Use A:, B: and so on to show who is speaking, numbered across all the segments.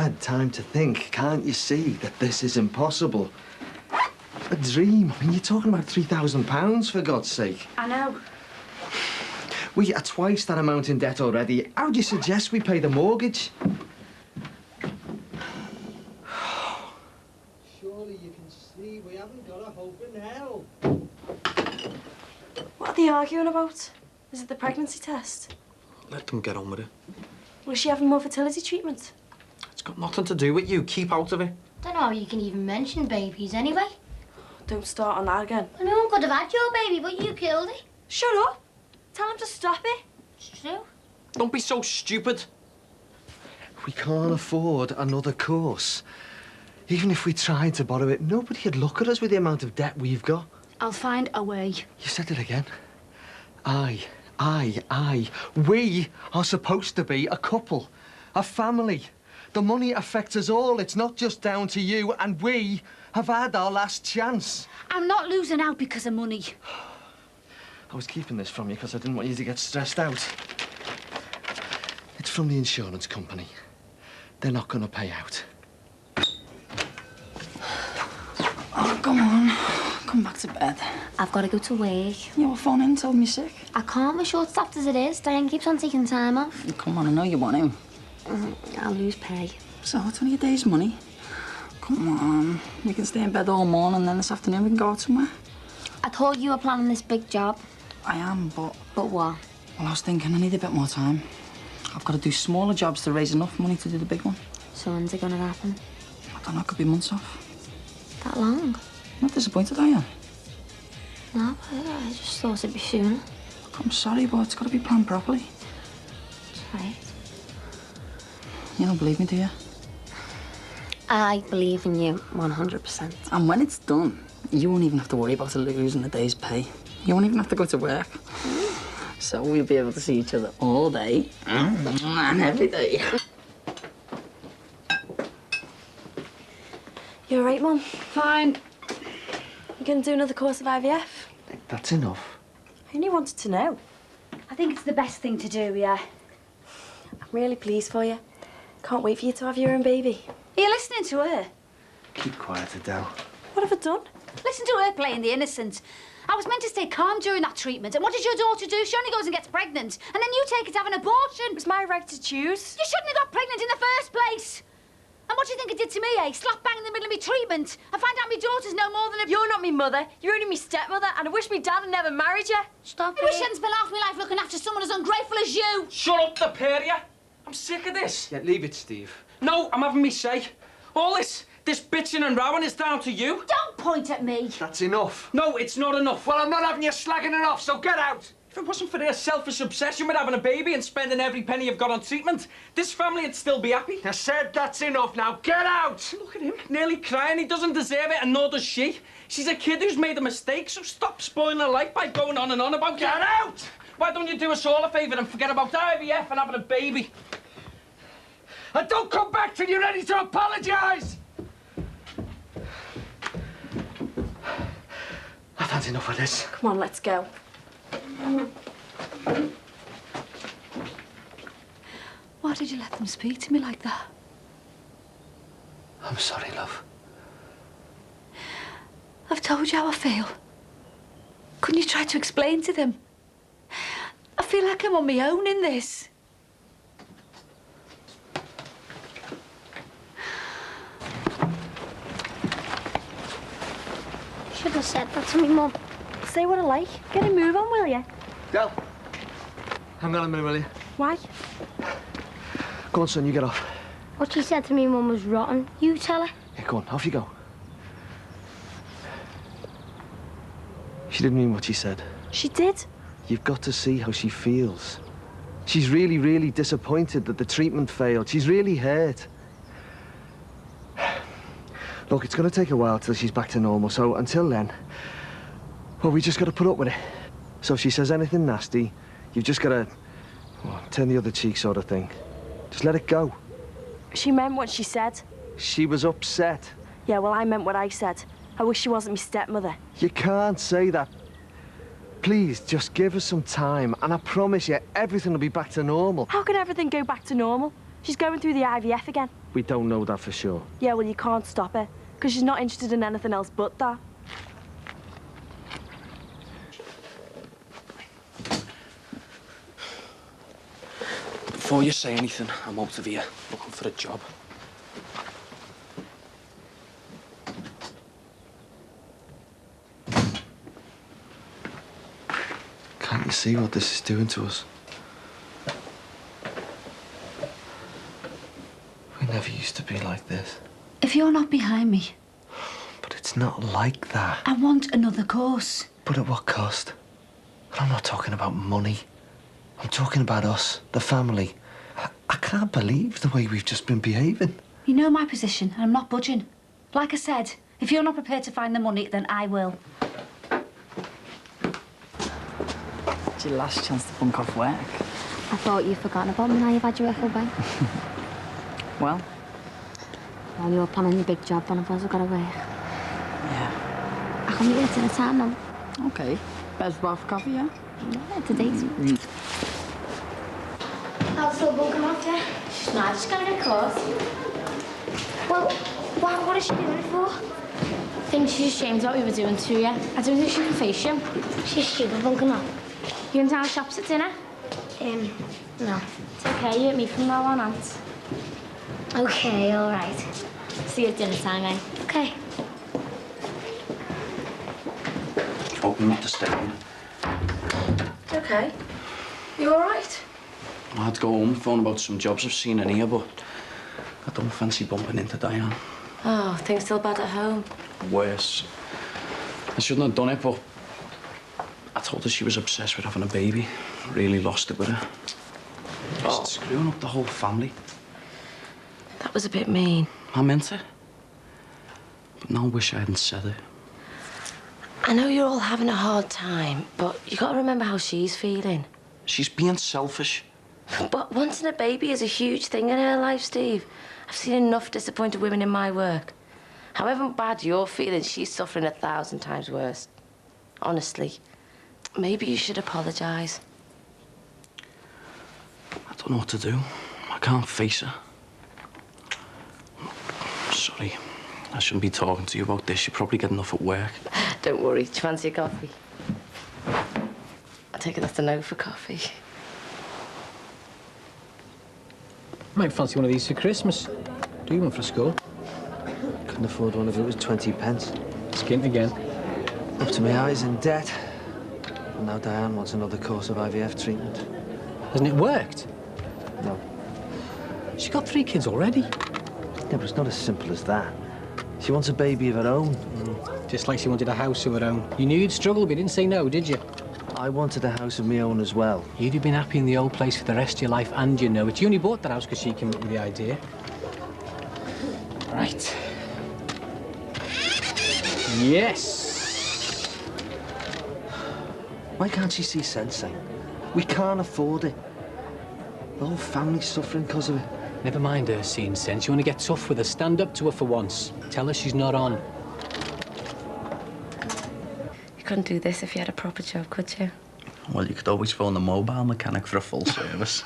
A: had time to think. Can't you see that this is impossible? A dream. I mean, you're talking about £3,000, for God's sake.
B: I know.
A: We are twice that amount in debt already. How do you suggest we pay the mortgage? Surely you can see we haven't got a hope in hell.
B: What are they arguing about? Is it the pregnancy test?
C: Let them get on with it.
B: Well, is she having more fertility treatment?
C: It's got nothing to do with you. Keep out of it.
D: Don't know how you can even mention babies anyway.
B: Don't start on that again.
D: Well, no one could have had your baby, but you killed it.
B: Shut up. Tell him to stop it.
D: It's true.
C: Don't be so stupid.
A: We can't afford another course. Even if we tried to borrow it, nobody'd look at us with the amount of debt we've got.
E: I'll find a way.
A: You said it again. We are supposed to be a couple, a family. The money affects us all. It's not just down to you, and we have had our last chance.
E: I'm not losing out because of money.
A: I was keeping this from you because I didn't want you to get stressed out. It's from the insurance company. They're not going to pay out.
F: Oh, come on. Come back to bed.
D: I've got to go to work.
F: You were phoning, told me sick.
D: I can't. We're short-staffed as it is. Diane keeps on taking time off.
F: Come on, I know you want him.
D: I'll lose pay.
F: So, it's only a day's money. Come on. We can stay in bed all morning, and then this afternoon we can go out somewhere.
D: I told you were planning this big job.
F: I am, but...
D: But what?
F: Well, I was thinking I need a bit more time. I've got to do smaller jobs to raise enough money to do the big one.
D: So when's it gonna happen?
F: I don't know, it could be months off.
D: That long?
F: Not disappointed, are you?
D: No, I just thought it'd be sooner.
F: Look, I'm sorry, but it's got to be planned properly.
D: That's right.
F: You don't believe me, do you?
D: I believe in you 100%.
F: And when it's done, you won't even have to worry about losing a day's pay. You won't even have to go to work. So we'll be able to see each other all day and every day.
B: You all right, Mum?
E: Fine.
B: You gonna do another course of IVF?
A: That's enough.
B: I only wanted to know.
E: I think it's the best thing to do, yeah.
B: I'm really pleased for you. Can't wait for you to have your own baby.
E: Are you listening to her?
A: Keep quiet, Adele.
B: What have I done?
E: Listen to her playing the innocent. I was meant to stay calm during that treatment, and what did your daughter do? She only goes and gets pregnant, and then you take her to have an abortion.
B: It was my right to choose.
E: You shouldn't have got pregnant in the first place. And what do you think it did to me, eh? Slap bang in the middle of my treatment. I find out my daughter's no more than a...
B: You're not me mother. You're only me stepmother, and I wish me dad had never married you.
D: Stop
E: I wish I hadn't spent half my life looking after someone as ungrateful as you.
C: Shut up, the pair of you. I'm sick of this.
A: Yeah, leave it, Steve.
C: No, I'm having me say. All this bitching and rowing is down to you.
E: Don't point at me.
A: That's enough.
C: No, it's not enough.
A: Well, I'm not having you slagging it off, so get out!
C: If it wasn't for their selfish obsession with having a baby and spending every penny you've got on treatment, this family would still be happy.
A: I said that's enough now. Get out!
C: Look at him, nearly crying. He doesn't deserve it, and nor does she. She's a kid who's made a mistake, so stop spoiling her life by going on and on about
A: Get out!
C: Why don't you do us all a favour and forget about IVF and having a baby?
A: And don't come back till you're ready to apologise! I've had enough of this.
B: Come on, let's go.
E: Why did you let them speak to me like that?
A: I'm sorry, love.
E: I've told you how I feel. Couldn't you try to explain to them? I feel like I'm on my own in this.
D: Should have said that to me, Mum.
B: Say what I like. Get a move on, will you?
A: Del, hang on a minute, will you?
B: Why?
A: Go on, son, you get off.
D: What she said to me, Mum, was rotten. You tell her.
A: Yeah, go on, off you go. She didn't mean what she said.
B: She did.
A: You've got to see how she feels. She's really, really disappointed that the treatment failed. She's really hurt. Look, it's going to take a while till she's back to normal, so until then, well, we just got to put up with it. So if she says anything nasty, you've just got to turn the other cheek sort of thing. Just let it go.
B: She meant what she said.
A: She was upset.
B: Yeah, well, I meant what I said. I wish she wasn't my stepmother.
A: You can't say that. Please, just give us some time, and I promise you, everything will be back to normal.
B: How can everything go back to normal? She's going through the IVF again.
A: We don't know that for sure.
B: Yeah, well, you can't stop her, because she's not interested in anything else but that.
C: Before you say anything, I'm out of here, looking for a job.
A: Can't you see what this is doing to us? We never used to be like this.
E: If you're not behind me,
A: But it's not like that.
E: I want another course.
A: But at what cost? And I'm not talking about money. I'm talking about us, the family. I can't believe the way we've just been behaving.
E: You know my position, and I'm not budging. Like I said, if you're not prepared to find the money, then I will.
F: It's your last chance to bunk off work.
D: I thought you'd forgotten about me now you've had your work away.
F: Well,
D: Well, you're planning your big job, one of us have got to work.
F: yeah.
D: I can meet you at dinner time now.
F: Okay. Best bar for coffee, yeah?
D: Yeah, it's a date. I'll still bunking off, yeah? She's not, she's gonna get caught. Well, what is she doing it for? I think she's ashamed of what we were doing to you. I don't think she can face you. She's stupid bunking off. You in town shops at dinner? No. It's okay, you and me from now on, Aunt. Okay, all right. See you at dinner time, eh? Okay.
C: Hoping not to stay here.
B: Okay. You all right?
C: I had to go home and phone about some jobs I've seen in here, but I don't fancy bumping into Diane.
B: Oh, things still bad at home?
C: Worse. I shouldn't have done it, but I told her she was obsessed with having a baby. Really lost it with her. Just screwing up the whole family.
B: That was a bit mean.
C: I meant it. But now I wish I hadn't said it.
B: I know you're all having a hard time, but you got to remember how she's feeling.
C: She's being selfish.
B: But wanting a baby is a huge thing in her life, Steve. I've seen enough disappointed women in my work. However bad you're feeling, she's suffering 1,000 times worse. Honestly, maybe you should apologise.
C: I don't know what to do. I can't face her. Sorry. I shouldn't be talking to you about this. You probably get enough at work.
B: Don't worry. Do you fancy a coffee? I take it that's a no for coffee.
G: Might fancy one of these for Christmas. Do you one for school?
A: Couldn't afford one if it was 20 pence.
G: Skint again.
A: Up to my eyes in debt. And now Diane wants another course of IVF treatment.
G: Hasn't it worked?
A: No.
G: She got 3 kids already.
A: Yeah, but it's not as simple as that. She wants a baby of her own.
G: Just like she wanted a house of her own. You knew you'd struggle, but you didn't say no, did you?
A: I wanted a house of my own as well.
G: You'd have been happy in the old place for the rest of your life, and you know it. You only bought that house because she came up with the idea. Right. Yes!
A: Why can't she see sense, eh? We can't afford it. The whole family's suffering because of it.
G: Never mind her seeing sense. You want to get tough with her. Stand up to her for once. Tell her she's not on.
B: You couldn't do this if you had a proper job, could you?
C: Well, you could always phone the mobile mechanic for a full service.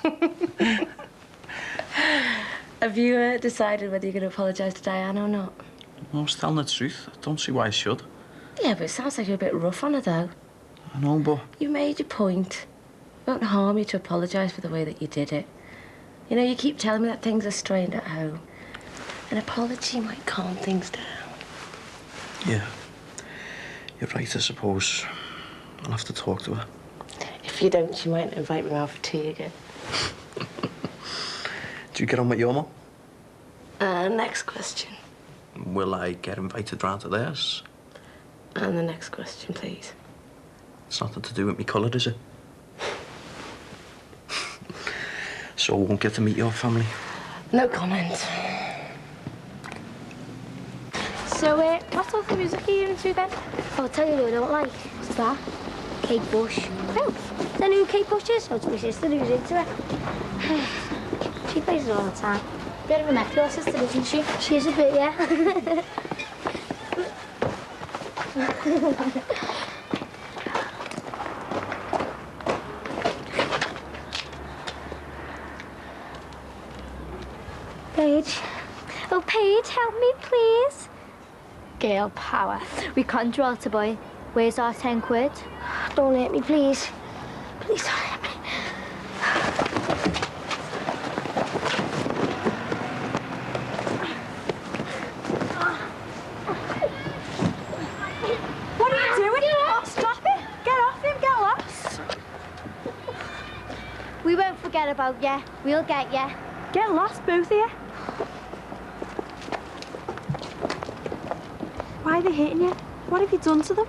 B: Have you decided whether you're going to apologise to Diane or not?
C: I was telling the truth. I don't see why I should.
B: Yeah, but it sounds like you're a bit rough on her, though.
C: I know, but...
B: You made your point. It won't harm you to apologise for the way that you did it. You know, you keep telling me that things are strained at home. An apology might calm things down.
C: Yeah. You're right, I suppose. I'll have to talk to her.
B: If you don't, she might invite me out for tea again.
C: Do you get on with your mum?
B: Next question.
C: Will I get invited round to theirs?
B: And the next question, please.
C: It's nothing to do with me colour, is it? So I won't get to meet your family?
B: No comment.
D: So, what sort of music are you into then? I'll tell you who I don't like. What's that? Kate Bush. Oh, do you know who Kate Bush is? Oh, it's my sister who's into it. She plays it all the time. Bit of a meth, your sister, isn't she? She is a bit, yeah. Paige. Oh, Paige, help me, please. Girl power. We can't draw to boy. Where's our 10 quid? Don't hurt me, please. Please don't hurt me.
E: What are you doing? Oh, stop it. Get off him, get lost.
D: We won't forget about you. We'll get you.
E: Get lost, both of you. Why are they hitting you? What have you done to them?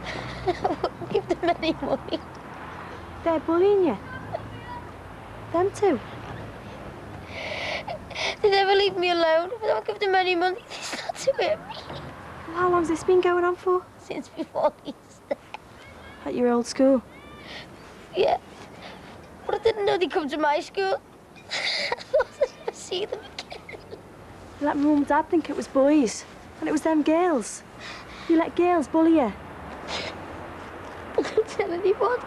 D: Give them any money.
E: They're bullying you. Them two.
D: They never leave me alone. If I don't give them any money, they start to hurt me.
E: Well, how long's this been going on for?
D: Since before Easter.
E: At your old school?
D: Yeah. But I didn't know they'd come to my school. I thought I'd never see them again.
E: You let mum and dad think it was boys, and it was them girls. You let girls bully you.
D: Don't tell anyone.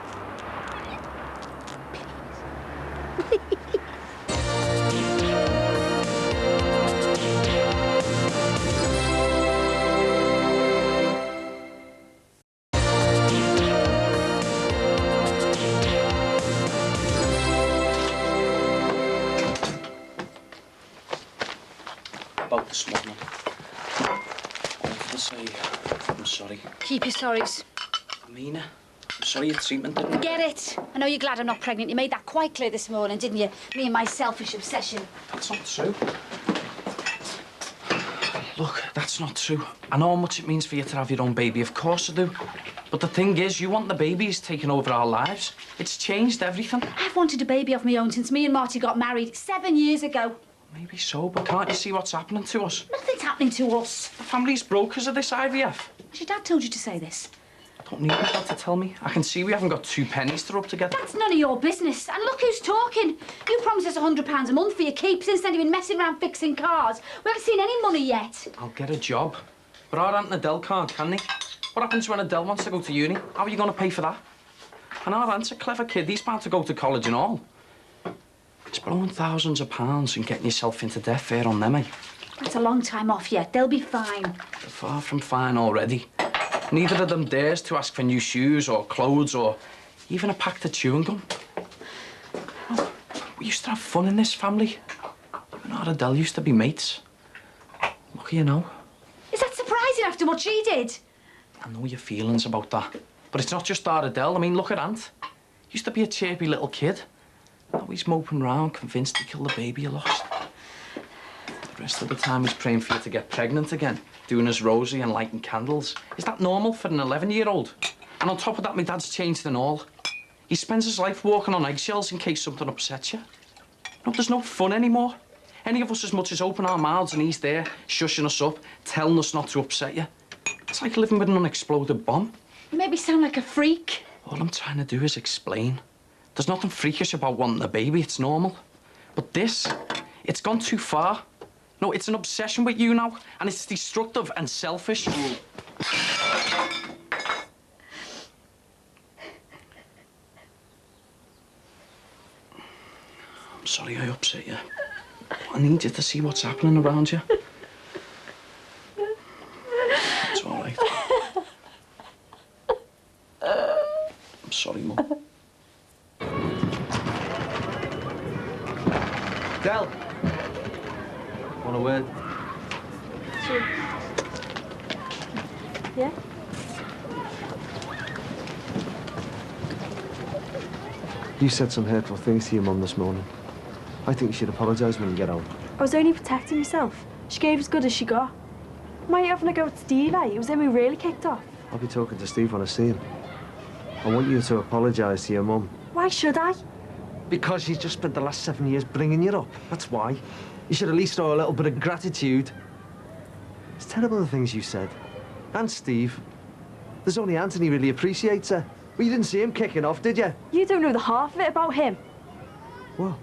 C: About this morning. All for the sake. I'm sorry.
E: Keep your sorries.
C: I mean it. I'm sorry your treatment didn't...
E: Get it. I know you're glad I'm not pregnant. You made that quite clear this morning, didn't you? Me and my selfish obsession.
C: That's not true. Look, that's not true. I know how much it means for you to have your own baby. Of course I do. But the thing is, you want the babies taking over our lives. It's changed everything.
E: I've wanted a baby of my own since me and Marty got married 7 years ago.
C: Maybe so, but can't you see what's happening to us?
E: Nothing's happening to us.
C: The family's broke because of this IVF.
E: Has your dad told you to say this?
C: Don't need my dad to tell me. I can see we haven't got 2 pennies to rub together.
E: That's none of your business. And look who's talking. You promised us £100 a month for your keep. Since then, you've been messing around fixing cars. We haven't seen any money yet.
C: I'll get a job. But our Aunt and Adele can't, can they? What happens when Adele wants to go to uni? How are you going to pay for that? And our Aunt's a clever kid. He's bound to go to college and all. It's blowing thousands of pounds and getting yourself into debt fair on them, eh?
E: That's a long time off yet. They'll be fine.
C: They're far from fine already. Neither of them dares to ask for new shoes or clothes or even a packet of chewing gum. We used to have fun in this family. You and our Adele used to be mates. Look at you now.
E: Is that surprising after what she did?
C: I know your feelings about that. But it's not just our Adele. I mean, look at Ant. Used to be a chirpy little kid. Now he's moping round, convinced he killed the baby you lost. The rest of the time he's praying for you to get pregnant again, doing his rosary and lighting candles. Is that normal for an 11-year-old? And on top of that, my dad's changed and all. He spends his life walking on eggshells in case something upsets you. No, there's no fun anymore. Any of us as much as open our mouths and he's there, shushing us up, telling us not to upset you. It's like living with an unexploded bomb.
E: You made me sound like a freak.
C: All I'm trying to do is explain. There's nothing freakish about wanting a baby, it's normal. But this, it's gone too far. No, it's an obsession with you now, and it's destructive and selfish. I'm sorry I upset you. I need you to see what's happening around you. It's all right. I'm sorry, Mum. Del! Want a word?
E: Sure. Yeah?
A: You said some hurtful things to your mum this morning. I think you should apologise when you get home.
E: I was only protecting myself. She gave as good as she got. Why are you having a go at Steve, eh? It was him who really kicked off.
A: I'll be talking to Steve when I see him. I want you to apologise to your mum.
E: Why should I?
A: Because she's just spent the last 7 years bringing you up. That's why. You should at least show a little bit of gratitude. It's terrible the things you said. And Steve. There's only Anthony really appreciates her. But you didn't see him kicking off, did you?
E: You don't know the half of it about him.
A: What?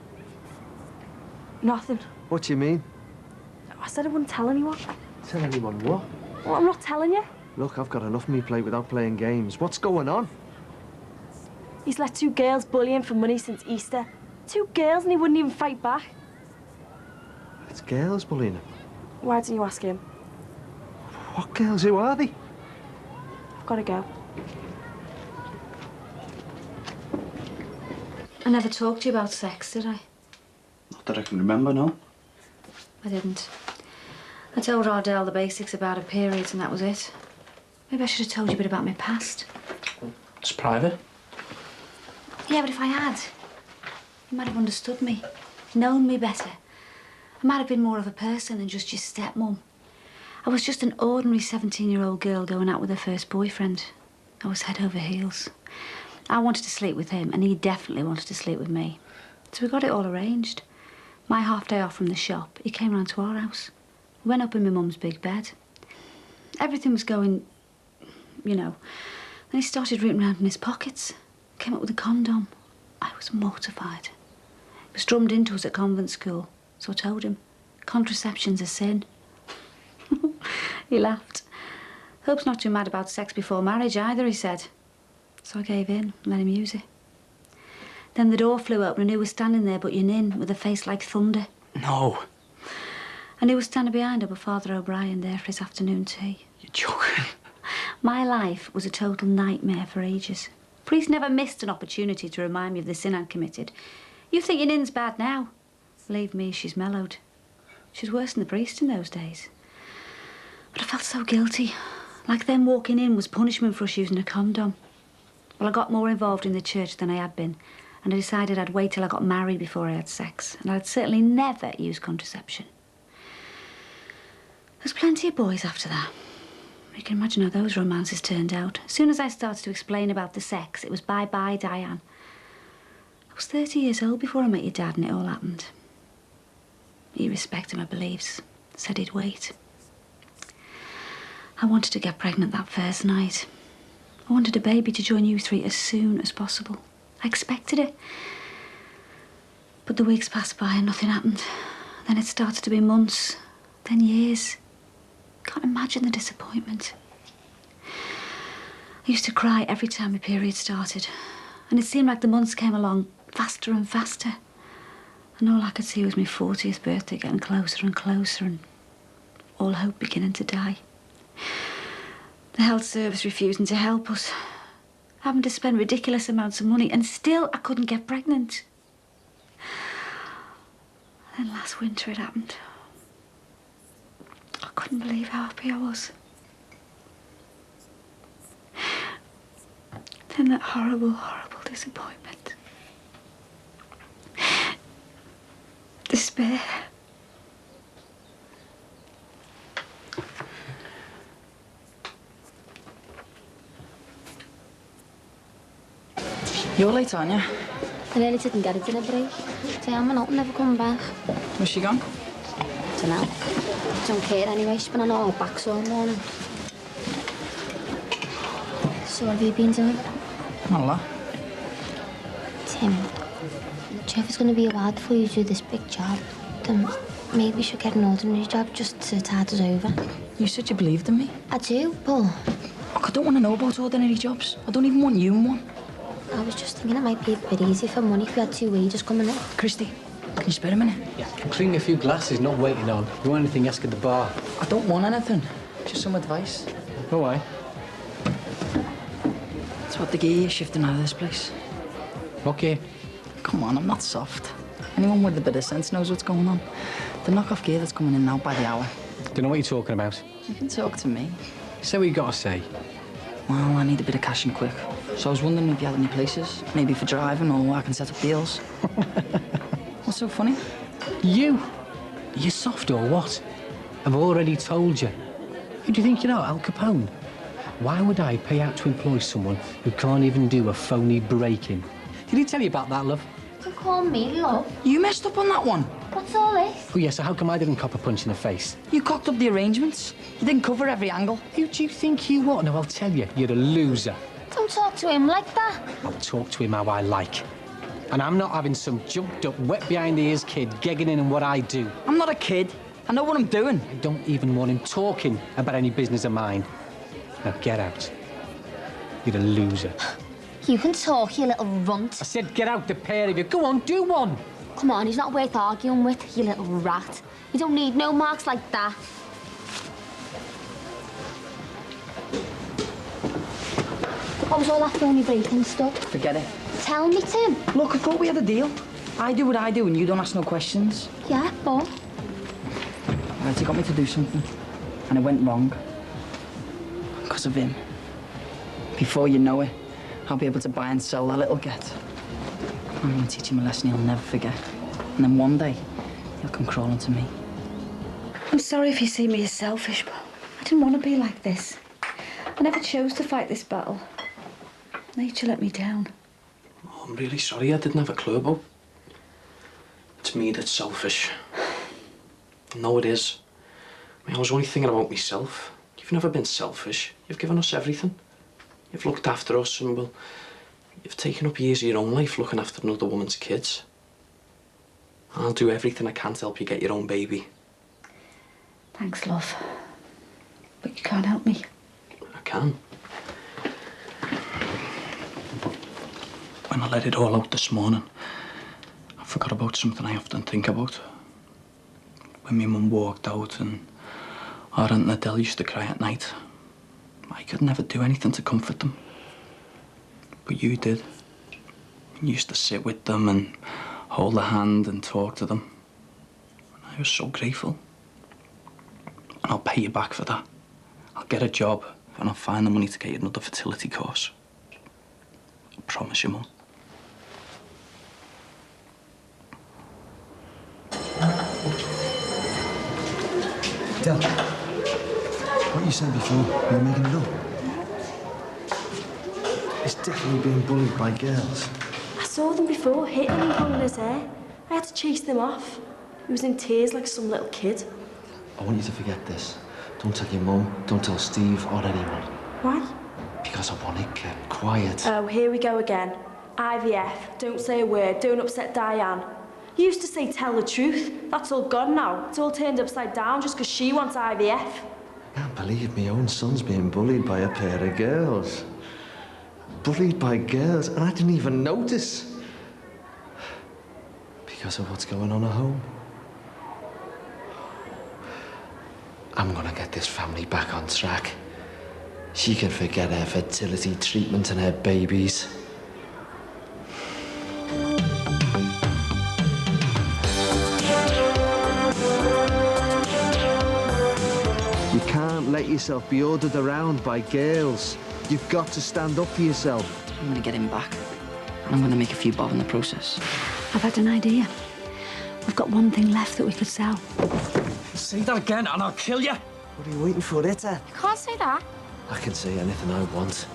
E: Nothing.
A: What do you mean?
E: I said I wouldn't tell anyone.
A: Tell anyone what?
E: Well, I'm not telling you.
A: Look, I've got enough on me plate without playing games. What's going on?
E: He's let 2 girls bully him for money since Easter. 2 girls and he wouldn't even fight back.
A: It's girls bullying him.
H: Why didn't you ask him?
A: What girls? Who are they?
H: I've got to go.
E: I never talked to you about sex, did I?
C: Not that I can remember, no.
E: I didn't. I told Ardell the basics about her periods and that was it. Maybe I should have told you a bit about my past.
C: It's private.
E: Yeah, but if I had, you might have understood me, known me better. I might have been more of a person than just your stepmom. I was just an ordinary 17-year-old girl going out with her first boyfriend. I was head over heels. I wanted to sleep with him, and he definitely wanted to sleep with me. So we got it all arranged. My half day off from the shop, he came round to our house. We went up in my mum's big bed. Everything was going, you know. Then he started rooting around in his pockets. Came up with a condom. I was mortified. It was drummed into us at convent school, so I told him, contraception's a sin. He laughed. Hope's not too mad about sex before marriage either, he said. So I gave in and let him use it. Then the door flew open and who was standing there but your nin with a face like thunder?
C: No.
E: And who was standing behind her but Father O'Brien there for his afternoon tea?
C: You're joking.
E: My life was a total nightmare for ages. Priest never missed an opportunity to remind me of the sin I'd committed. You think your nin's bad now? Believe me, she's mellowed. She was worse than the priest in those days. But I felt so guilty. Like them walking in was punishment for us using a condom. Well, I got more involved in the church than I had been, and I decided I'd wait till I got married before I had sex, and I'd certainly never use contraception. There's plenty of boys after that. You can imagine how those romances turned out. As soon as I started to explain about the sex, it was bye-bye, Diane. I was 30 years old before I met your dad and it all happened. He respected my beliefs, said he'd wait. I wanted to get pregnant that first night. I wanted a baby to join you three as soon as possible. I expected it. But the weeks passed by and nothing happened. Then it started to be months, then years. Can't imagine the disappointment. I used to cry every time my period started. And it seemed like the months came along faster and faster. And all I could see was my 40th birthday getting closer and closer and all hope beginning to die. The health service refusing to help us. Having to spend ridiculous amounts of money and still I couldn't get pregnant. Then last winter it happened. I couldn't believe how happy I was. Then that horrible, horrible disappointment. Despair.
F: You're late, aren't you?
D: I nearly didn't get a dinner break. Say, I'm not never come back.
F: Where's she gone?
D: Dunno. Don't care anyway. She's been on all backs all morning. So what have you been doing?
F: Not a lot.
D: Tim, Jeff is going to be a while before you do this big job. Then maybe you should get an ordinary job just to tide us over.
F: You said you believed in me.
D: I do, but
F: Look, I don't want to know about ordinary jobs. I don't even want you in one.
D: I was just thinking it might be a bit easier for money if we had 2 wages coming in.
F: Christy, can you spare a minute?
G: Yeah, clean a few glasses, not waiting on. If you want anything, ask at the bar.
F: I don't want anything. Just some advice.
G: Go away.
F: It's what the gear you're shifting out of this place.
G: Okay.
F: Come on, I'm not soft. Anyone with a bit of sense knows what's going on. The knockoff gear that's coming in now by the hour.
G: Don't know what you're talking about.
F: You can talk to me.
G: Say what you gotta say.
F: Well, I need a bit of cash and quick. So I was wondering if you had any places, maybe for driving or I can set up deals. What's so funny?
G: You? Are you soft or what? I've already told you. Who do you think you are, Al Capone? Why would I pay out to employ someone who can't even do a phony break-in? Did he tell you about that, love?
D: You call me love?
F: You messed up on that one.
D: What's all this?
G: Oh, yeah, so how come I didn't cop a punch in the face?
F: You cocked up the arrangements. You didn't cover every angle.
G: Who do you think you are? No, I'll tell you, you're a loser.
D: Don't talk to him like that.
G: I'll talk to him how I like. And I'm not having some jumped-up, wet-behind-the-ears kid gegging in what I do.
F: I'm not a kid. I know what I'm doing.
G: I don't even want him talking about any business of mine. Now get out. You're a loser.
D: You can talk, you little runt.
G: I said get out, the pair of you. Go on, do one.
D: come on, he's not worth arguing with, you little rat. You don't need no marks like that. What was all that phony breaking stuff?
F: Forget it.
D: Tell me, Tim.
F: Look, I thought we had a deal. I do what I do and you don't ask no questions.
D: Yeah, but...
F: Right, you got me to do something. And it went wrong. Because of him. Before you know it, I'll be able to buy and sell that little get. I'm going to teach him a lesson he'll never forget. And then one day, he'll come crawling to me.
E: I'm sorry if you see me as selfish, but I didn't want to be like this. I never chose to fight this battle. Nature let me down.
C: Oh, I'm really sorry. I didn't have a clue about. It's me that's selfish. No, it is. I mean, I was only thinking about myself. You've never been selfish. You've given us everything. You've looked after us and, well, you've taken up years of your own life looking after another woman's kids. I'll do everything I can to help you get your own baby.
E: Thanks, love. But you can't help me.
C: I can. When I let it all out this morning, I forgot about something I often think about. When my mum walked out and our Aunt Adele used to cry at night, I could never do anything to comfort them. But you did. You used to sit with them and hold their hand and talk to them. And I was so grateful. And I'll pay you back for that. I'll get a job and I'll find the money to get you another fertility course. I promise you, Mum.
A: Del, what you said before, you were making it up. He's definitely being bullied by girls.
H: I saw them before, hitting and pulling his hair. I had to chase them off. He was in tears like some little kid.
A: I want you to forget this. Don't tell your mum, don't tell Steve or anyone.
H: Why?
A: Because I want it kept quiet.
H: Oh, here we go again. IVF, don't say a word, don't upset Diane. You used to say tell the truth. That's all gone now. It's all turned upside down just because she wants IVF.
A: I can't believe my own son's being bullied by a pair of girls. Bullied by girls, and I didn't even notice. Because of what's going on at home. I'm gonna get this family back on track. She can forget her fertility treatment and her babies. You can't let yourself be ordered around by girls. You've got to stand up for yourself.
F: I'm going to get him back. And I'm going to make a few bob in the process.
E: I've had an idea. We've got one thing left that we could sell.
C: Say that again and I'll kill you.
A: What are you waiting for, Etta?
D: You can't say that.
A: I can say anything I want.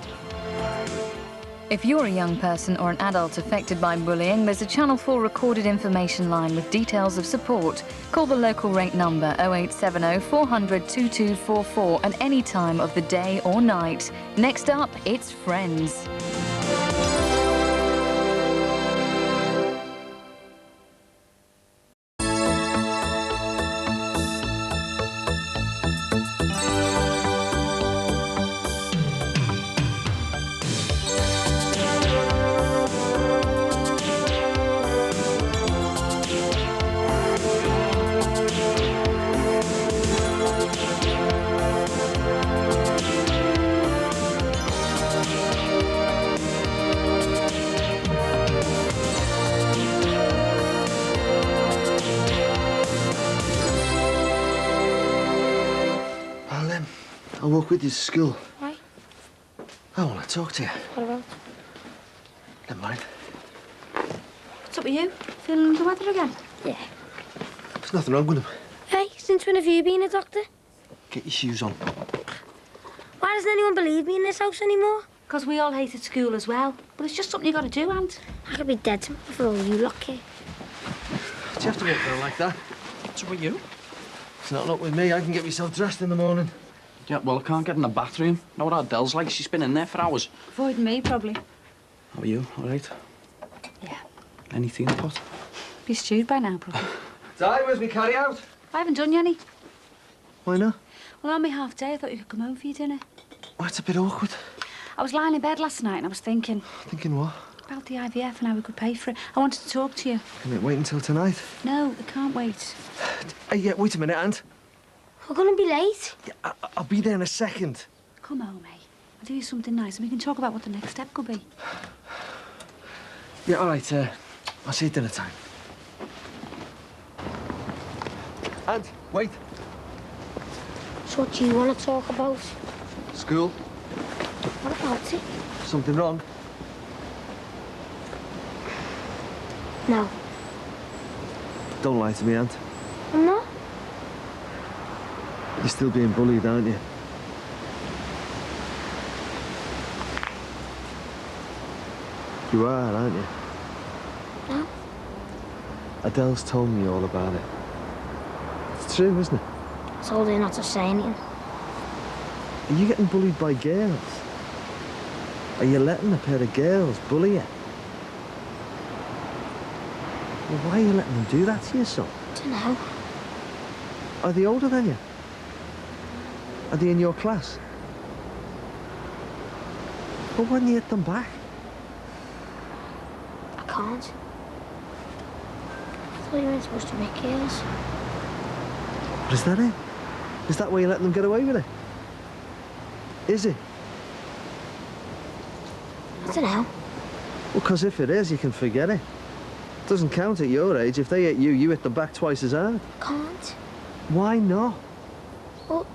I: If you're a young person or an adult affected by bullying, there's a Channel 4 recorded information line with details of support. Call the local rate number 0870 400 2244 at any time of the day or night. Next up, it's Friends.
A: I'll walk with you to school.
H: Why?
A: I want to talk to you.
H: What about?
A: Never mind.
E: What's up with you? Feeling under the weather again?
D: Yeah.
A: There's nothing wrong with him.
D: Hey, since when have you been a doctor?
A: Get your shoes on.
D: Why doesn't anyone believe me in this house anymore?
E: Because we all hated school as well. But it's just something you got to do, Aunt.
D: I could be dead tomorrow for all you lot care.
A: Do you have to walk around like that?
C: What's up with you?
A: It's not luck with me. I can get myself dressed in the morning.
C: Yeah, well, I can't get in the bathroom. Know what Adele's like? She's been in there for hours.
E: Avoiding me, probably.
C: How are you? All right?
E: Yeah.
C: Anything in the pot?
E: Be stewed by now, probably.
A: Di, where's me carry out?
E: I haven't done any.
A: Why not?
E: Well, on my half day, I thought you could come home for your dinner.
A: Well, it's a bit awkward.
E: I was lying in bed last night and I was thinking,
A: Thinking what?
E: About the IVF and how we could pay for it. I wanted to talk to you.
A: Can it wait until tonight?
E: No, I can't wait.
A: Hey, yeah, wait a minute, Aunt.
D: We're gonna be late.
A: Yeah, I'll be there in a second.
E: Come home, eh? I'll do you something nice and we can talk about what the next step could be.
A: Yeah, all right, I'll see you dinner time. Aunt, wait.
D: So what do you want to talk about?
A: School?
D: What about it?
A: Something wrong?
D: No.
A: Don't lie to me, Aunt.
D: I'm not.
A: You're still being bullied, aren't you? You are, aren't you?
D: No.
A: Adele's told me all about it. It's true, isn't it?
D: I told her not to say anything.
A: Are you getting bullied by girls? Are you letting a pair of girls bully you? Well, why are you letting them do that to you, son?
D: I don't know.
A: Are they older than you? Are they in your class? Well, why don't you hit them back?
D: I can't. I thought you weren't supposed to make girls.
A: But is that it? Is that why you let them get away with it? Is it?
D: I don't know.
A: Well, because if it is, you can forget it. It doesn't count at your age. If they hit you, you hit them back twice as hard.
D: Can't.
A: Why not?
D: Well,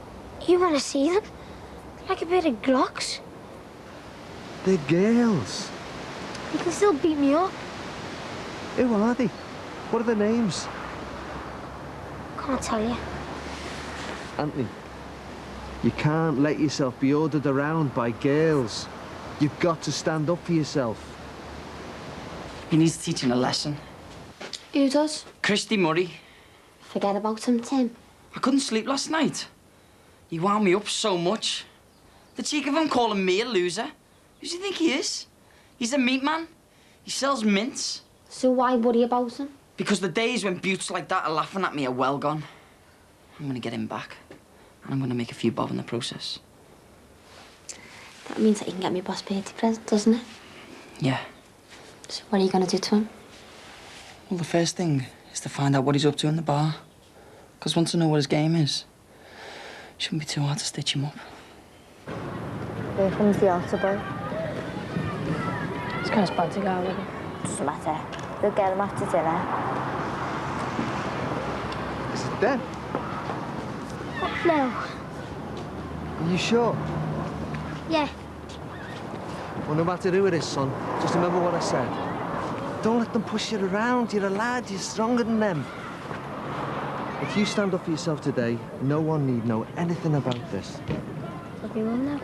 D: you want to see them? Like a pair of Glocks.
A: They're girls.
D: You can still beat me up.
A: Who are they? What are their names?
D: Can't tell you.
A: Anthony, you can't let yourself be ordered around by girls. You've got to stand up for yourself.
F: He needs teaching a lesson.
D: Who does?
F: Christy Murray.
D: Forget about him, Tim.
F: I couldn't sleep last night. He wound me up so much. The cheek of him calling me a loser. Who does he think he is? He's a meat man. He sells mints.
D: So why worry about him?
F: Because the days when buttes like that are laughing at me are well gone. I'm gonna get him back. And I'm gonna make a few bob in the process.
D: That means that you can get me a boss birthday present, doesn't it?
F: Yeah.
D: So what are you going to do to him?
F: Well, the first thing is to find out what he's up to in the bar. Because once I know what his game is, it shouldn't be too hard to stitch him up.
D: Here comes the altar boy.
E: It's kind of bad to go with him.
D: Doesn't matter. We'll get him after dinner.
A: Is it them?
D: No.
A: Are you sure?
D: Yeah.
A: Well, no matter who it is, son, just remember what I said. Don't let them push you around. You're a lad. You're stronger than them. If you stand up for yourself today, no one need know anything about this.
D: Does your mum know?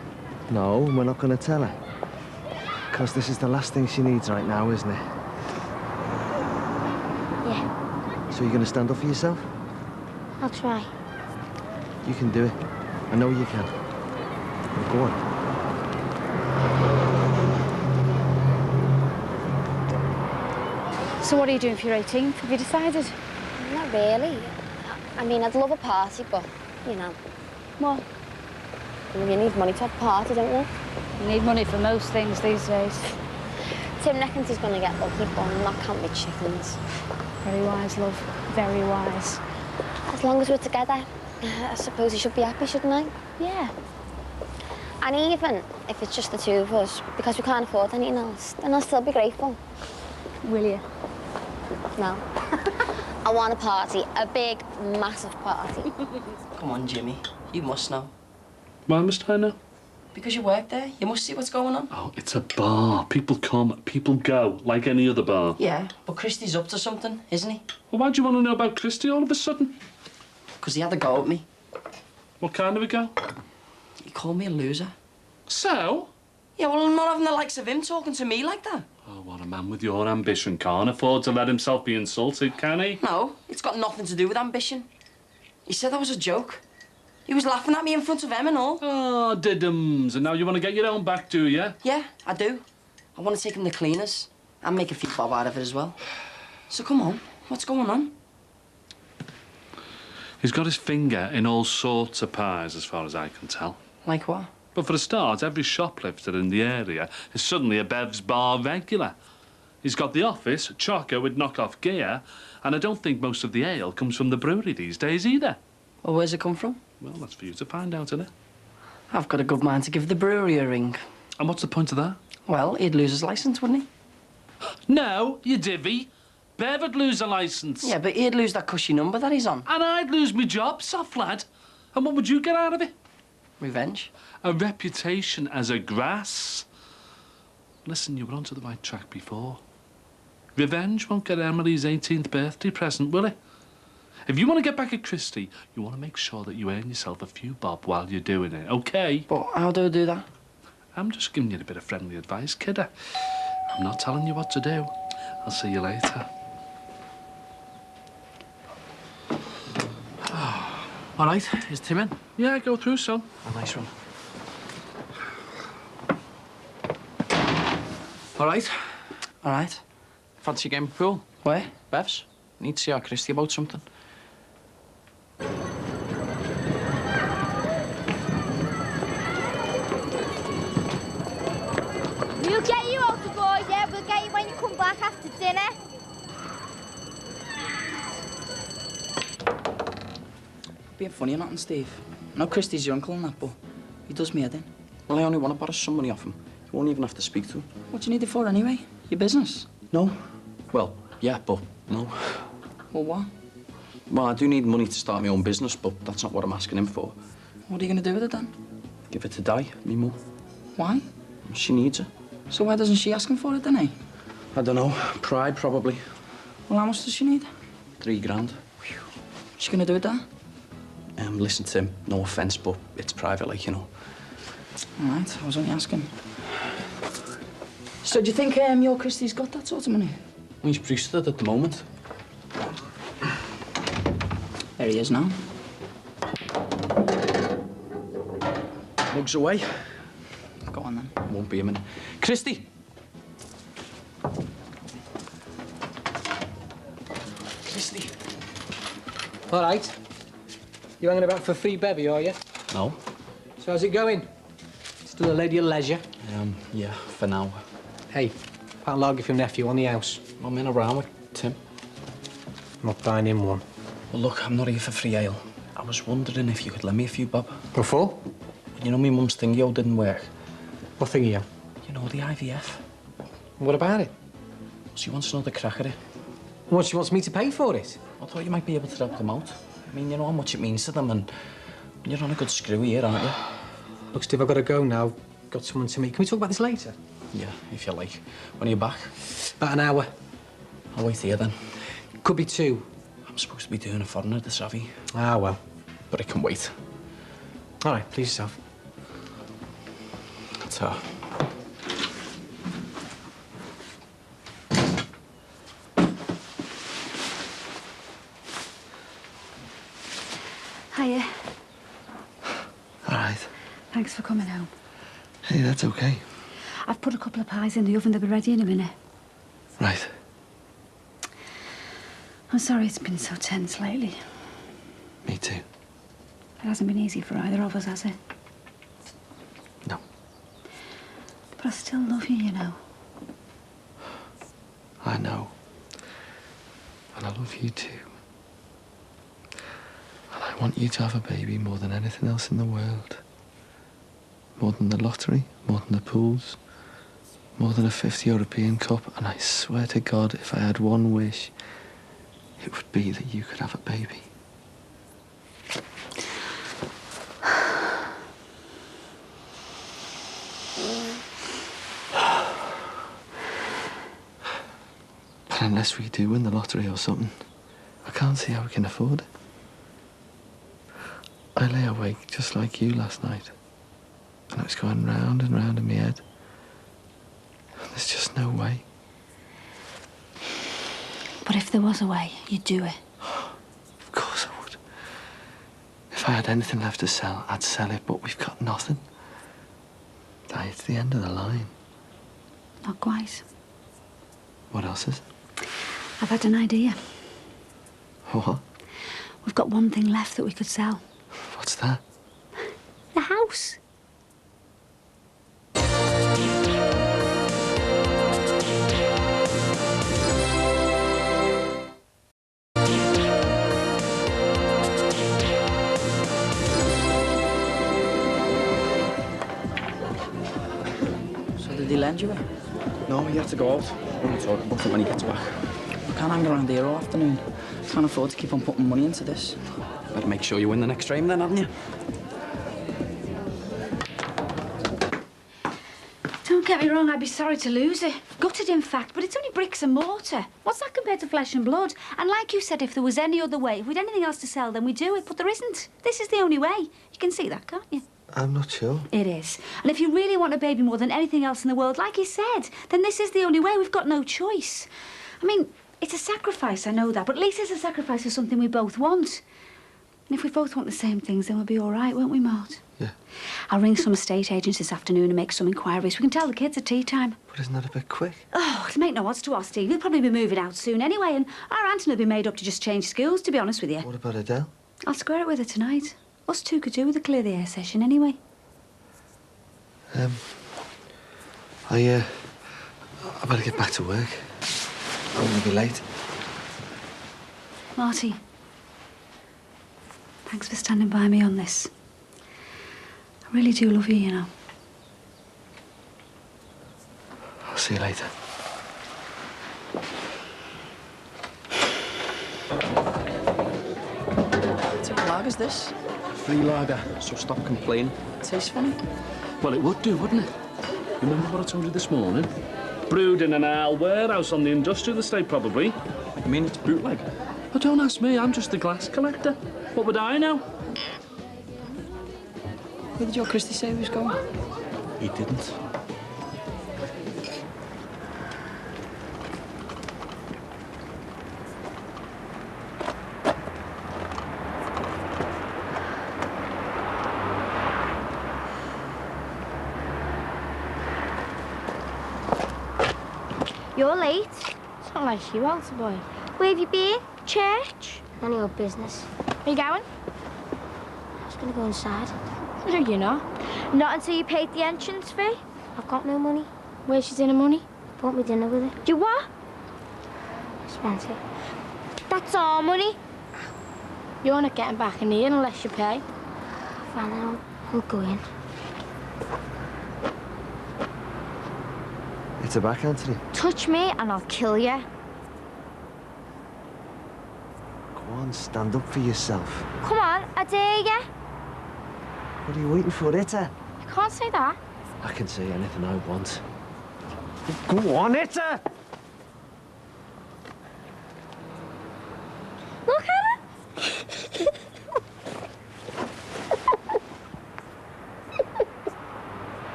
A: No, we're not going to tell her. Because this is the last thing she needs right now, isn't it?
D: Yeah.
A: So you're going to stand up for yourself?
D: I'll try.
A: You can do it. I know you can. Well, go on.
E: So what are you doing for your 18th? Have you decided?
D: Not really. I mean, I'd love a party, but, you know.
E: What?
D: You need money to have a party, don't you?
E: You need money for most things these days.
D: Tim reckons he's going to get lucky, but I'm not counting my chickens.
E: Very wise, love. Very wise.
D: As long as we're together, I suppose he should be happy, shouldn't I?
E: Yeah.
D: And even if it's just the two of us, because we can't afford anything else, then I'll still be grateful.
E: Will you?
D: No. I want a party, a big, massive party.
F: Come on, Jimmy. You must know.
J: Why must I know?
F: Because you work there. You must see what's going on.
J: Oh, it's a bar. People come, people go, like any other bar.
F: Yeah, but Christy's up to something, isn't he?
J: Well, why do you want to know about Christy all of a sudden?
F: Because he had a go at me.
J: What kind of a go?
F: He called me a loser.
J: So?
F: Yeah, well, I'm not having the likes of him talking to me like that.
J: Oh, what a man with your ambition can't afford to let himself be insulted, can he?
F: No, it's got nothing to do with ambition. He said that was a joke. He was laughing at me in front of Em and all.
J: Oh, diddums. And now you want to get your own back, do you?
F: Yeah, I do. I want to take him to cleaners and make a few bob out of it as well. So come on, what's going on?
J: He's got his finger in all sorts of pies, as far as I can tell.
F: Like what?
J: But for a start, every shoplifter in the area is suddenly a Bev's bar regular. He's got the office, chocker with knock-off gear, and I don't think most of the ale comes from the brewery these days either.
F: Well, where's it come from?
J: Well, that's for you to find out, isn't it?
F: I've got a good mind to give the brewery a ring.
J: And what's the point of that?
F: Well, he'd lose his licence, wouldn't he?
J: No, you divvy. Bev would lose a licence.
F: Yeah, but he'd lose that cushy number that he's on.
J: And I'd lose my job, soft lad. And what would you get out of it?
F: Revenge.
J: A reputation as a grass. Listen, you were onto the right track before. Revenge won't get Emily's 18th birthday present, will it? If you want to get back at Christy, you want to make sure that you earn yourself a few bob while you're doing it, OK?
F: But how do I do that?
J: I'm just giving you a bit of friendly advice, kidder. I'm not telling you what to do. I'll see you later.
C: All right, is Tim in?
J: Yeah, go through, son.
C: A nice one. All right.
F: All right.
C: Fancy a game of pool?
F: Where?
C: Bevs? Need to see our Christy about something.
D: We'll get you out the boy, yeah? We'll get you when you come back after dinner.
F: Being funny or nothing, Steve. I know Christy's your uncle and that, but he does me head in.
C: Well, I only want to borrow some money off him. You won't even have to speak to him.
F: What do you need it for anyway? Your business?
C: No. Well, yeah, but no.
F: Well, what?
C: Well, I do need money to start my own business, but that's not what I'm asking him for.
F: What are you going to do with it then?
C: Give it to Di, me mum.
F: Why?
C: She needs it.
F: So why doesn't she ask him for it then, eh?
C: I don't know. Pride, probably.
F: Well, how much does she need?
C: 3 grand.
F: What's she going to do with that?
C: Listen, Tim, no offence, but it's private, like, you know.
F: All right, I was only asking. So do you think your Christy's got that sort of money?
C: He's priested at the moment.
F: There he is now.
C: Mugs away.
F: Go on then.
C: Won't be a minute. Christy! Christy.
G: All right. You hanging about for free bevy, are you?
C: No.
G: So how's it going? Still a lady of leisure?
C: Yeah, for now.
G: Hey, can't argue for nephew on the house.
C: I'm in around with Tim.
G: I'm not buying him one.
C: Well, look, I'm not here for free ale. I was wondering if you could lend me a few bob.
G: What for?
C: You know, my mum's thingio didn't work.
G: What thing are you?
C: You know, the IVF.
G: What about it?
C: She wants another crack at it.
G: What, she wants me to pay for it?
C: I thought you might be able to help them out. I mean, you know how much it means to them, and you're on a good screw here, aren't you?
G: Look, Steve, I've got to go now. Got someone to meet. Can we talk about this later?
C: Yeah, if you like. When are you back?
G: About an hour.
C: I'll wait here then.
G: Could be 2.
C: I'm supposed to be doing a foreigner this Savvy.
G: Ah, well.
C: But it can wait.
G: All right, please yourself.
C: That's her.
E: Hiya.
A: All right.
E: Thanks for coming home.
A: Hey, that's okay.
E: I've put a couple of pies in the oven. They'll be ready in a minute.
A: Right.
E: I'm sorry it's been so tense lately.
A: Me too.
E: It hasn't been easy for either of us, has it?
A: No.
E: But I still love you, you know.
A: I know. And I love you too. And I want you to have a baby more than anything else in the world. More than the lottery, more than the pools, more than a 5th European Cup. And I swear to God, if I had one wish, it would be that you could have a baby. But unless we do win the lottery or something, I can't see how we can afford it. I lay awake just like you last night, and it was going round and round in my head. There's just no way.
E: But if there was a way, you'd do it.
A: Of course I would. If I had anything left to sell, I'd sell it, but we've got nothing. It's the end of the line.
E: Not quite.
A: What else is?
E: I've had an idea.
A: What?
E: We've got one thing left that we could sell.
A: What's that?
E: The house.
F: lend you it? No, you have to go out. We'll talk about it when he gets back. I can't hang around here all afternoon. Can't afford to keep on putting money into this. Better make sure you win the next game then, haven't you?
E: Don't get me wrong, I'd be sorry to lose it. Gutted, in fact, but it's only bricks and mortar. What's that compared to flesh and blood? And like you said, if there was any other way, if we'd anything else to sell, then we'd do it. But there isn't. This is the only way. You can see that, can't you?
A: I'm not sure.
E: It is. And if you really want a baby more than anything else in the world, like you said, then this is the only way. We've got no choice. I mean, it's a sacrifice, I know that, but at least it's a sacrifice of something we both want. And if we both want the same things, then we'll be all right, won't we, Mort?
A: Yeah.
E: I'll ring some estate agents this afternoon and make some inquiries. We can tell the kids at tea time.
A: But isn't that a bit quick?
E: Oh, it'll make no odds to us, Steve. We'll probably be moving out soon anyway, and our Anton will be made up to just change schools, to be honest with you.
A: What about Adele?
E: I'll square it with her tonight. Us two could do with a clear the air session anyway.
A: I better get back to work. I'm gonna be late.
E: Marty, thanks for standing by me on this. I really do love you, you know.
A: I'll see you later.
F: What type of lager's this?
C: Free lager, so stop complaining.
F: Tastes funny.
J: Well, it would do, wouldn't it? You remember what I told you this morning? Brewed in an ale warehouse on the industrial estate, probably.
C: I mean, it's bootleg.
J: Oh, don't ask me, I'm just a glass collector. What would I know?
F: Where did your Christie say he was going?
J: He didn't.
D: You're late. It's not like you, Walter boy. Where have you been? Church? None of your business. Where you going? I was gonna go inside. No, you're not. Not until you paid the entrance fee. I've got no money. Where's your dinner money? Bought me dinner with it. You what? Spent it. That's our money. You're not getting back in here unless you pay. Fine, I'll go in.
A: It's a back, Anthony.
D: Touch me and I'll kill you.
A: Go on, stand up for yourself.
D: Come on, I dare you.
A: What are you waiting for, Itta?
D: You can't say that.
A: I can say anything I want. Go on, Itta!
D: Look at her.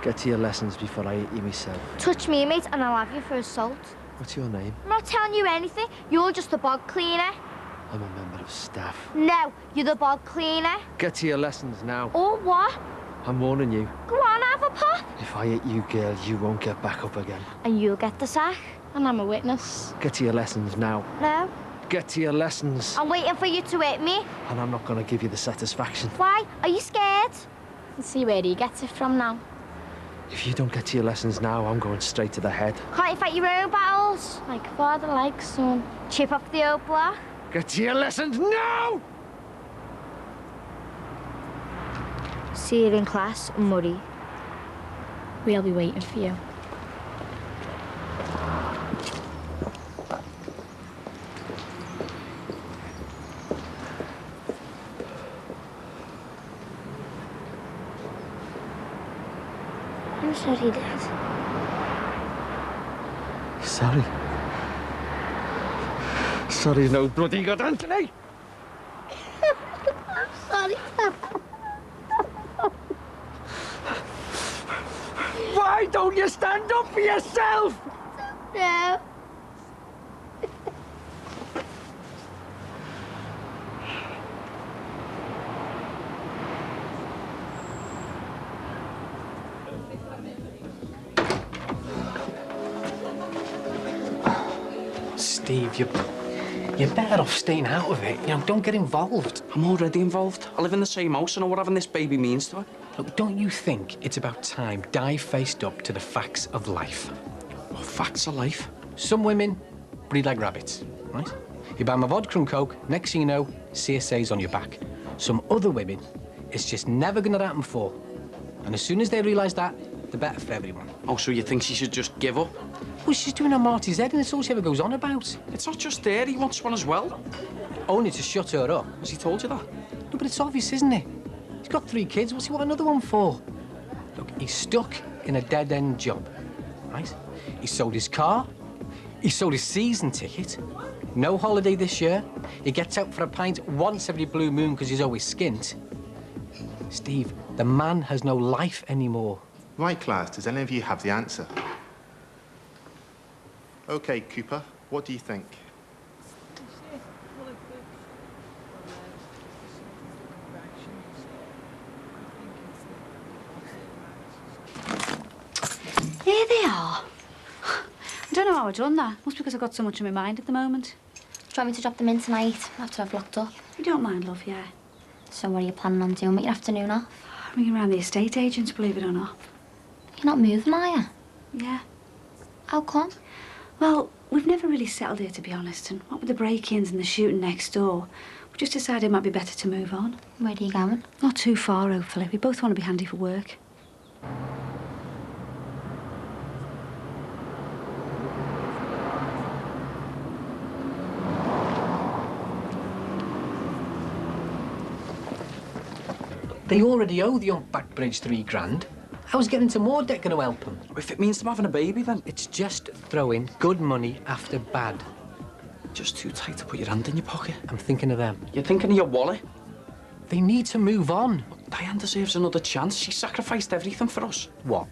A: Get to your lessons before I hit you myself.
D: Touch me, mate, and I'll have you for assault.
A: What's your name?
D: I'm not telling you anything. You're just the bog cleaner.
A: I'm a member of staff.
D: No, you're the bog cleaner.
A: Get to your lessons now.
D: Or what?
A: I'm warning you.
D: Go on, have a pot.
A: If I hit you, girl, you won't get back up again.
D: And you'll get the sack. And I'm a witness.
A: Get to your lessons now.
D: No.
A: Get to your lessons.
D: I'm waiting for you to hit me.
A: And I'm not going to give you the satisfaction.
D: Why? Are you scared? Let's see where he gets it from now.
A: If you don't get to your lessons now, I'm going straight to the head.
D: Can't you fight your own battles? Like father, like son. Chip off the old block.
A: Get to your lessons now!
D: See you in class, Muddy. We'll be waiting for you. I'm sorry, Dad.
A: Sorry. Sorry, no bloody good, Anthony!
D: I'm sorry, Dad.
A: Why don't you stand up for yourself?
D: No.
G: Steve, you're better off staying out of it. You know, don't get involved.
C: I'm already involved. I live in the same house. I know what having this baby means to her.
G: Look, don't you think it's about time Di faced up to the facts of life?
C: Oh, facts of life.
G: Some women breed like rabbits, right? You buy them a vodka and coke, next thing you know, CSA's on your back. Some other women, it's just never gonna happen for. And as soon as they realise that, the better for everyone.
C: Oh, so you think she should just give up?
G: Well, she's doing on Marty's head and it's all she ever goes on about.
C: It's not just there, he wants one as well.
G: Only to shut her up.
C: Has he told you that?
G: No, but it's obvious, isn't it? He's got 3 kids, what's he want another one for? Look, he's stuck in a dead-end job, right? He sold his car, he sold his season ticket, no holiday this year, he gets out for a pint once every blue moon because he's always skint. Steve, the man has no life anymore.
K: Right, class, does any of you have the answer? OK, Cooper, what do you think?
E: Here they are. I don't know how I've done that. Must be because I've got so much on my mind at the moment.
D: Do you want me to drop them in tonight after I've locked up?
E: You don't mind, love, yeah.
D: So what are you planning on doing with your afternoon off?
E: Ringing around the estate agents, believe it or not.
D: You're not moving, are you?
E: Yeah.
D: How come?
E: Well, we've never really settled here, to be honest, and what with the break-ins and the shooting next door, we just decided it might be better to move on.
D: Where are you going?
E: Not too far, hopefully. We both want to be handy for work.
G: They already owe the Back Bridge 3 grand. How's getting some more debt going to help them?
C: If it means them having a baby, then
G: It's just throwing good money after bad.
C: just too tight to put your hand in your pocket.
G: I'm thinking of them.
C: You're thinking of your wallet?
G: They need to move on.
C: Diane deserves another chance. She sacrificed everything for us.
G: What?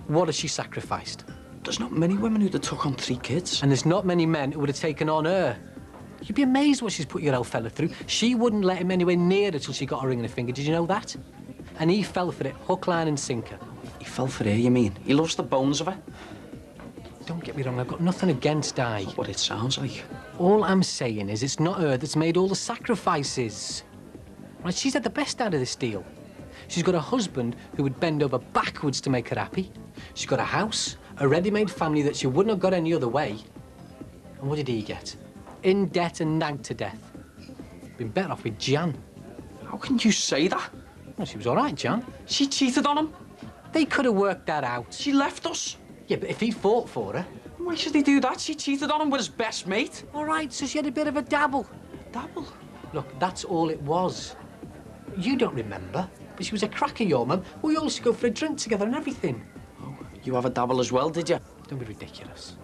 G: What has she sacrificed?
C: There's not many women who'd have took on 3 kids.
G: And there's not many men who would have taken on her. You'd be amazed what she's put your old fella through. She wouldn't let him anywhere near her till she got a ring in her finger. Did you know that? And he fell for it, hook, line and sinker.
C: He fell for her, you mean? He loves the bones of her.
G: Don't get me wrong, I've got nothing against Di.
C: What it sounds like.
G: All I'm saying is it's not her that's made all the sacrifices. Right, she's had the best out of this deal. She's got a husband who would bend over backwards to make her happy. She's got a house, a ready-made family that she wouldn't have got any other way. And what did he get? In debt and nagged to death. Been better off with Jan.
C: How can you say that?
G: Well, she was all right, Jan.
C: She cheated on him.
G: They could have worked that out.
C: She left us.
G: Yeah, but if he fought for her...
C: Why should he do that? She cheated on him with his best mate.
G: All right, so she had a bit of a dabble.
C: Dabble?
G: Look, that's all it was. You don't remember, but she was a cracker, your mum. We all used to go for a drink together and everything.
C: Oh, you have a dabble as well, did you?
G: Don't be ridiculous.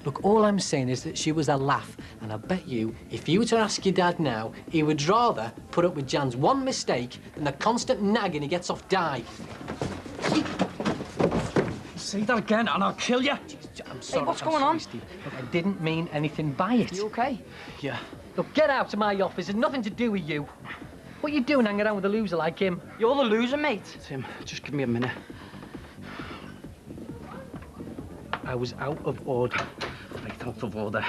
G: Look, all I'm saying is that she was a laugh, and I bet you, if you were to ask your dad now, he would rather put up with Jan's one mistake than the constant nagging he gets off Di.
C: Say that again and I'll kill you.
G: I'm sorry.
C: Hey, what's
G: I'm
C: going
G: sorry,
C: on?
G: Steve. Look, I didn't mean anything by it.
C: You okay? Yeah.
G: Look, get out of my office. It's nothing to do with you. What are you doing hanging around with a loser like him?
C: You're the loser, mate. Tim, just give me a minute.
G: I was out of order.
L: Right out of order.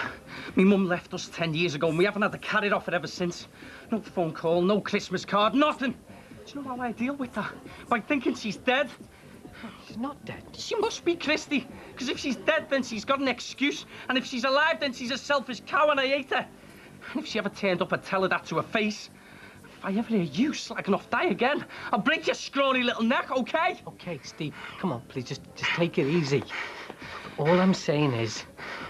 L: Me mum left us 10 years ago and we haven't had to carry it off it ever since. No phone call, no Christmas card, nothing. Do you know how I deal with that? By thinking she's dead.
G: She's not dead.
L: She must be, Christy. Because if she's dead, then she's got an excuse. And if she's alive, then she's a selfish cow and I hate her. And if she ever turned up, I'd tell her that to her face. If I ever hear you slagging off Di again, I'll break your scrawny little neck, OK?
G: OK, Steve, come on, please, just take it easy. All I'm saying is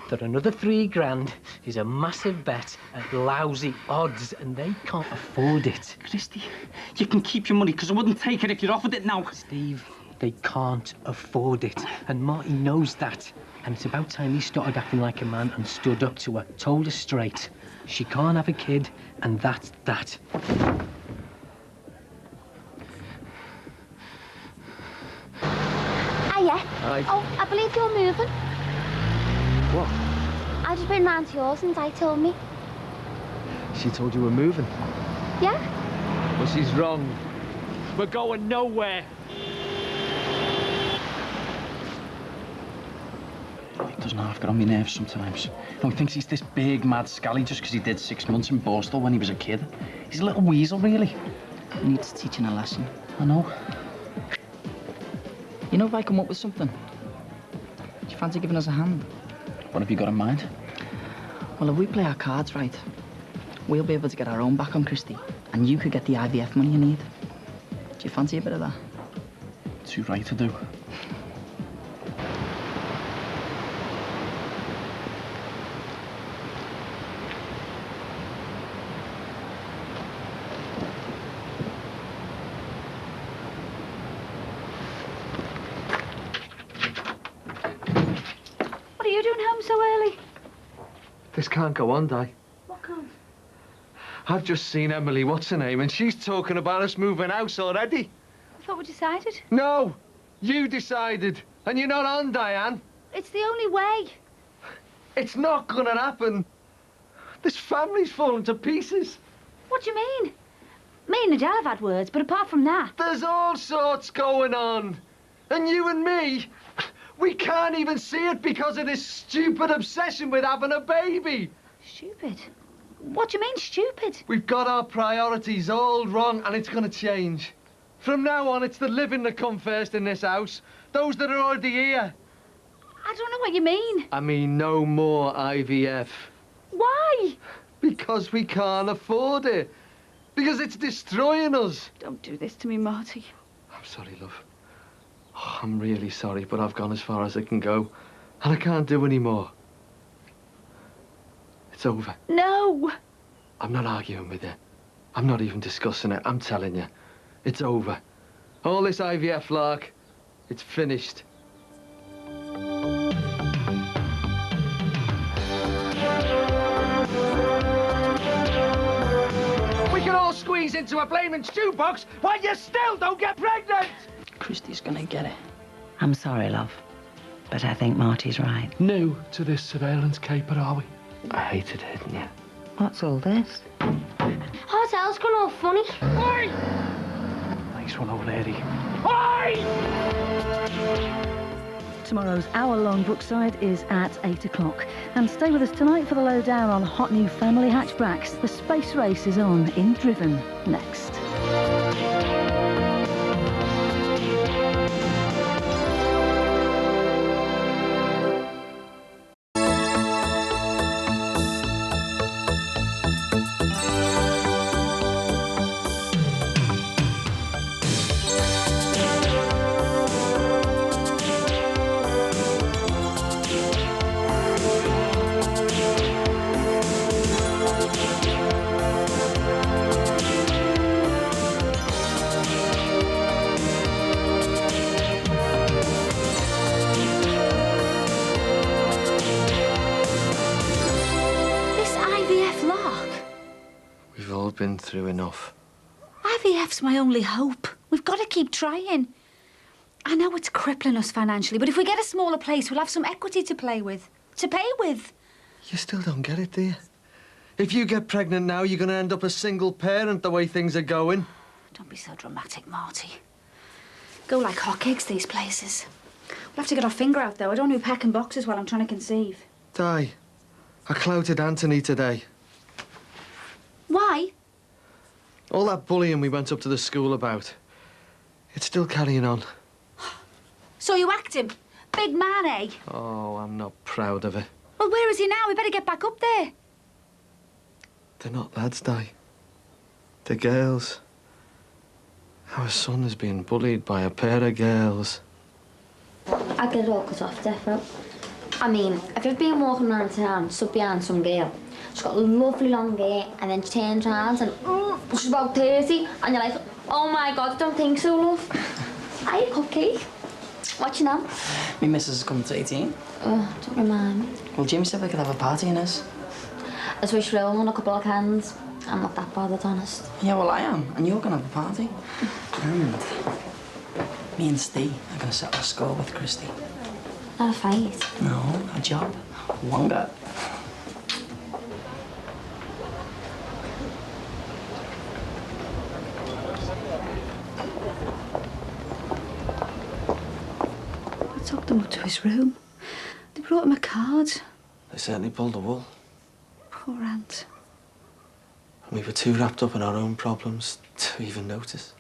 G: that another 3 grand is a massive bet at lousy odds, and they can't afford it.
L: Christy, you can keep your money, because I wouldn't take it if you're offered it now.
G: Steve, they can't afford it, and Marty knows that. And it's about time he started acting like a man and stood up to her, told her straight. She can't have a kid, and that's that.
D: Hiya.
A: Hi.
D: Oh, I believe you're moving.
A: What?
D: I just been round to yours and Di told me.
A: She told you we're moving.
D: Yeah?
A: Well, she's wrong.
L: We're going nowhere.
C: He doesn't half get on my nerves sometimes. You know, he thinks he's this big, mad scally just because he did 6 months in Borstal when he was a kid. He's a little weasel, really.
F: He needs teaching a lesson.
C: I know.
F: You know, if I come up with something, do you fancy giving us a hand?
C: What have you got in mind?
F: Well, if we play our cards right, we'll be able to get our own back on Christy, and you could get the IVF money you need. Do you fancy a bit of that?
C: too right to do.
E: What are you doing home so early?
A: This can't go on, Di.
E: What can't?
A: I've just seen Emily, what's her name, and she's talking about us moving house already.
E: I thought we decided.
A: No, you decided, and you're not on, Diane.
E: It's the only way.
A: It's not gonna happen. This family's falling to pieces.
E: What do you mean? Me and Adele have had words, but apart from that...
A: There's all sorts going on. And you and me, we can't even see it because of this stupid obsession with having a baby.
E: Stupid? What do you mean, stupid?
A: We've got our priorities all wrong, and it's gonna change. From now on, it's the living that come first in this house. Those that are already here.
E: I don't know what you mean.
A: I mean, no more IVF.
E: Why?
A: Because we can't afford it. Because it's destroying us.
E: Don't do this to me, Marty.
A: I'm sorry, love. Oh, I'm really sorry, but I've gone as far as I can go. And I can't do any more. It's over.
E: No!
A: I'm not arguing with you. I'm not even discussing it. I'm telling you. It's over. All this IVF lark, it's finished. We can all squeeze into a blaming stew box while you still don't get pregnant!
F: Christy's gonna get it.
B: I'm sorry, love, but I think Marty's right.
J: New to this surveillance caper, are we?
A: I hated hitting you.
B: What's all this?
D: Hotel's gone all funny.
J: Oi!
C: Nice one, old lady.
J: Oi!
M: Tomorrow's hour-long Brookside is at 8 o'clock. And stay with us tonight for the lowdown on hot new family hatchbacks. The space race is on in Driven next.
A: Been through enough.
E: IVF's my only hope. We've got to keep trying. I know it's crippling us financially, but if we get a smaller place, we'll have some equity to play with. To pay with.
A: You still don't get it, do you? If you get pregnant now, you're going to end up a single parent the way things are going.
E: Don't be so dramatic, Marty. Go like hotcakes, these places. We'll have to get our finger out, though. I don't do packing boxes while I'm trying to conceive.
A: Di, I clouted Anthony today.
E: Why?
A: All that bullying we went up to the school about, it's still carrying on.
E: So you whacked him? Big man, eh?
A: Oh, I'm not proud of it.
E: Well, where is he now? We better get back up there.
A: They're not lads, Di. They're girls. Our son is being bullied by a pair of girls.
D: I'd get it all cut off, definitely. I mean, if you've been walking around town, stood behind some girl, she's got lovely long hair, and then she turns around and she's about 30, and you're like, oh my God, I don't think so, love. Are you cupcake? What you know?
F: Me missus has come to 18.
D: Oh, don't remind me.
F: Well, Jimmy said we could have a party in his.
D: I swish roll on a couple of cans. I'm not that bothered, honest.
F: Yeah, well, I am, and you're gonna have a party. And me and Steve are gonna settle a score with Christy.
D: Not a fight.
F: No, a job. Longer.
E: I took them up to his room. They brought him a card.
A: They certainly pulled the wool.
E: Poor Aunt.
A: We were too wrapped up in our own problems to even notice.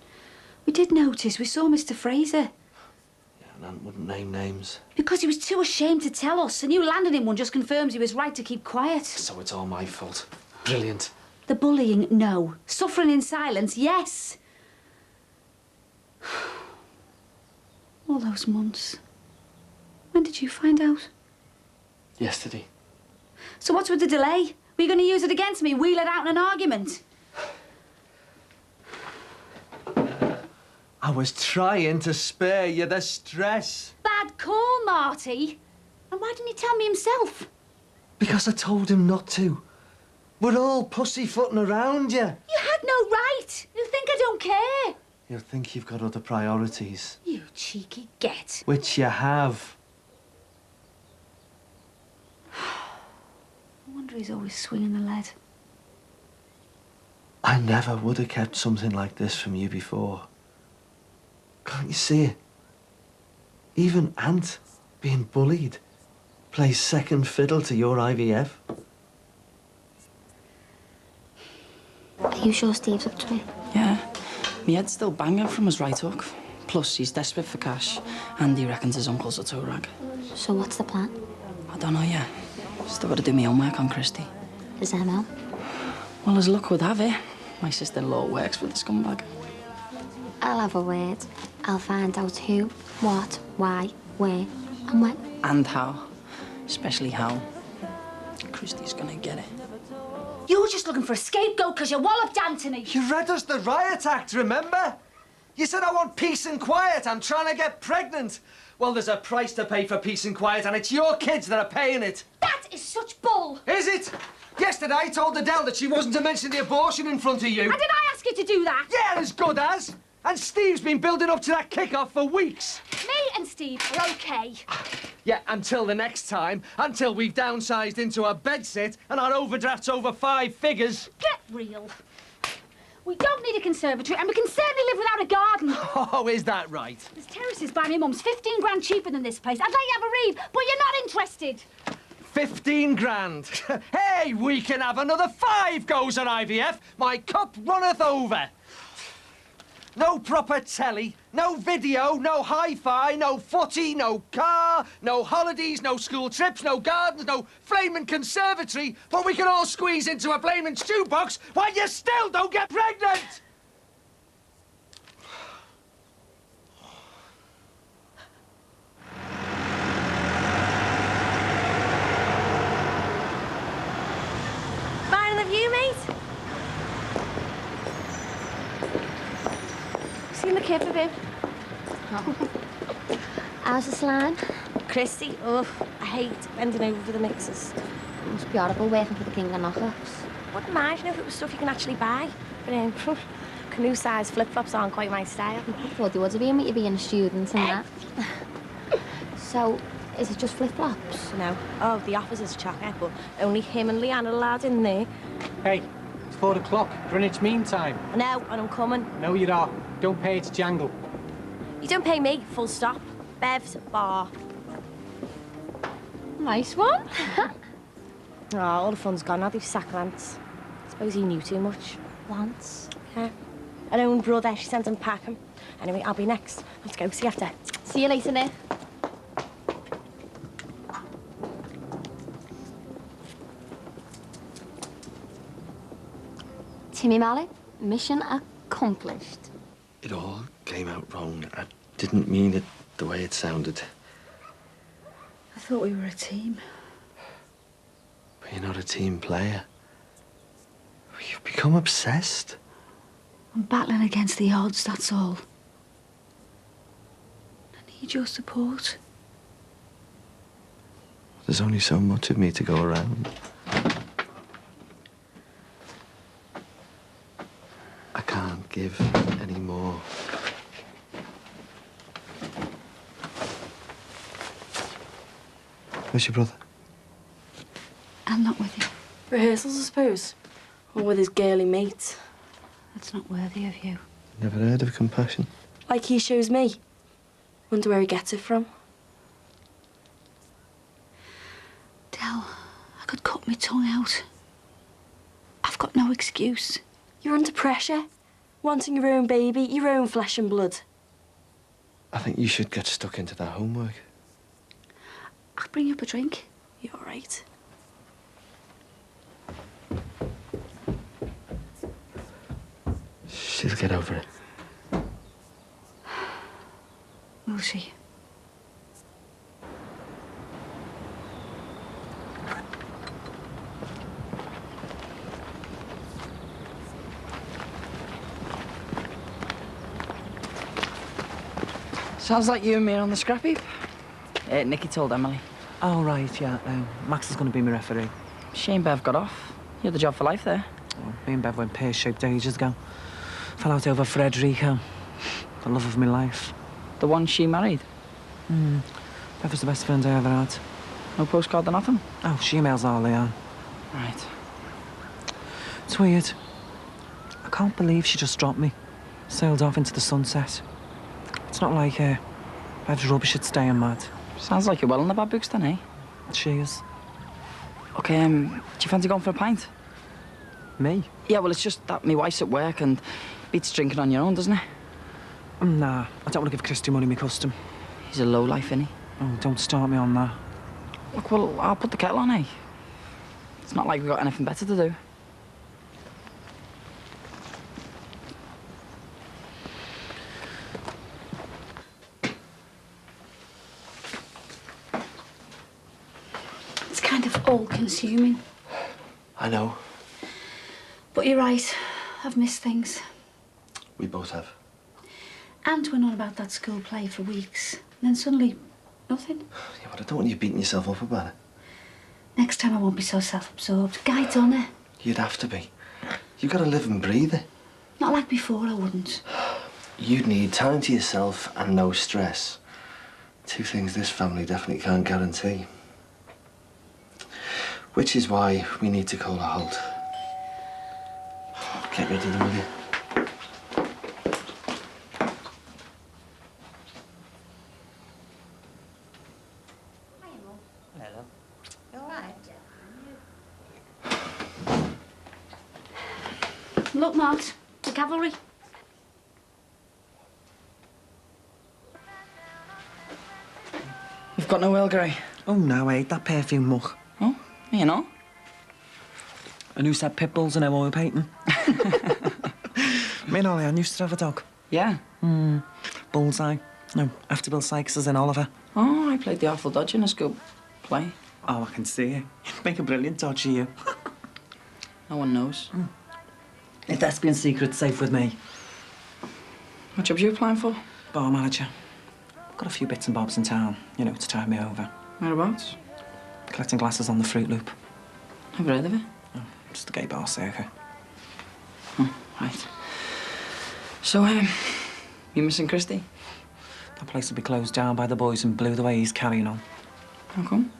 E: We did notice. We saw Mr. Fraser.
A: Yeah, and Aunt wouldn't name names.
E: Because he was too ashamed to tell us. And you landing him one just confirms he was right to keep quiet.
A: So it's all my fault. Brilliant.
E: The bullying, no. Suffering in silence, yes. All those months. When did you find out?
A: Yesterday.
E: So what's with the delay? Were you going to use it against me, wheel it out in an argument?
A: I was trying to spare you the stress.
E: Bad call, Marty. And why didn't he tell me himself?
A: Because I told him not to. We're all pussyfooting around you.
E: You had no right. You think I don't care?
A: You think you've got other priorities.
E: You cheeky get.
A: Which you have.
E: I wonder he's always swinging the lead.
A: I never would have kept something like this from you before. Can't you see it? Even Ant, being bullied, plays second fiddle to your IVF.
D: Are you sure Steve's up to it?
F: Yeah. My head's still banging from his right hook. Plus, he's desperate for cash, and he reckons his uncle's a toe rag.
D: So what's the plan?
F: I don't know yet. Still got to do my homework on Christy.
D: Is Emma?
F: Well, as luck would have it, my sister-in-law works for the scumbag.
D: I'll have a word. I'll find out who, what, why, where, and when.
F: And how. Especially how. Christy's gonna get it.
E: You're just looking for a scapegoat because you walloped Anthony.
A: You read us the riot act, remember? You said I want peace and quiet. I'm trying to get pregnant. Well, there's a price to pay for peace and quiet, and it's your kids that are paying it.
E: That is such bull.
A: Is it? Yesterday, I told Adele that she wasn't to mention the abortion in front of you.
E: And did I ask you to do that?
A: Yeah, as good as. And Steve's been building up to that kick-off for weeks.
E: Me and Steve are okay.
A: Yeah, until the next time. Until we've downsized into a bedsit and our overdraft's over 5 figures.
E: Get real. We don't need a conservatory, and we can certainly live without a garden.
A: Oh, is that right?
E: There's terraces by my mum's, 15 grand cheaper than this place. I'd let you have a read, but you're not interested.
A: 15 grand. Hey, we can have another 5 goes at IVF. My cup runneth over. No proper telly, no video, no hi-fi, no footy, no car, no holidays, no school trips, no gardens, no flaming conservatory, but we can all squeeze into a flaming stew box while you still don't get pregnant!
B: Fine with you, mate? Seen the kid of him?
D: How's the slime?
B: Christy, oh, I hate bending over for the mixers.
D: It must be horrible working for the king of knockoffs.
B: Wouldn't mind, you know, if it was stuff you can actually buy. But canoe-sized flip-flops aren't quite my style.
D: I thought they would have been with you being a student and that. So, is it just flip-flops?
B: No. Oh, the officer's chocker, but only him and Leanne are allowed in there.
G: Hey, it's 4 o'clock, Greenwich Mean Time.
B: No, and I'm coming.
G: No, you don't. Don't pay to jangle.
B: You don't pay me, full stop. Bev's bar.
D: Nice one.
B: Oh, all the fun's gone now, they've sacked Lance. Suppose he knew too much.
D: Lance?
B: Yeah. Her own brother, she sent him packing. Anyway, I'll be next. Let's go, see you after.
D: See you later, Nick. Timmy Mallett, mission accomplished.
A: It all came out wrong. I didn't mean it the way it sounded.
E: I thought we were a team.
A: But you're not a team player. You've become obsessed.
E: I'm battling against the odds, that's all. I need your support.
A: There's only so much of me to go around. I can't give any more. Where's your brother?
E: I'm not with you.
H: Rehearsals, I suppose. Or with his girly mate.
E: That's not worthy of you.
A: Never heard of compassion.
H: Like he shows me. Wonder where he gets it from.
E: Del, I could cut my tongue out. I've got no excuse.
H: You're under pressure. Wanting your own baby, your own flesh and blood.
A: I think you should get stuck into that homework.
E: I'll bring you up a drink.
H: You're all right.
A: She'll get over it.
E: Will she?
F: Sounds like you and me are on the scrap heap. Nicky told Emily.
N: Oh, right, yeah. Max is going to be my referee.
F: She and Bev got off. You had the job for life there.
N: Oh, me and Bev went pear-shaped ages ago. Fell out over Frederica, the love of my life.
F: The one she married?
N: Bev was the best friend I ever had.
F: No postcard or nothing?
N: Oh, she emails all they are.
F: Right.
N: It's weird. I can't believe she just dropped me. Sailed off into the sunset. It's not like her. Bev's rubbish at staying mad.
F: Sounds like you're well in the bad books then, eh?
N: She is.
F: Okay, do you fancy going for a pint?
N: Me?
F: Yeah, well, it's just that my wife's at work and beats drinking on your own, doesn't it?
N: Nah, I don't want to give Christy money me custom.
F: He's a lowlife, innit?
N: Oh, don't start me on that.
F: Look, well, I'll put the kettle on, eh? It's not like we've got anything better to do.
E: It's kind of all-consuming.
A: I know.
E: But you're right. I've missed things.
A: We both have.
E: And went on about that school play for weeks. And then suddenly, nothing.
A: Yeah, but I don't want you beating yourself up about it.
E: Next time I won't be so self-absorbed. Guy done it.
A: You'd have to be. You've got to live and breathe it.
E: Not like before, I wouldn't.
A: You'd need time to yourself and no stress. Two things this family definitely can't guarantee. Which is why we need to call a halt. Get ready then, will you?
E: Look, Mart, the cavalry.
F: You've got no Earl Grey?
N: Oh, no, I hate that perfume muck.
F: Oh, you know.
N: And who said pit bulls and no oil painting? Me and Ollie Ann used to have a dog.
F: Yeah?
N: Bullseye. No, after Bill Sykes is in Oliver.
F: Oh, I played the Awful Dodge in a school play.
N: Oh, I can see it. You'd make a brilliant dodge, you.
F: No one knows.
N: If thespian secret's safe with me.
F: What jobs are you applying for?
N: Bar manager. Got a few bits and bobs in town, you know, to tide me over.
F: Whereabouts?
N: Collecting glasses on the Fruit Loop.
F: Never heard of it.
N: Oh, just the gay bar circuit.
F: Oh, right. So, you missing Christy?
N: That place will be closed down by the boys in blue the way he's carrying on.
F: How come?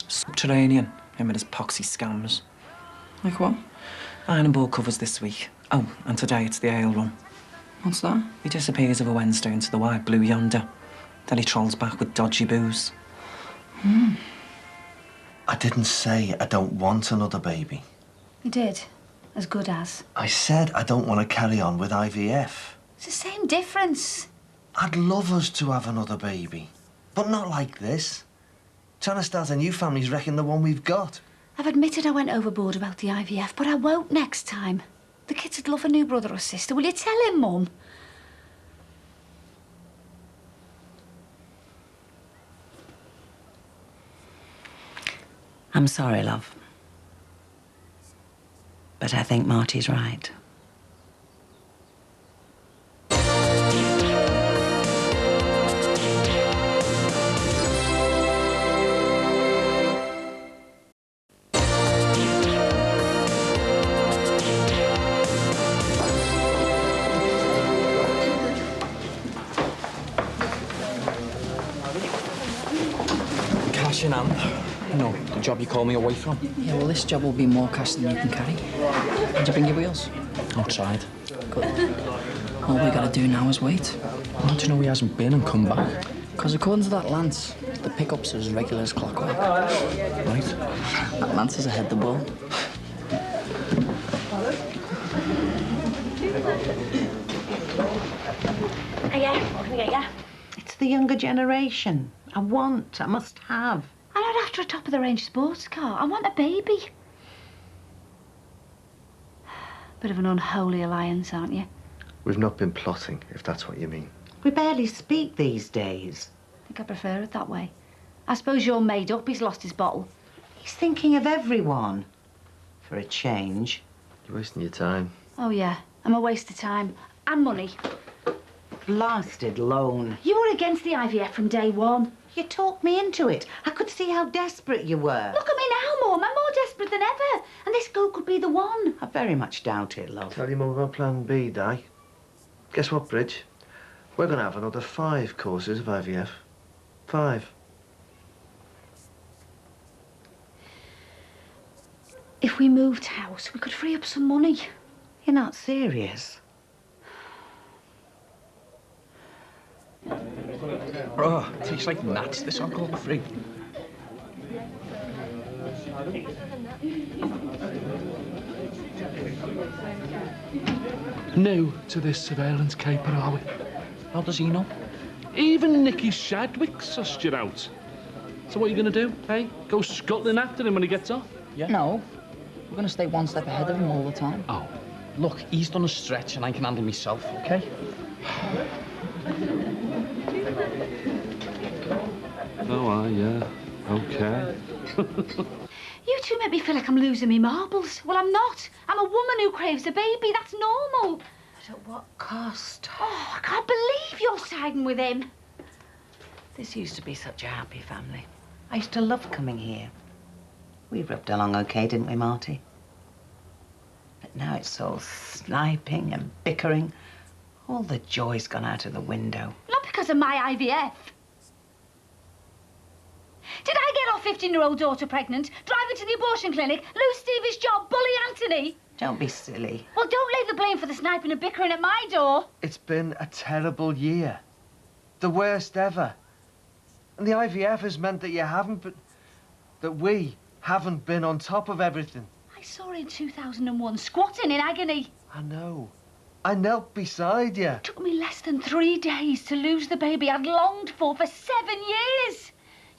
N: Subterranean, him and his poxy scams.
F: Like what?
N: Iron and board covers this week. Oh, and today it's the ale run.
F: What's that?
N: He disappears of a Wednesday into the wide blue yonder. Then he trolls back with dodgy booze.
A: I didn't say I don't want another baby.
E: You did. As good as.
A: I said I don't want to carry on with IVF.
E: It's the same difference.
A: I'd love us to have another baby. But not like this. Trying to start a new family's wrecking the one we've got.
E: I've admitted I went overboard about the IVF, but I won't next time. The kids would love a new brother or sister. Will you tell him, Mum?
O: I'm sorry, love. But I think Marty's right.
C: Cash in hand. No, the job you call me away from.
F: Yeah, well, this job will be more cash than you can carry. Did you bring your wheels?
C: I tried.
F: Good. All we gotta do now is wait.
C: How do you know he hasn't been and come back?
F: Because according to that Lance, the pickups are as regular as clockwork.
C: Right.
F: That Lance is ahead the ball.
D: Yeah, what can I get ya?
P: It's the younger generation. I must have.
E: I'm not after a top-of-the-range sports car. I want a baby. Bit of an unholy alliance, aren't you?
A: We've not been plotting, if that's what you mean.
P: We barely speak these days.
E: I think I prefer it that way. I suppose you're made up. He's lost his bottle.
P: He's thinking of everyone. For a change.
A: You're wasting your time.
E: Oh, yeah. I'm a waste of time. And money.
P: blasted loan.
E: You were against the IVF from day one.
P: You talked me into it. I could see how desperate you were.
E: Look at me now, Mum. I'm more desperate than ever. And this girl could be the one.
P: I very much doubt it, love.
A: Tell you more about Plan B, Di. Guess what, Bridge? We're going to have another 5 courses of IVF. 5.
E: If we moved house, we could free up some money.
P: You're not serious?
C: Oh, it tastes like nuts, this alcohol-free.
J: New to this surveillance caper, are we?
C: How does he know?
J: Even Nicky Shadwick sussed you out. So what are you going to do, hey? Go scuttling after him when he gets off?
C: Yeah.
F: No. We're going to stay one step ahead of him all the time.
C: Oh. Look, he's done a stretch and I can handle myself, okay?
J: Oh, yeah. Okay.
E: You two make me feel like I'm losing me marbles. Well, I'm not. I'm a woman who craves a baby. That's normal.
P: But at what cost?
E: Oh, I can't believe you're siding with him.
P: This used to be such a happy family. I used to love coming here. We rubbed along okay, didn't we, Marty? But now it's all sniping and bickering. All the joy's gone out of the window.
E: Not because of my IVF. Did I get our 15-year-old daughter pregnant, drive her to the abortion clinic, lose Stevie's job, bully Anthony?
P: Don't be silly.
E: Well, don't lay the blame for the sniping and bickering at my door.
A: It's been a terrible year. The worst ever. And the IVF has meant that we haven't been on top of everything.
E: I saw her in 2001, squatting in agony.
A: I know. I knelt beside you.
E: It took me less than 3 days to lose the baby I'd longed for 7 years.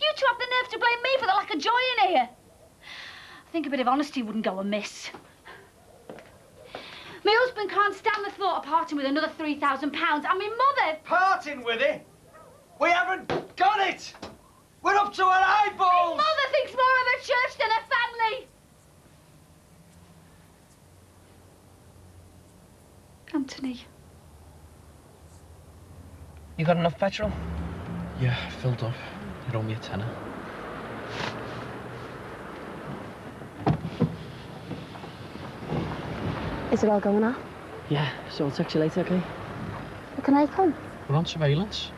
E: You two have the nerve to blame me for the lack of joy in here. I think a bit of honesty wouldn't go amiss. My husband can't stand the thought of parting with another £3,000, and my mother...
A: Parting with it? We haven't got it! We're up to our eyeballs!
E: My mother thinks more of a church than a family! Anthony.
C: You got enough petrol? Yeah, filled up. You owe me a tenner.
D: Is it all going off?
C: Yeah, so I'll text you later, okay?
D: Well, can I come?
C: We're on surveillance.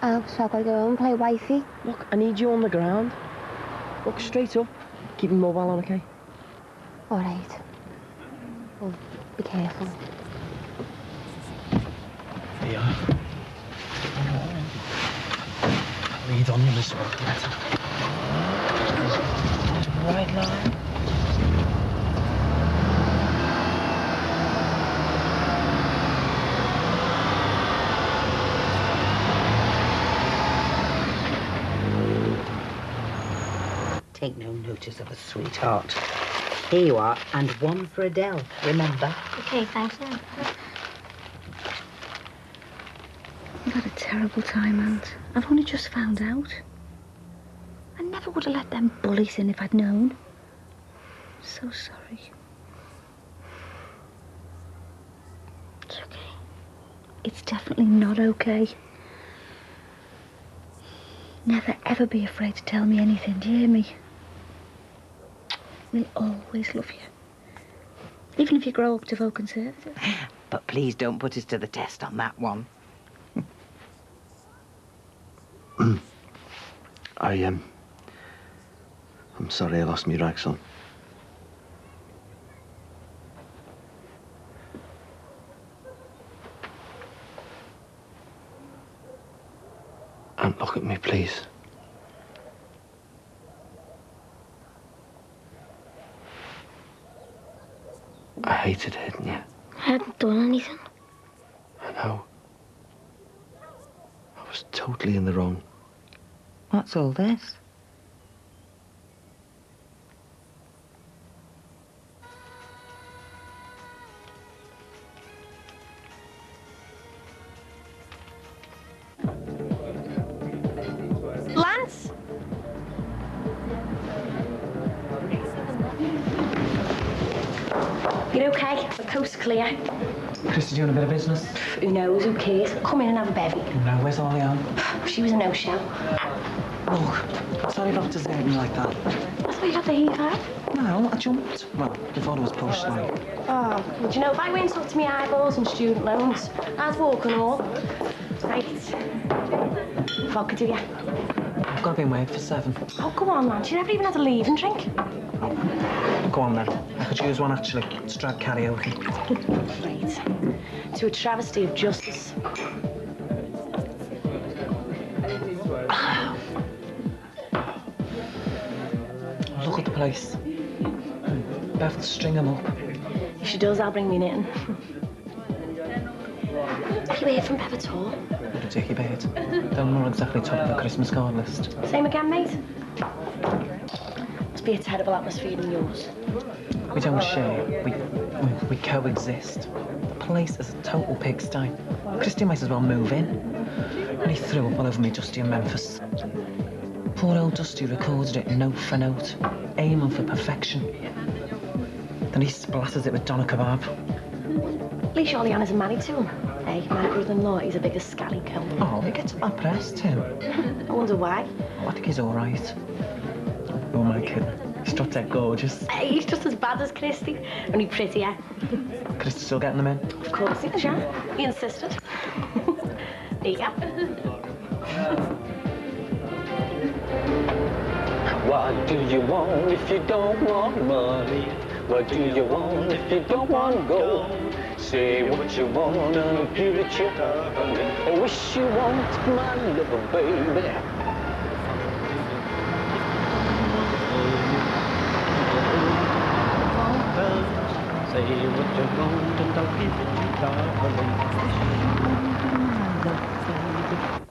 D: Oh, so I've got to go home and play wifey?
Q: Look, I need you on the ground. Look straight up. Keep your mobile on, okay?
D: All right. Well, be careful.
C: Here you are. Lead on you, Miss Walker.
P: Right line. Take no notice of a sweetheart. Here you are, and one for Adele, remember?
D: Okay, thanks, Anne.
E: I've had a terrible time, Aunt. I've only just found out. I never would have let them bullies in if I'd known. So sorry. It's okay. It's definitely not okay. Never, ever be afraid to tell me anything, do you hear me? We'll always love you. Even if you grow up to vote Conservative.
P: But please don't put us to the test on that one.
A: I'm sorry I lost me rag, son. And look at me, please. I hated hitting you.
D: I hadn't done anything.
A: I know. I was totally in the wrong.
P: What's all this?
H: Lance? You
D: okay. The coast's clear.
N: Christy doing a bit of business?
D: Who knows? Who cares? Come in and have a bevy.
N: No, where's Oleanne?
D: She was a no-show.
N: Look, sorry not to desert me like that.
D: I thought you had the heat out.
N: No, I jumped. Well, the father was pushed, like.
D: Oh, do you know, if I weren't up to my eyeballs in student loans, I'd walk and all. Right. Vodka, do ya?
N: I've got to be in work for 7.
D: Oh, go on, man. She never even had a leave and drink.
N: Go on, then. I could use one, actually. It's drag karaoke.
D: Right. To a travesty of justice.
N: Look at the place. Beth, string them up.
D: If she does, I'll bring me knitting. Have you heard from Bev at all?
N: What a dicky bait. Don't know exactly top of the Christmas card list.
D: Same again, mate? Must be a terrible atmosphere in yours.
N: We don't share. We coexist. The place is a total pigsty. Christy might as well move in. And he threw up all over me Dusty in Memphis. Poor old Dusty recorded it note for note, aiming for perfection. Then he splatters it with doner kebab.
D: At least Oleanne isn't married to him. Hey, my brother-in-law, he's a bigger scally coat.
N: Oh, he gets a bad press, Tim.
D: I wonder why.
N: Oh, I think he's all right. Who am I kidding? He's not that gorgeous.
D: Hey, he's just as bad as Christy, only prettier.
N: Christy still getting them in?
D: Of course he is, yeah. He insisted. There you go.
R: What do you want if you don't want money? What do you want if you don't want gold? Say what you want and give it your honey. I wish you want my little baby. Say what you want and I'll give it your honey.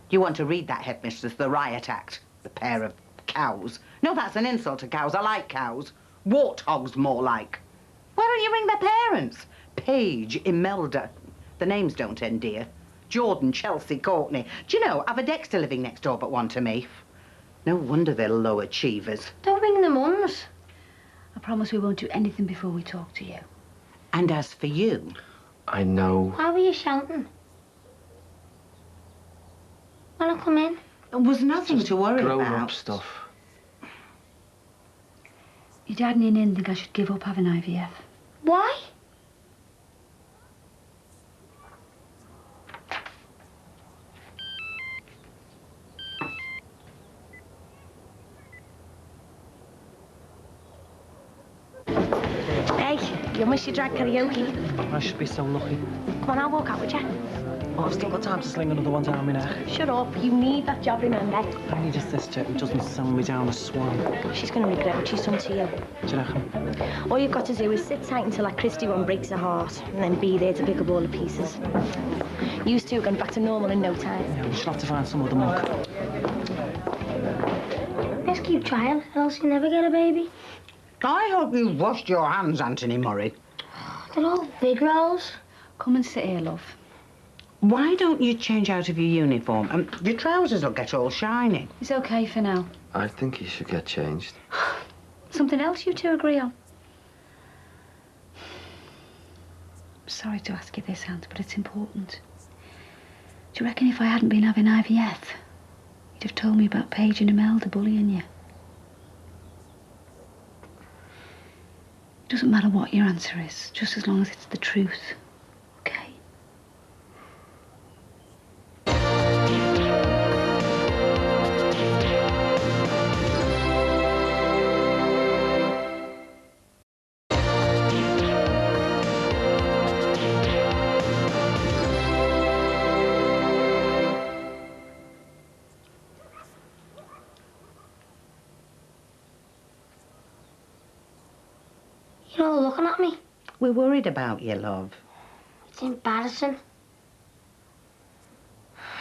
P: You want to read that, Headmistress, the riot act? The pair of cows. No, that's an insult to cows. I like cows. Warthogs, more like. Why don't you ring their parents? Paige, Imelda. The names don't end, dear. Jordan, Chelsea, Courtney. Do you know, I've a Dexter living next door but one to me. No wonder they're low achievers.
E: Don't ring the mums. I promise we won't do anything before we talk to you.
P: And as for you...
A: I know.
D: Why were you shouting? Wanna come in?
P: There was nothing to worry about.
A: Grown-up stuff.
E: Your dad and your nan think I should give up having IVF.
D: Why? Hey, you'll miss your drag karaoke.
N: I should be so lucky.
D: Come on, I'll walk out with you.
N: Oh, I've still got time to sling another one down my neck.
D: Shut up, you need that job, remember?
N: I need a sister who doesn't send me down a swan.
D: She's gonna regret what she's done to you.
N: Do you reckon?
D: All you've got to do is sit tight until that Christy one breaks her heart, and then be there to pick up all the pieces. You two are going back to normal in no time.
N: Yeah, we should have to find some other mug.
D: Let's keep trying, or else you'll never get a baby.
P: I hope you've washed your hands, Anthony Murray.
D: They're all big rolls.
E: Come and sit here, love.
P: Why don't you change out of your uniform? Your trousers will get all shiny.
E: It's okay for now.
A: I think you should get changed.
E: Something else you two agree on? Sorry to ask you this, Aunt, but it's important. Do you reckon if I hadn't been having IVF, you'd have told me about Paige and Imelda bullying you? It doesn't matter what your answer is, just as long as it's the truth. Okay?
D: You're all looking at me.
P: We're worried about you, love.
D: It's embarrassing.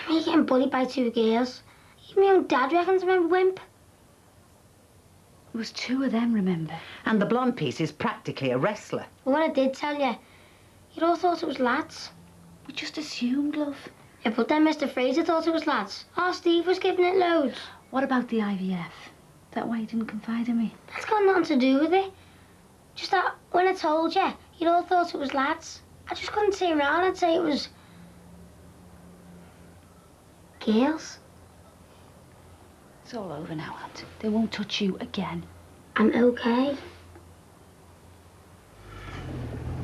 D: Me getting bullied by 2 girls. Even my own dad reckons I'm a wimp.
E: There was 2 of them, remember?
P: And the blonde piece is practically a wrestler.
D: But when I did tell you, you'd all thought it was lads.
E: We just assumed, love.
D: Yeah, but then Mr. Fraser thought it was lads. Oh, Steve was giving it loads.
E: What about the IVF? That why you didn't confide in me?
D: That's got nothing to do with it. Just that when I told you, You'd all thought it was lads. I just couldn't turn around and say it was... girls.
E: It's all over now, Aunt. They won't touch you again.
D: I'm okay.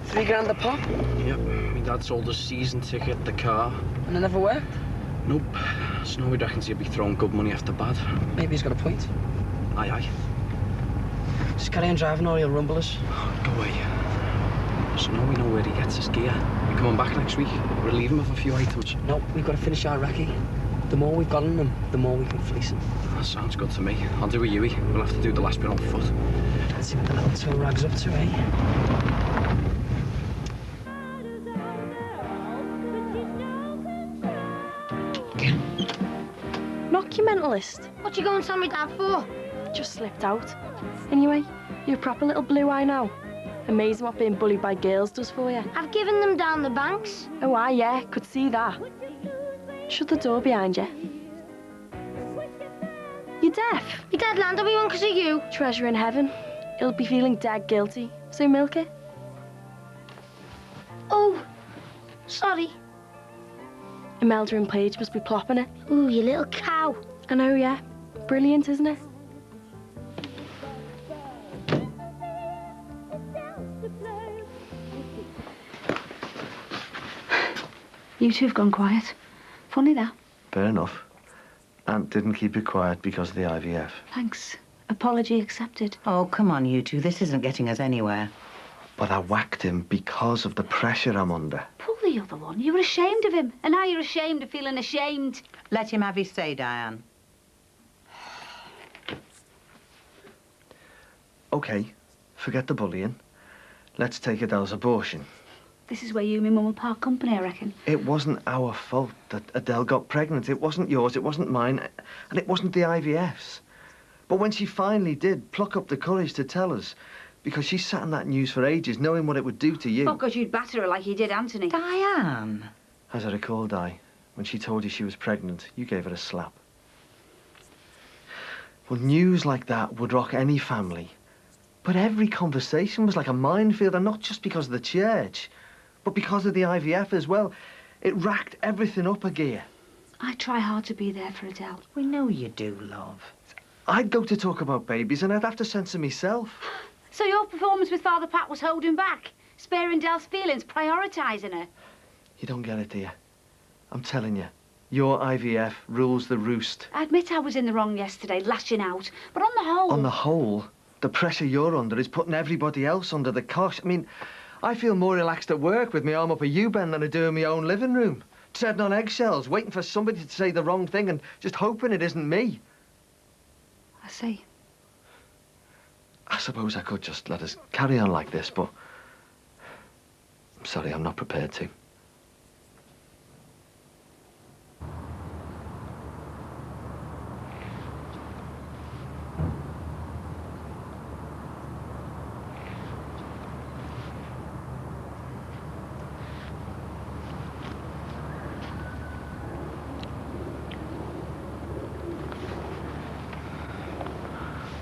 Q: £3 a pop?
C: Yep, my dad sold us season ticket, the car.
Q: And it never worked?
C: Nope. Snowy reckons he'll be throwing good money after bad.
Q: Maybe he's got a point.
C: Aye, aye.
Q: Just carry on driving or he'll rumble us.
C: Go away. So now we know where he gets his gear. You coming back next week? We'll leave him with a few items.
Q: No, we've got to finish our recce. The more we've got in them, the more we can fleece them.
C: That sounds good to me. I'll do a Huey. We'll have to do the last bit on foot.
Q: Let's see what the little toe rag's up to, eh?
H: Documentalist?
D: What you going to tell me dad for?
H: Just slipped out. Anyway, you're a proper little blue eye now. Amazing what being bullied by girls does for you.
D: I've given them down the banks.
H: Oh, aye, yeah, could see that. Shut the door behind you. You're deaf.
D: Your dad landed me one because of you.
H: Treasure in heaven. He'll be feeling dead guilty. So milk it.
D: Oh, sorry.
H: Imelda and Paige must be plopping it.
D: Ooh, you little cow.
H: I know, yeah. Brilliant, isn't it?
E: You two have gone quiet. Funny that.
A: Fair enough. Aunt didn't keep it quiet because of the IVF.
E: Thanks. Apology accepted.
P: Oh, come on, you two. This isn't getting us anywhere.
A: But I whacked him because of the pressure I'm under.
E: Pull the other one. You were ashamed of him. And now you're ashamed of feeling ashamed.
P: Let him have his say, Diane.
A: OK, forget the bullying. Let's take Adele's abortion.
E: This is where you and my mum will part company, I reckon.
A: It wasn't our fault that Adele got pregnant. It wasn't yours, it wasn't mine, and it wasn't the IVF's. But when she finally did pluck up the courage to tell us, because she sat on that news for ages, knowing what it would do to you.
E: Oh, because you'd batter her like you did Anthony.
P: Diane.
A: As I recall, Di, when she told you she was pregnant, you gave her a slap. Well, news like that would rock any family. But every conversation was like a minefield, and not just because of the church, but because of the IVF as well. It racked everything up a gear.
E: I try hard to be there for Adele.
P: We know you do, love.
A: I'd go to talk about babies and I'd have to censor myself.
E: So your performance with Father Pat was holding back, sparing Del's feelings, prioritising her.
A: You don't get it, do you? I'm telling you, your IVF rules the roost.
E: I admit I was in the wrong yesterday, lashing out, but on the whole...
A: On the whole, the pressure you're under is putting everybody else under the cosh. I mean, I feel more relaxed at work with my arm up a U-bend than I do in my own living room, treading on eggshells, waiting for somebody to say the wrong thing and just hoping it isn't me.
E: I see.
A: I suppose I could just let us carry on like this, but I'm sorry, I'm not prepared to.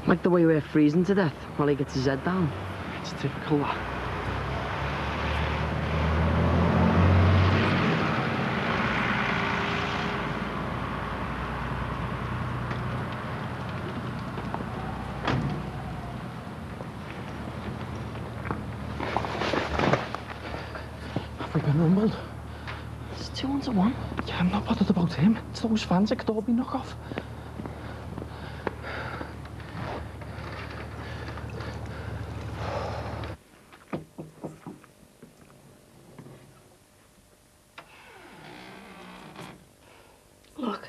Q: Like the way we're freezing to death while he gets his head down.
C: It's typical, that. Have we been rumbled?
Q: It's 2 to 1.
C: Yeah, I'm not bothered about him. It's those fans. It could all be knock-off.
H: Look,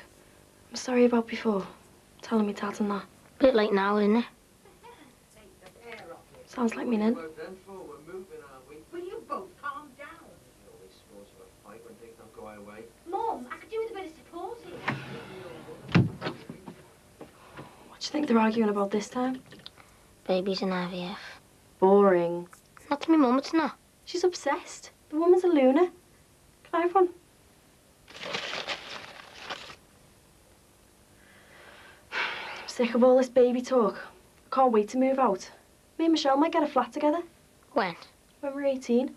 H: I'm sorry about before. Telling me dad and that.
D: Bit late now, isn't it?
H: Sounds like me then.
P: Will you both calm down?
E: Mum, I could do with a bit of support here.
H: What do you think they're arguing about this time?
D: Baby's an IVF.
H: Boring.
D: Not to me mum, it's not.
H: She's obsessed. The woman's a loner. Can I have one? I'm sick of all this baby talk. I can't wait to move out. Me and Michelle might get a flat together.
D: When?
H: when we're 18.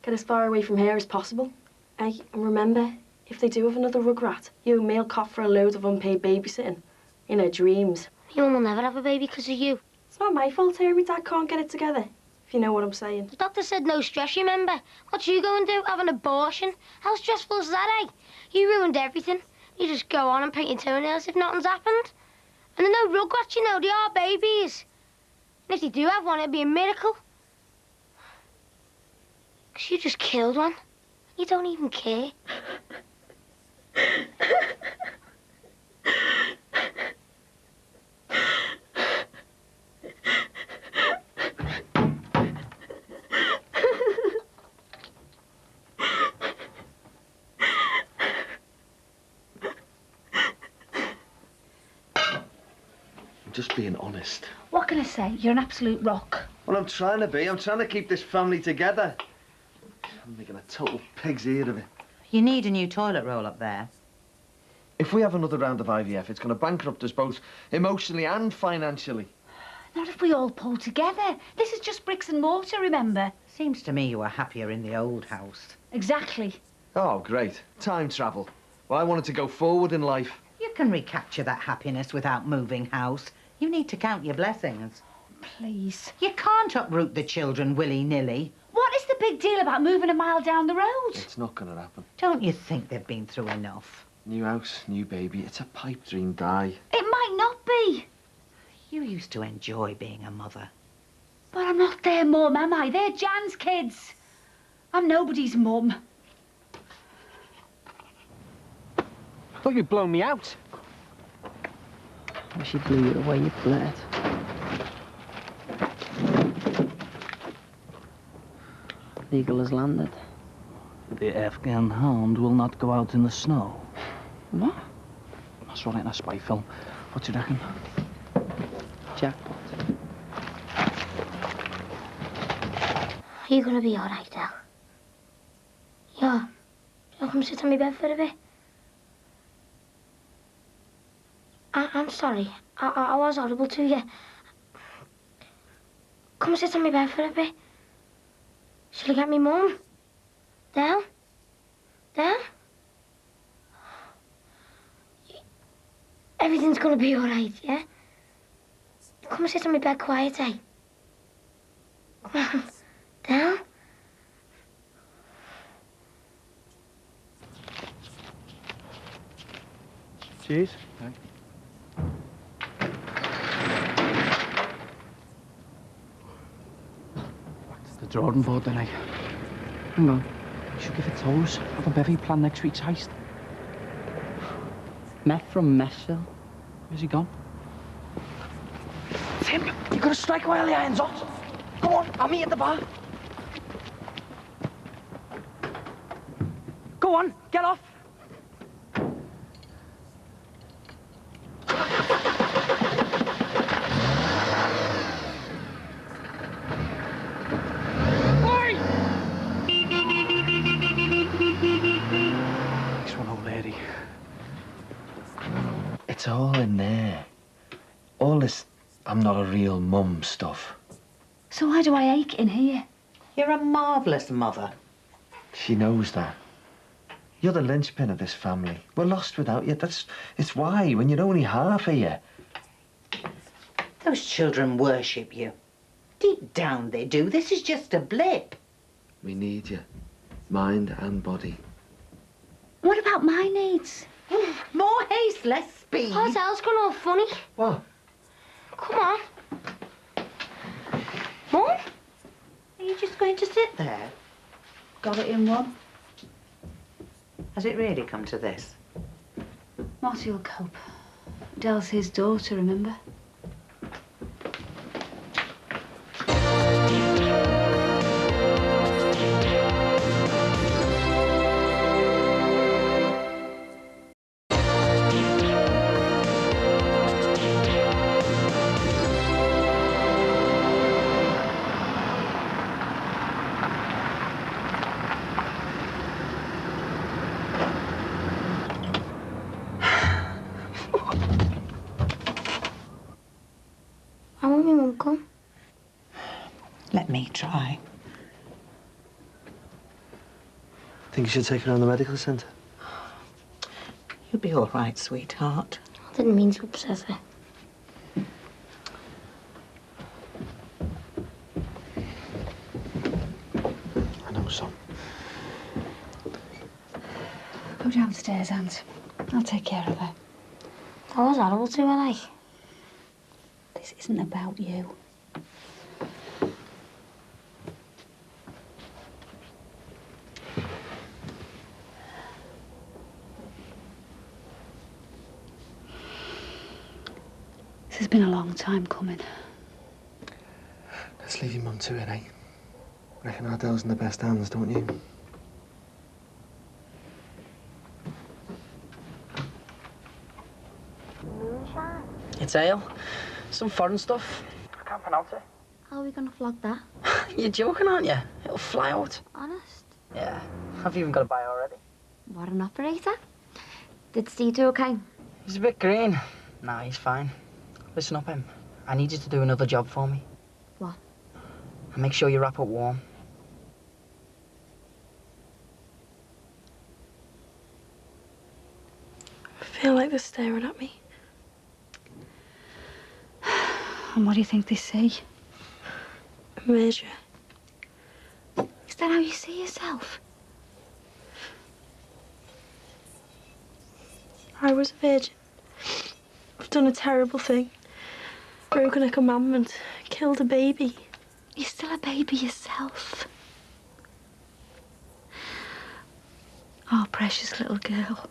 H: Get as far away from here as possible. And remember, if they do have another rugrat, you and me'll cop for a load of unpaid babysitting. In her dreams.
D: Your mum will never have a baby because of you.
H: It's not my fault here, my dad can't get it together. If you know what I'm saying.
D: The doctor said no stress, you remember? What you go and do? Have an abortion? How stressful is that, eh? You ruined everything. You just go on and paint your toenails if nothing's happened. And they're no rugrats, you know, they are babies. And if they do have one, it'd be a miracle. 'Cause you just killed one. You don't even care.
A: I'm just being honest.
E: What can I say? You're an absolute rock.
A: Well, I'm trying to be. I'm trying to keep this family together. I'm making a total pig's ear of it.
P: You need a new toilet roll up there.
A: If we have another round of IVF, it's going to bankrupt us both emotionally and financially.
E: Not if we all pull together. This is just bricks and mortar, remember?
P: Seems to me you were happier in the old house.
E: Exactly.
A: Oh, great. Time travel. Well, I wanted to go forward in life.
P: You can recapture that happiness without moving house. You need to count your blessings.
E: Please.
P: You can't uproot the children willy-nilly.
E: What is the big deal about moving a mile down the road?
A: It's not going to happen.
P: Don't you think they've been through enough?
A: New house, new baby. It's a pipe dream, Di.
E: It might not be.
P: You used to enjoy being a mother.
E: But I'm not their mum, am I? They're Jan's kids. I'm nobody's mum.
Q: I thought you'd blown me out. Wish you blew you the way you bled. The eagle has landed.
C: The Afghan hound will not go out in the snow.
Q: What?
C: I saw it in a spy film. What do you reckon?
Q: Jackpot.
D: Are you gonna be all right, Del? Yeah. You'll come sit on my bed for a bit? I'm sorry. I was horrible to you. Come sit on my bed for a bit. Shall I get me mum? Del? Del? Everything's gonna be all right, yeah? Come and sit on my bed quiet, eh? Come on. Del?
A: Cheers.
C: Thanks. Back to the drawing board then, eh? Hang on. You should give it toes. Have a bevy plan next week's heist.
Q: Matt from Meshville.
C: Where's he gone? Tim, you gotta strike while the iron's hot. Come on, I'll meet you at the bar. Go on, get off. Next one, old lady.
A: It's all in there. All this I'm not a real mum stuff.
E: So why do I ache in here?
P: You're a marvellous mother.
A: She knows that. You're the linchpin of this family. We're lost without you. It's why, when you're only half here.
P: Those children worship you. Deep down they do. This is just a blip.
A: We need you. Mind and body.
E: What about my needs?
P: More haste, less speed.
D: Oh, Del's gone all funny.
A: What?
D: Come on. Mum?
P: Are you just going to sit there?
E: Got it in one.
P: Has it really come to this?
E: Marty will cope. Del's his daughter, remember?
D: I want my mum come.
P: Let me try.
A: Think you should take her around the medical centre?
P: You'll be all right, sweetheart.
D: I didn't mean to upset her.
A: I know, son.
E: Go downstairs, Aunt. I'll take care of her.
D: That was horrible to her, like.
E: This isn't about you. This has been a long time coming.
A: Let's leave your mum to it, eh? Reckon Ardell's in the best hands, don't you?
F: It's ale. Some foreign stuff. I can't pronounce it.
D: How are we gonna flog that?
F: You're joking, aren't you? It'll fly out.
D: Honest?
F: Yeah. I've even got a buyer already.
D: What an operator. Did Steve do okay?
F: He's a bit green. Nah, he's fine. Listen up, Em. I need you to do another job for me.
D: What?
F: And make sure you wrap up warm.
H: I feel like they're staring at me.
E: And what do you think they see?
H: A murderer.
E: Is that how you see yourself?
H: I was a virgin. I've done a terrible thing. Broken a commandment. Killed a baby.
E: You're still a baby yourself. Oh, precious little girl.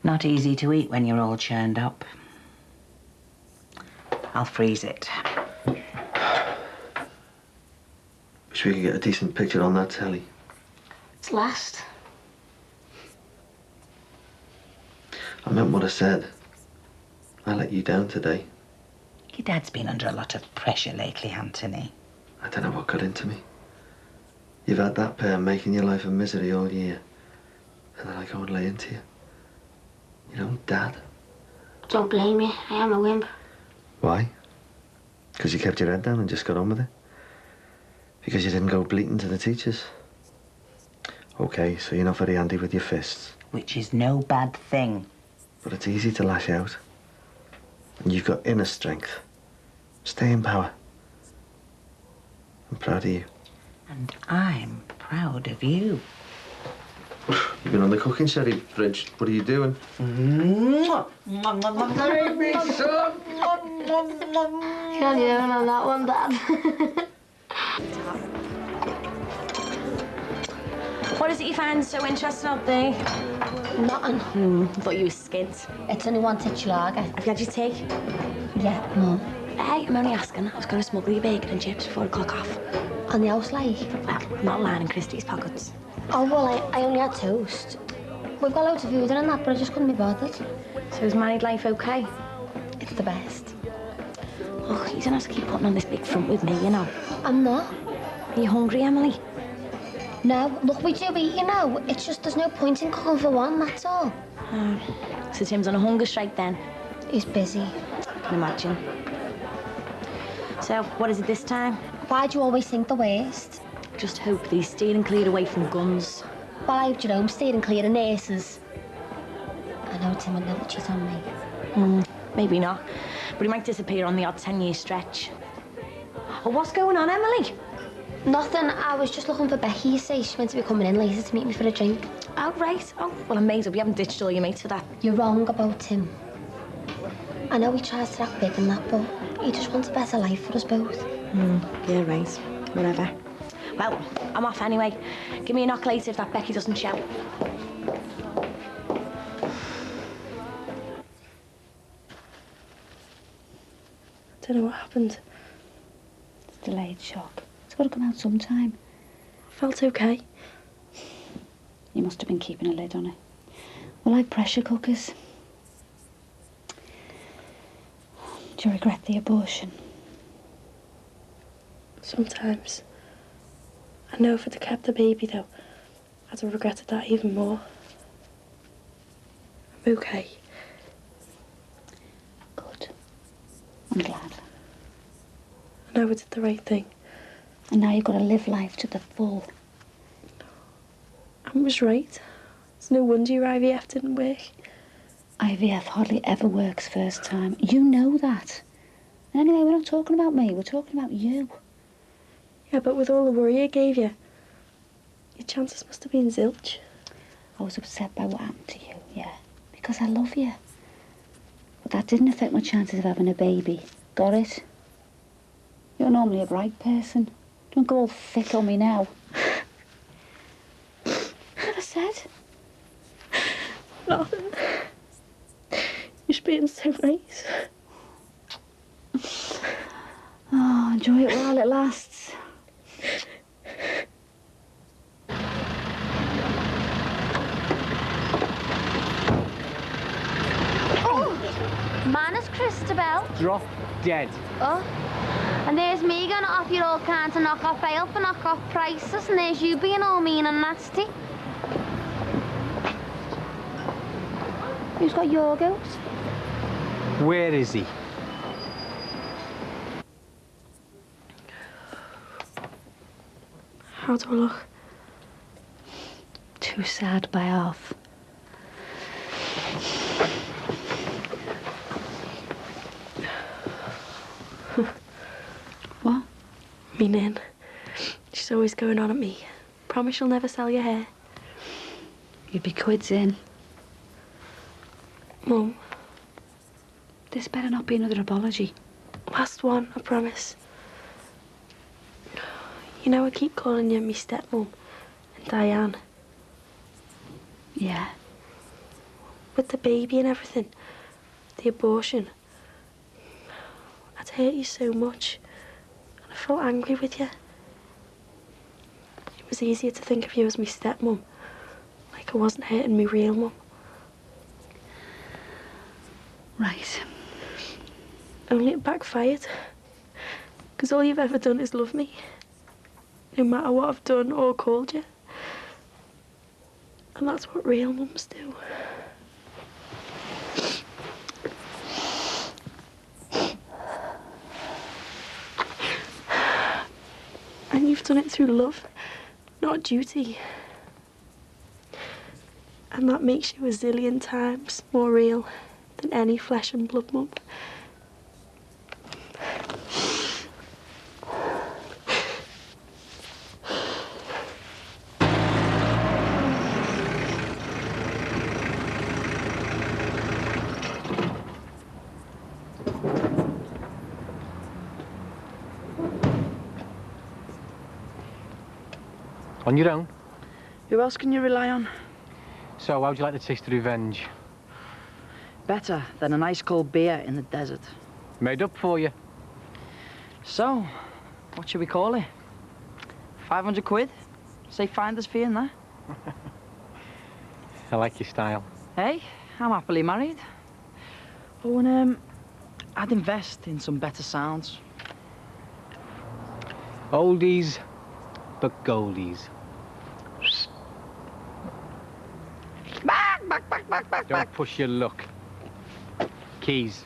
P: Not easy to eat when you're all churned up. I'll freeze it.
A: Wish we could get a decent picture on that telly.
D: It's last.
A: I meant what I said. I let you down today.
P: Your dad's been under a lot of pressure lately, Anthony.
A: I don't know what got into me. You've had that pair making your life a misery all year. And then I go and lay into you. Your own dad.
D: Don't blame me. I am a wimp.
A: Why? Because you kept your head down and just got on with it? Because you didn't go bleating to the teachers? Okay, so you're not very handy with your fists.
P: Which is no bad thing.
A: But it's easy to lash out. And you've got inner strength. Stay in power. I'm proud of you.
P: And I'm proud of you.
A: You've been on the cooking sherry fridge. What are you doing?
D: Baby,
P: son!
D: Can't you even on that one, Dad?
H: What is it you find so interesting out there?
D: Nothing.
H: Thought you were skint.
D: It's only one titch lager.
H: Have you had your tea?
D: Yeah, no.
H: Hey, I'm only asking. I was going to smuggle you bacon and chips before I clock off.
D: On the house, like?
H: Well, I'm not lining Christie's pockets.
D: Oh, well, I only had toast. We've got loads of food in and that, but I just couldn't be bothered.
H: So is married life okay?
D: It's the best.
H: Oh, you don't have to keep putting on this big front with me, you know.
D: I'm not.
H: Are you hungry, Emily?
D: No, look, we do eat, you know. It's just there's no point in cooking for one, that's all.
H: So Tim's on a hunger strike then?
D: He's busy.
H: I can imagine. So, what is it this time?
D: Why do you always think the worst?
H: Just hope that he's steering clear away from guns.
D: Well, I hope Jerome steering clear of nurses. I know Tim would never cheat on me.
H: Maybe not. But he might disappear on the odd 10-year stretch. Well, what's going on, Emily?
D: Nothing. I was just looking for Becky, you see. She's meant to be coming in later to meet me for a drink.
H: Oh, right. Oh, well, I'm amazed you haven't ditched all your mates for that.
D: You're wrong about Tim. I know he tries to act big and that, but he just wants a better life for us both.
H: Yeah, right. Whatever. Well, I'm off anyway. Give me a knock later if that Becky doesn't shout.
E: I don't know what happened. It's delayed shock. It's got to come out sometime.
H: I felt okay.
E: You must have been keeping a lid on it. Well, like pressure cookers. Do you regret the abortion?
H: Sometimes. I know if I'd have kept the baby, though, I'd have regretted that even more. I'm okay.
E: I'm glad.
H: I know I did the right thing.
E: And now you've got to live life to the full.
H: I was right. It's no wonder your IVF didn't work.
E: IVF hardly ever works first time. You know that. And anyway, we're not talking about me. We're talking about you.
H: Yeah, but with all the worry I gave you, your chances must have been zilch.
E: I was upset by what happened to you, yeah. Because I love you. But that didn't affect my chances of having a baby. Got it? You're normally a bright person. Don't go all thick on me now. What I said?
H: Nothing. You're being so nice.
E: Oh, enjoy it while it lasts.
D: Oh, manners, Christabel.
G: Drop dead.
D: Oh, and there's me going to offer you all kinds of knock-off ale for knock-off prices, and there's you being all mean and nasty. Who's got your goats?
G: Where is he?
H: How do I look?
E: Too sad by half. What?
H: Me Nan. She's always going on at me. Promise you'll never sell your hair.
E: You'd be quids in.
H: Mum.
E: This better not be another apology.
H: Last one, I promise. You know I keep calling you me stepmom and Diane.
E: Yeah.
H: With the baby and everything. The abortion. I'd hurt you so much. And I felt angry with you. It was easier to think of you as me stepmom. Like I wasn't hurting me real mum.
E: Right.
H: Only it backfired. Because all you've ever done is love me. No matter what I've done or called you. And that's what real mums do. And you've done it through love, not duty. And that makes you a zillion times more real than any flesh and blood mum.
G: On your own?
F: Who else can you rely on?
G: So, how'd you like the taste of revenge?
F: Better than an ice-cold beer in the desert.
G: Made up for you.
F: So, what should we call it? 500 quid? Say finder's fee in there?
G: I like your style.
F: Hey, I'm happily married. Oh, and I'd invest in some better sounds.
G: Oldies, but goldies. Don't push your luck. Keys.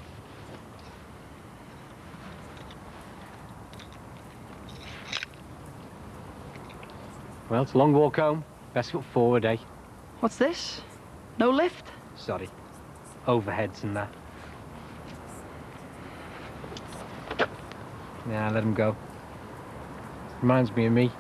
G: Well, it's a long walk home. Best foot forward, eh?
F: What's this? No lift?
G: Sorry. Overheads and that. Nah, let him go. Reminds me of me.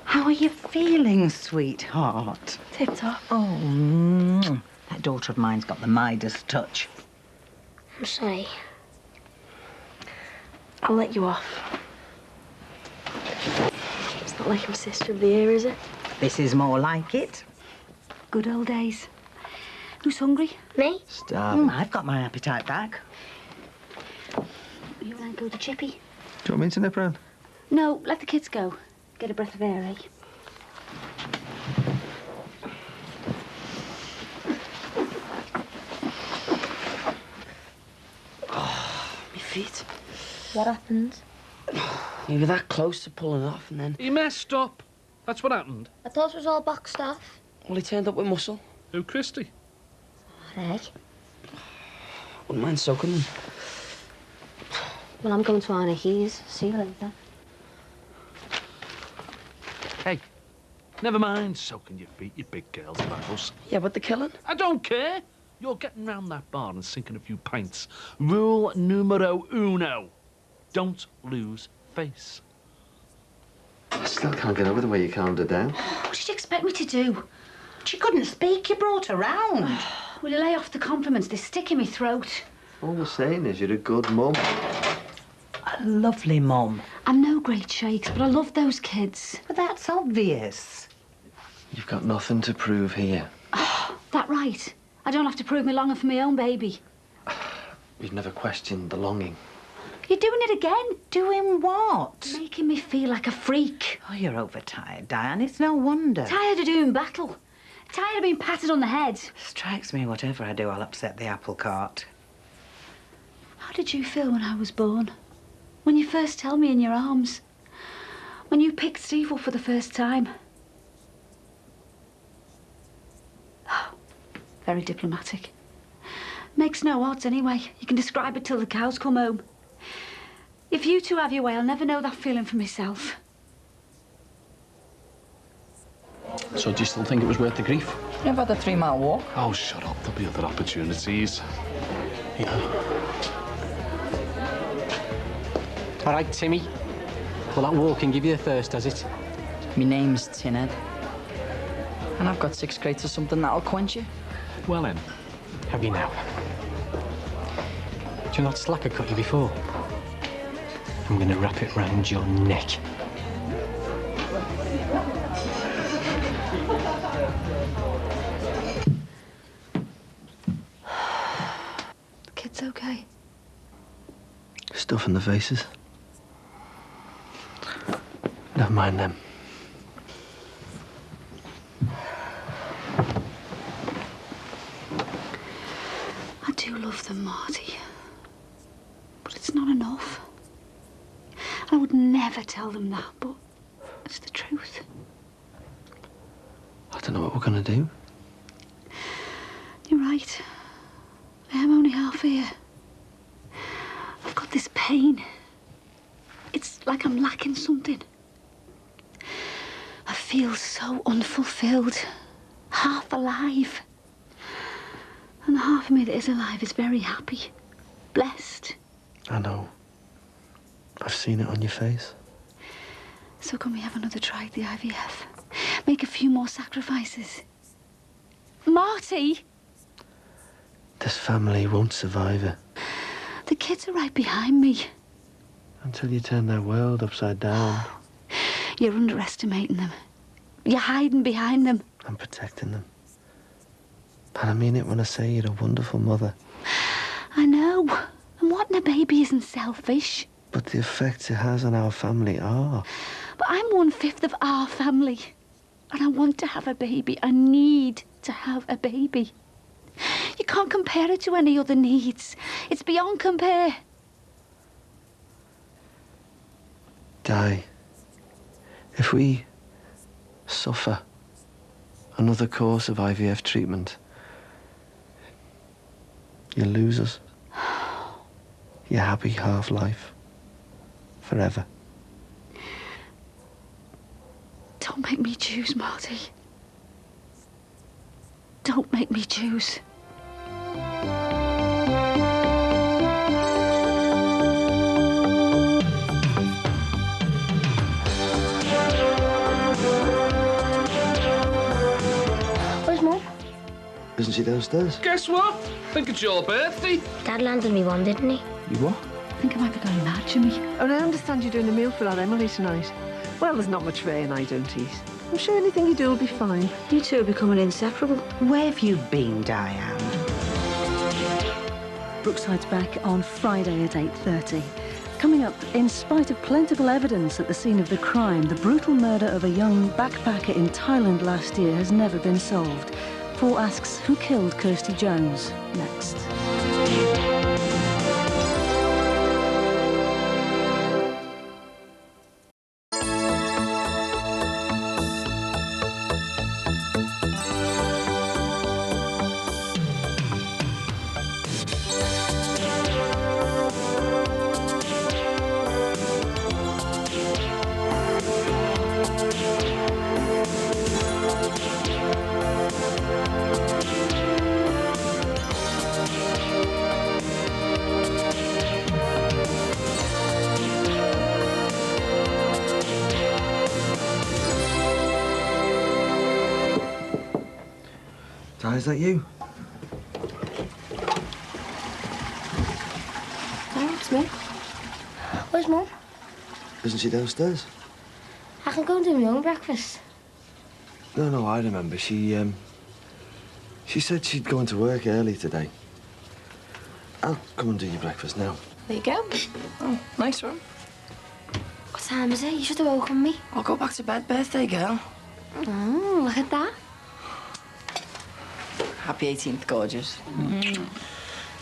P: How are you feeling, sweetheart?
H: Tip-top.
P: Oh, that daughter of mine's got the Midas touch.
H: I'm sorry. I'll let you off. It's not like I'm sister of the year, is it?
P: This is more like it.
E: Good old days. Who's hungry?
H: Me?
A: Starving.
P: I've got my appetite back.
E: You want to go to Chippy?
A: Do you want me to nip round?
E: No, let the kids go. Get a breath of air, eh?
Q: My feet.
H: What happened?
Q: You were that close to pulling off and then...
J: He messed up. That's what happened.
D: I thought it was all boxed off.
F: Well, he turned up with muscle.
J: Who, Christy?
D: Hey.
F: Wouldn't mind soaking them.
D: Well, I'm going to Anna Hees. See you later.
J: Hey, never mind soaking your feet, you big girls in the house.
F: Yeah, but the killing?
J: I don't care. You're getting round that bar and sinking a few pints. Rule numero uno. Don't lose face.
A: I still can't get over the way you calmed her down.
E: What did you expect me to do?
P: She couldn't speak. You brought her round.
E: Will you lay off the compliments? They stick in my throat.
A: All we're saying is you're a good mum.
P: A lovely mum.
E: I'm no great shakes, but I love those kids.
P: But that's obvious.
A: You've got nothing to prove here.
E: That right? I don't have to prove me longing for my own baby.
A: You've never questioned the longing.
E: You're doing it again.
P: Doing what?
E: Making me feel like a freak.
P: Oh, you're overtired, Diane. It's no wonder.
E: Tired of doing battle. Tired of being patted on the head.
P: Strikes me whatever I do, I'll upset the apple cart.
E: How did you feel when I was born? When you first held me in your arms? When you picked Steve up for the first time? Very diplomatic. Makes no odds anyway. You can describe it till the cows come home. If you two have your way, I'll never know that feeling for myself.
C: So do you still think it was worth the grief?
F: You've had a 3-mile walk.
J: Oh, shut up. There'll be other opportunities.
G: Yeah. All right, Timmy. Well, that walking give you a thirst, does it?
F: My name's Tinhead. And I've got 6 crates of something that'll quench you.
J: Well, then.
G: Have you now? Do you know that slacker cut you before? I'm going to wrap it round your neck.
E: The kid's okay.
A: Stuff in the faces. Never mind them.
E: I do love them, Marty. But it's not enough. I would never tell them that, but it's the truth.
A: I don't know what we're gonna do.
E: You're right. I am only half here. I've got this pain. It's like I'm lacking something. I feel so unfulfilled. Half alive. And the half of me that is alive is very happy. Blessed.
A: I know. I've seen it on your face.
E: So can we have another try at the IVF? Make a few more sacrifices. Marty!
A: This family won't survive it.
E: The kids are right behind me.
A: Until you turn their world upside down.
E: You're underestimating them. You're hiding behind them.
A: I'm protecting them. And I mean it when I say you're a wonderful mother.
E: I know. And wanting a baby isn't selfish.
A: But the effects it has on our family are.
E: But I'm 1/5 of our family. And I want to have a baby. I need to have a baby. You can't compare it to any other needs. It's beyond compare.
A: Di, if we suffer another course of IVF treatment, you lose us. Your happy half-life. Forever.
E: Don't make me choose, Marty. Don't make me choose.
D: Where's Mum?
A: Isn't she downstairs?
J: Guess what? Think it's your birthday.
D: Dad landed me one, didn't he?
A: You what?
E: I think I might be going mad, Jimmy.
Q: Oh, and I understand you're doing a meal for our Emily tonight. Well, there's not much Ray and I don't eat. I'm sure anything you do will be fine.
E: You two are becoming inseparable.
P: Where have you been, Diane?
M: Brookside's back on Friday at 8:30. Coming up, in spite of plentiful evidence at the scene of the crime, the brutal murder of a young backpacker in Thailand last year has never been solved. 4 asks who killed Kirsty Jones. Next.
A: Hi, is that you?
D: No, it's me. Where's Mum?
A: Isn't she downstairs?
D: I can go and do my own breakfast.
A: No, I remember. She said she'd go into work early today. I'll come and do your breakfast now.
B: There you go.
F: Oh, nice one.
D: What time is it? You should have woken me.
F: I'll go back to bed, birthday girl.
D: Oh, look at that.
F: Happy 18th, gorgeous.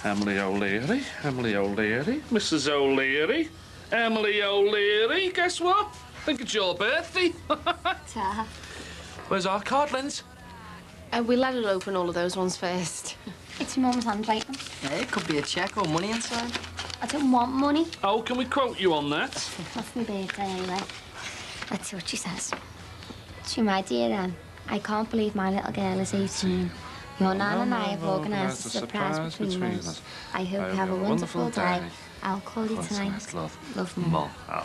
J: Emily O'Leary, Emily O'Leary, Mrs. O'Leary, Emily O'Leary. Guess what? I think it's your birthday.
D: Ta.
J: Where's our card, Linz?
B: We'll let her open all of those ones first.
D: It's Mum's handwriting.
F: Yeah, it could be a cheque or money inside.
D: I don't want money.
J: Oh, can we quote you on that?
D: That's my birthday anyway. Let's see what she says. To my dear Anne, I can't believe my little girl is 18. Your nan and I have organised a surprise between us. I hope you have a wonderful day. I'll call you tonight. Love, Mum. I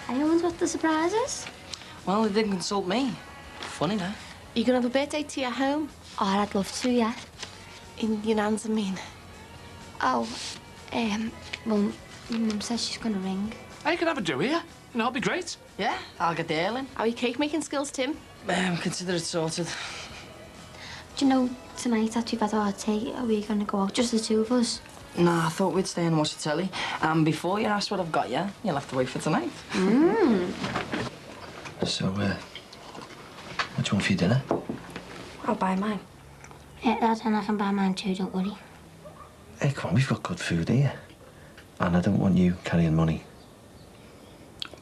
D: wonder what the surprise is.
F: Well, they didn't consult me. Funny, no?
B: You gonna have a birthday tea at home?
D: Oh, I'd love to, yeah.
B: In your nan's, I mean.
D: Oh, well, Mum says she's gonna ring.
J: I can have a do here. You know, it'll be great.
F: Yeah, I'll get the ale in.
B: How are your cake making skills, Tim?
F: Consider it sorted.
D: Do you know, tonight after you've had our tea, are we gonna go out, just the two of us?
F: Nah, I thought we'd stay and watch the telly. And before you ask what I've got you, you'll have to wait for tonight.
A: So, what do you want for your dinner?
B: I'll buy mine.
D: Yeah, Dad, and I can buy mine too, don't worry.
A: Hey, come on, we've got good food here. And I don't want you carrying money.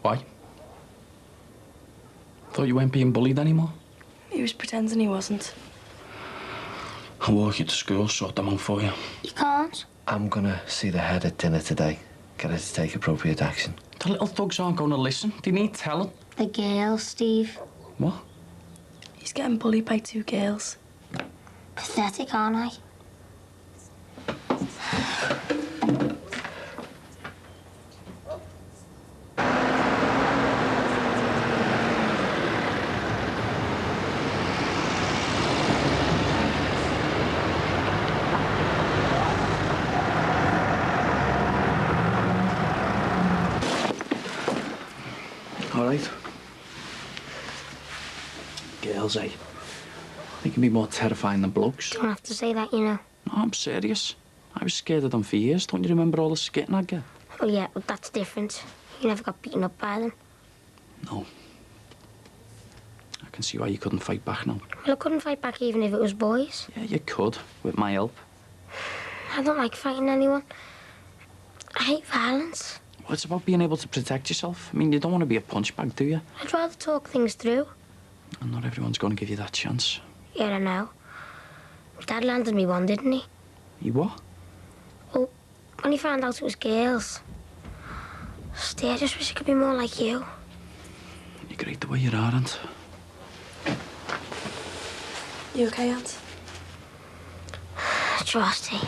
C: Why? Thought you weren't being bullied anymore?
B: He was pretending he wasn't.
C: I'll walk you to school, sort them out for you.
D: You can't?
A: I'm gonna see the head at dinner today. Get her to take appropriate action.
C: The little thugs aren't going to listen. They need telling.
D: The girls, Steve.
C: What?
B: He's getting bullied by two girls.
D: Pathetic, aren't I?
A: All right.
C: Girls, eh? They can be more terrifying than blokes.
D: Don't have to say that, you know.
C: No, I'm serious. I was scared of them for years. Don't you remember all the skitting I'd get?
D: Oh, yeah, but that's different. You never got beaten up by them.
C: No. I can see why you couldn't fight back now.
D: Well, I couldn't fight back even if it was boys.
C: Yeah, you could, with my help.
D: I don't like fighting anyone. I hate violence.
C: Well, it's about being able to protect yourself. I mean, you don't want to be a punch bag, do you?
D: I'd rather talk things through.
C: And not everyone's going to give you that chance.
D: Yeah, I know. Dad landed me one, didn't he?
C: You what?
D: Well, when he found out it was girls. Still, I just wish I could be more like you.
C: You're great the way you are, Aunt.
B: You okay, Aunt?
D: Trusty.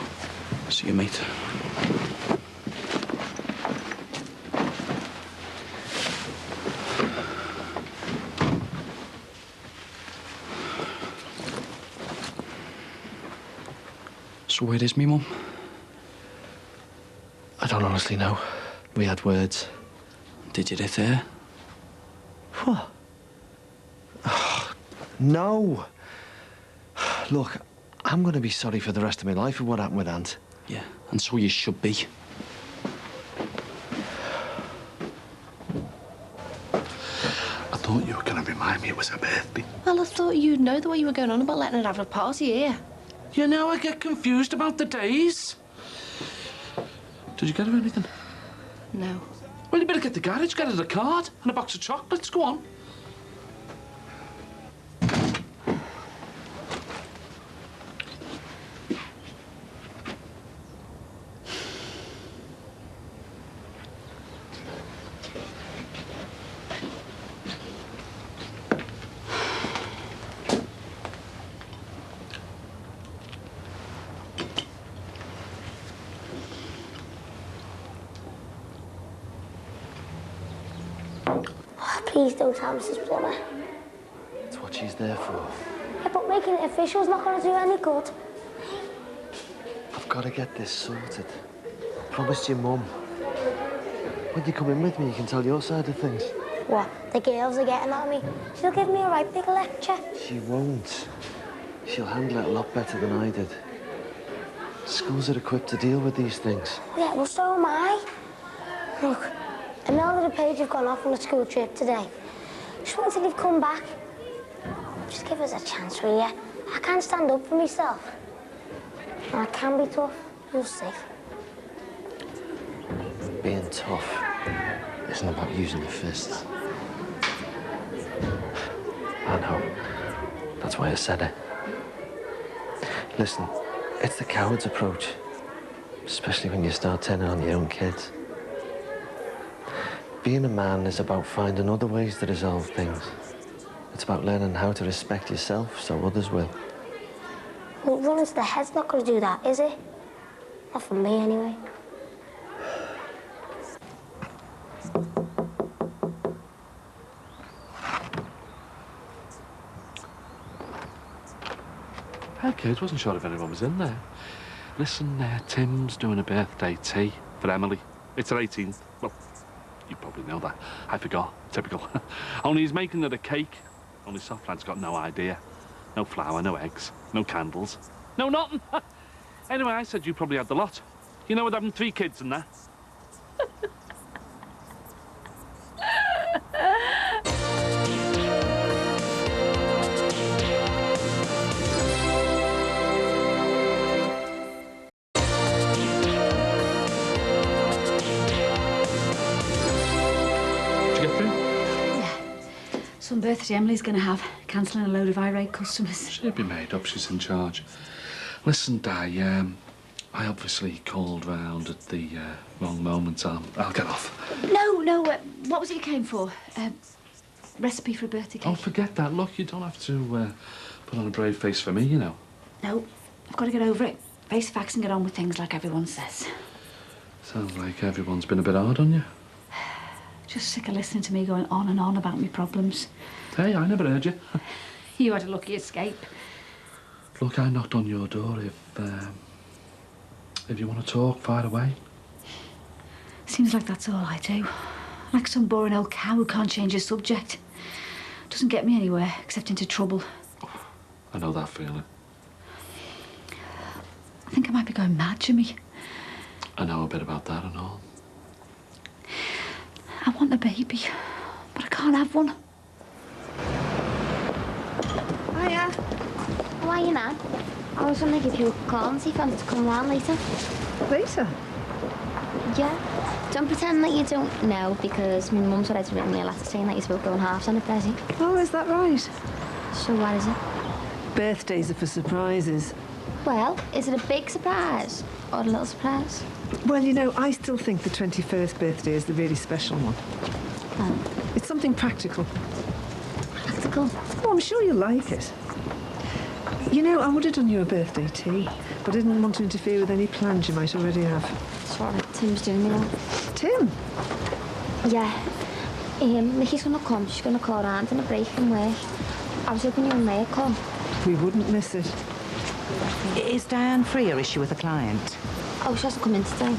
C: See you, mate. So where is me, Mum?
A: I don't honestly know. We had words.
C: Did you hit her?
A: What? Oh, no. Look, I'm going to be sorry for the rest of my life for what happened with Aunt.
C: Yeah, and so you should be.
J: I thought you were going to remind me it was her birthday.
B: Well, I thought you'd know the way you were going on about letting her have a party here.
J: You know, I get confused about the days. Did you get her anything?
B: No.
J: Well, you better get the garage, get her a card and a box of chocolates. Go on.
D: Please don't tell Mrs. Plummer.
A: That's what she's there for.
D: Yeah, but making it official is not going to do any good.
A: I've got to get this sorted. Promised your mum. When you come in with me, you can tell your side of things.
D: What? The girls are getting at me. She'll give me a right big lecture.
A: She won't. She'll handle it a lot better than I did. Schools are equipped to deal with these things.
D: Yeah, well, so am I. Look, Imelda and Paige have gone off on a school trip today. Just wait till they've come back. Just give us a chance, will ya? I can't stand up for myself. And I can be tough. You'll see.
A: Being tough isn't about using your fists. I know. That's why I said it. Listen, it's the coward's approach. Especially when you start turning on your own kids. Being a man is about finding other ways to resolve things. It's about learning how to respect yourself so others will.
D: Well, running to the head's not going to do that, is it? Not for me, anyway.
J: Hey, kids, wasn't sure if anyone was in there. Listen, Tim's doing a birthday tea for Emily. It's her 18th. Well, you probably know that. I forgot. Typical. Only he's making it a cake. Only Softland's got no idea. No flour, no eggs, no candles. No nothing. Anyway, I said you probably had the lot. You know, with having 3 kids and that.
E: Some birthday Emily's going to have, cancelling a load of irate customers.
J: She'll be made up, she's in charge. Listen, Di, I obviously called round at the wrong moment. I'll get off.
E: No, what was it you came for? Recipe for a birthday cake?
J: Oh, forget that. Look, you don't have to put on a brave face for me, you know.
E: No, I've got to get over it. Face facts and get on with things like everyone says.
J: Sounds like everyone's been a bit hard on you.
E: Just sick of listening to me going on and on about my problems.
J: Hey, I never heard you.
E: You had a lucky escape.
J: Look, I knocked on your door. If you want to talk, fire away.
E: Seems like that's all I do. Like some boring old cow who can't change a subject. Doesn't get me anywhere, except into trouble.
J: I know that feeling.
E: I think I might be going mad, Jimmy.
J: I know a bit about that and all.
E: I want a baby, but I can't have one.
D: Hiya. How are you now? I was going to give you a call and see if you wanted to come round later.
Q: Later?
D: Yeah. Don't pretend that you don't know, because my mum's already written me a letter saying that you're supposed to go in halves on a present.
Q: Oh, is that right?
D: So what is it?
Q: Birthdays are for surprises.
D: Well, is it a big surprise or a little surprise?
Q: Well, you know, I still think the 21st birthday is the really special one.
D: Oh.
Q: It's something practical.
D: Practical?
Q: Oh, I'm sure you'll like it. You know, I would have done you a birthday tea, but I didn't want to interfere with any plans you might already have.
D: Sorry, Tim's doing me that.
Q: Tim?
D: Yeah. Nikki's going to come. She's going to call round in a break from work. I was hoping you and May would come.
Q: We wouldn't miss it.
P: Is Diane free or is she with a client?
D: Oh, she hasn't come in today.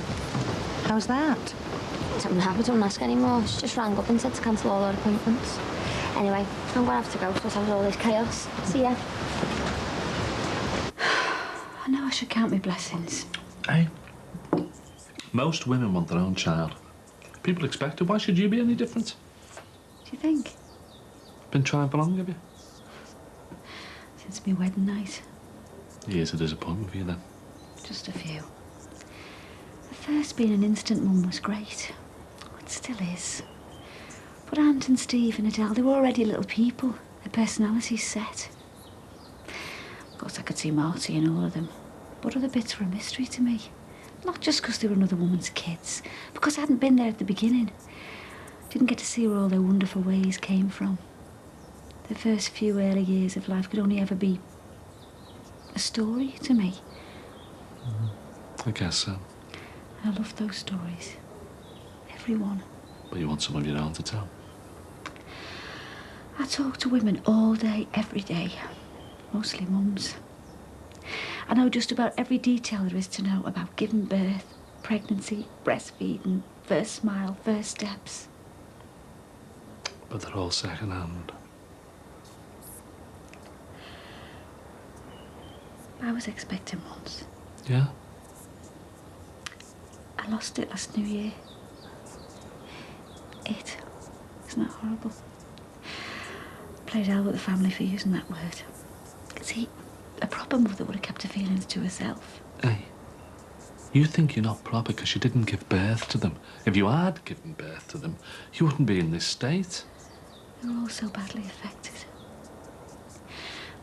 P: How's that?
D: Don't know, don't ask anymore. She just rang up and said to cancel all our appointments. Anyway, I'm going to have to go, so I have all this chaos. See ya.
E: I know I should count my blessings.
J: Hey, most women want their own child. People expect it. Why should you be any different?
E: Do you think?
J: Been trying for long, have you?
E: Since my wedding night.
J: Years of disappointment for you, then.
E: Just a few. The first being an instant mum was great. It still is. But Aunt and Steve and Adele, they were already little people. Their personalities set. Of course, I could see Marty in all of them. But other bits were a mystery to me. Not just because they were another woman's kids. Because I hadn't been there at the beginning. Didn't get to see where all their wonderful ways came from. The first few early years of life could only ever be a story to me.
J: I guess so.
E: I love those stories. Every one.
J: But you want some of your own to tell.
E: I talk to women all day, every day. Mostly Mum's. I know just about every detail there is to know about giving birth, pregnancy, breastfeeding, first smile, first steps.
J: But they're all second-hand.
E: I was expecting once.
J: Yeah?
E: I lost it last New Year. Isn't that horrible? Played hell with the family for using that word. See, a proper mother would have kept her feelings to herself.
J: Hey, you think you're not proper because you didn't give birth to them. If you had given birth to them, you wouldn't be in this state.
E: We were all so badly affected.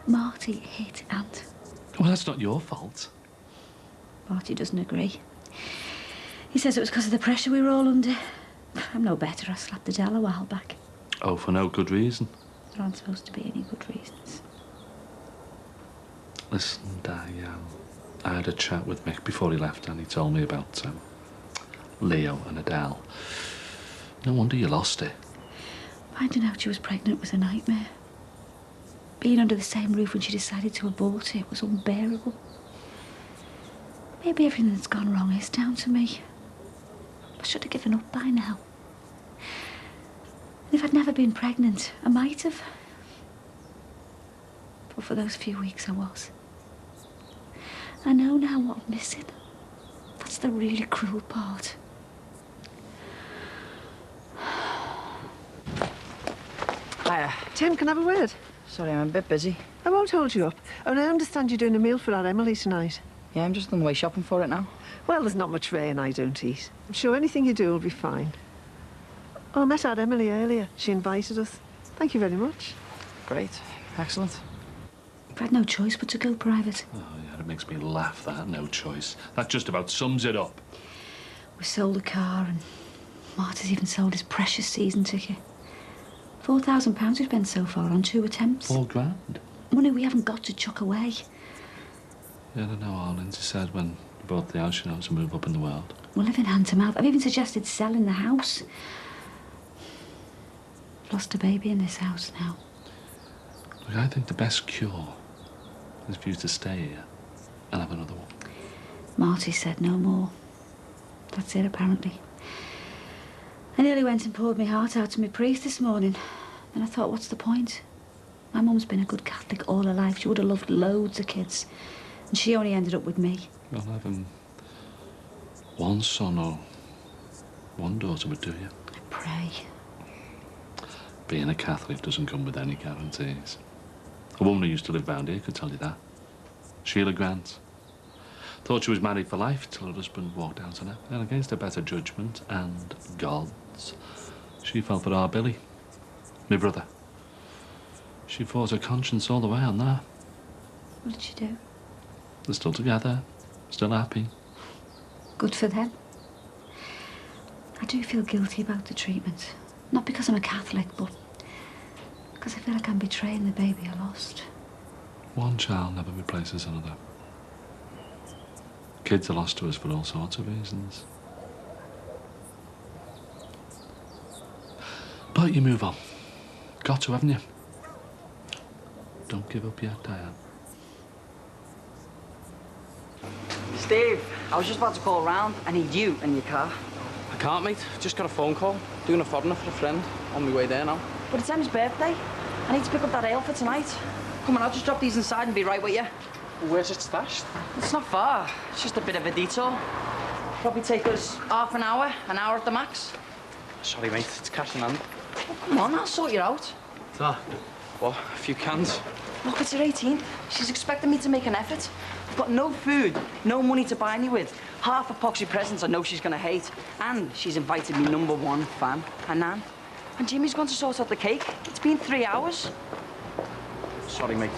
E: Marty hit Ant.
J: Well, that's not your fault.
E: Marty doesn't agree. He says it was because of the pressure we were all under. I'm no better. I slapped Adele a while back.
J: Oh, for no good reason.
E: There aren't supposed to be any good reasons.
J: Listen, I had a chat with Mick before he left and he told me about Leo and Adele. No wonder you lost it.
E: Finding out she was pregnant was a nightmare. Being under the same roof when she decided to abort it was unbearable. Maybe everything that's gone wrong is down to me. I should have given up by now. And if I'd never been pregnant, I might have. But for those few weeks I was. I know now what I'm missing. That's the really cruel part.
F: Hiya.
Q: Tim, can I have a word?
F: Sorry, I'm a bit busy.
Q: I won't hold you up. Oh, and I understand you're doing a meal for our Emily tonight.
F: Yeah, I'm just on the way shopping for it now.
Q: Well, there's not much Ray and I don't eat. I'm sure anything you do will be fine. Oh, I met our Emily earlier. She invited us. Thank you very much.
F: Great. Excellent.
E: I've had no choice but to go private.
J: Oh, yeah, it makes me laugh, that. No choice. That just about sums it up.
E: We sold the car and Marty's even sold his precious season ticket. £4,000 we've spent so far on 2 attempts.
J: £4,000?
E: Money we haven't got to chuck away.
J: Yeah, I don't know, Arlen. She said when you bought the house, you know, to move up in the world.
E: We're living hand to mouth. I've even suggested selling the house. I've lost a baby in this house now.
J: Look, I think the best cure is for you to stay here and have another one.
E: Marty said no more. That's it, apparently. I nearly went and poured my heart out to my priest this morning. Then I thought, what's the point? My mum's been a good Catholic all her life. She would have loved loads of kids. And she only ended up with me.
J: Well, having one son or one daughter would do you.
E: I pray.
J: Being a Catholic doesn't come with any guarantees. A woman who used to live round here could tell you that. Sheila Grant. Thought she was married for life till her husband walked out on her. And against her better judgment and God's, she fell for our Billy, my brother. She fought her conscience all the way on that.
E: What did she do?
J: They're still together, still happy.
E: Good for them. I do feel guilty about the treatment. Not because I'm a Catholic, but because I feel like I'm betraying the baby I lost.
J: One child never replaces another. Kids are lost to us for all sorts of reasons. But you move on. Got to, haven't you? Don't give up yet, Diane.
F: Steve, I was just about to call round. I need you in your car.
C: I can't, mate. Just got a phone call. Doing a foreigner for a friend. On my way there now.
F: But it's Em's birthday. I need to pick up that ale for tonight. Come on, I'll just drop these inside and be right with you.
C: Where's it stashed?
F: It's not far. It's just a bit of a detour. Probably take us half an hour at the max.
C: Sorry, mate. It's cash in hand.
F: Oh, come on, I'll sort you out.
C: Ah, what? A few cans?
F: Look, it's her 18th. She's expecting me to make an effort. I've got no food, no money to buy any with. Half epoxy presents I know she's gonna hate. And she's invited me #1 fan, her nan. And Jimmy's going to sort out the cake. It's been 3 hours.
C: Sorry, mate.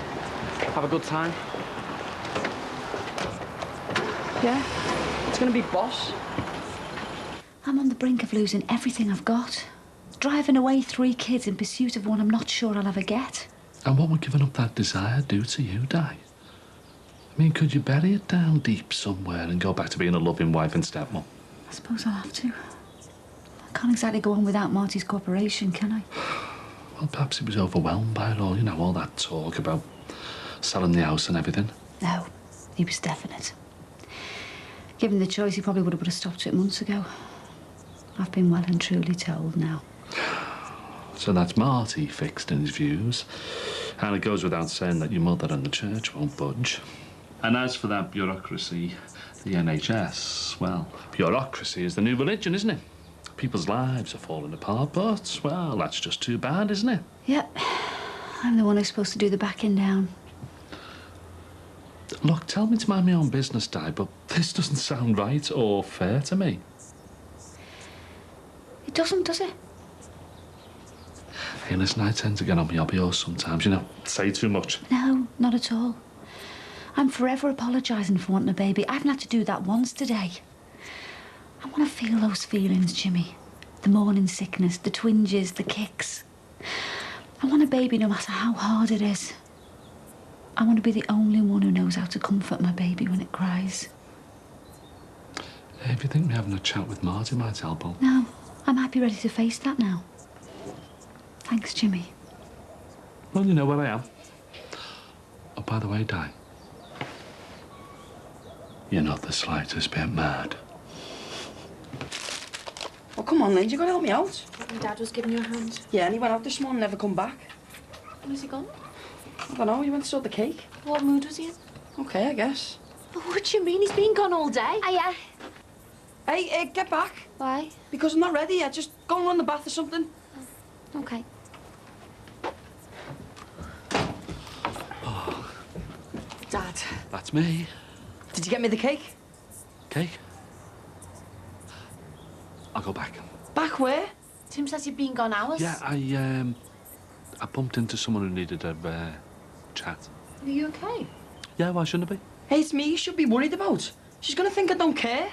C: Have a good time.
F: Yeah, it's gonna be boss.
E: I'm on the brink of losing everything I've got. Driving away 3 kids in pursuit of one I'm not sure I'll ever get.
J: And what would giving up that desire do to you, Di? I mean, could you bury it down deep somewhere and go back to being a loving wife and stepmom?
E: I suppose I'll have to. I can't exactly go on without Marty's cooperation, can I?
J: Well, perhaps he was overwhelmed by it all. You know, all that talk about selling the house and everything?
E: No, he was definite. Given the choice, he probably would have put a stop to it months ago. I've been well and truly told now.
J: So that's Marty fixed in his views. And it goes without saying that your mother and the church won't budge. And as for that bureaucracy, the NHS, well, bureaucracy is the new religion, isn't it? People's lives are falling apart, but, well, that's just too bad, isn't it?
E: Yep. I'm the one who's supposed to do the backing down.
J: Look, tell me to mind my own business, Di, but this doesn't sound right or fair to me.
E: It doesn't, does it?
J: Hey, listen, I tend to get on my hobby horse sometimes, you know, say too much.
E: No, not at all. I'm forever apologising for wanting a baby. I haven't had to do that once today. I want to feel those feelings, Jimmy. The morning sickness, the twinges, the kicks. I want a baby no matter how hard it is. I want to be the only one who knows how to comfort my baby when it cries.
J: Hey, if you think me having a chat with Marty might help, I'll...
E: No, I'm happy ready to face that now. Thanks, Jimmy.
J: Well, you know where I am. Oh, by the way, Di, you're not the slightest bit mad.
F: Oh, come on, Lindsay, you gotta help me out.
H: My dad was giving you a hand.
F: Yeah, and he went out this morning, never come back.
H: Where's he gone?
F: I don't know, he went to sort the cake.
H: What mood was he in?
F: Okay, I guess.
H: What do you mean? He's been gone all day.
E: Yeah.
F: Hey, get back.
E: Why?
F: Because I'm not ready yet. Just go and run the bath or something.
E: Okay.
F: Dad.
J: That's me.
F: Did you get me the cake?
J: Cake? I'll go back.
F: Back where?
H: Tim says you've been gone hours.
J: Yeah, I bumped into someone who needed a chat.
H: Are you okay?
J: Yeah, why shouldn't I be?
F: Hey, it's me you should be worried about. She's gonna think I don't care.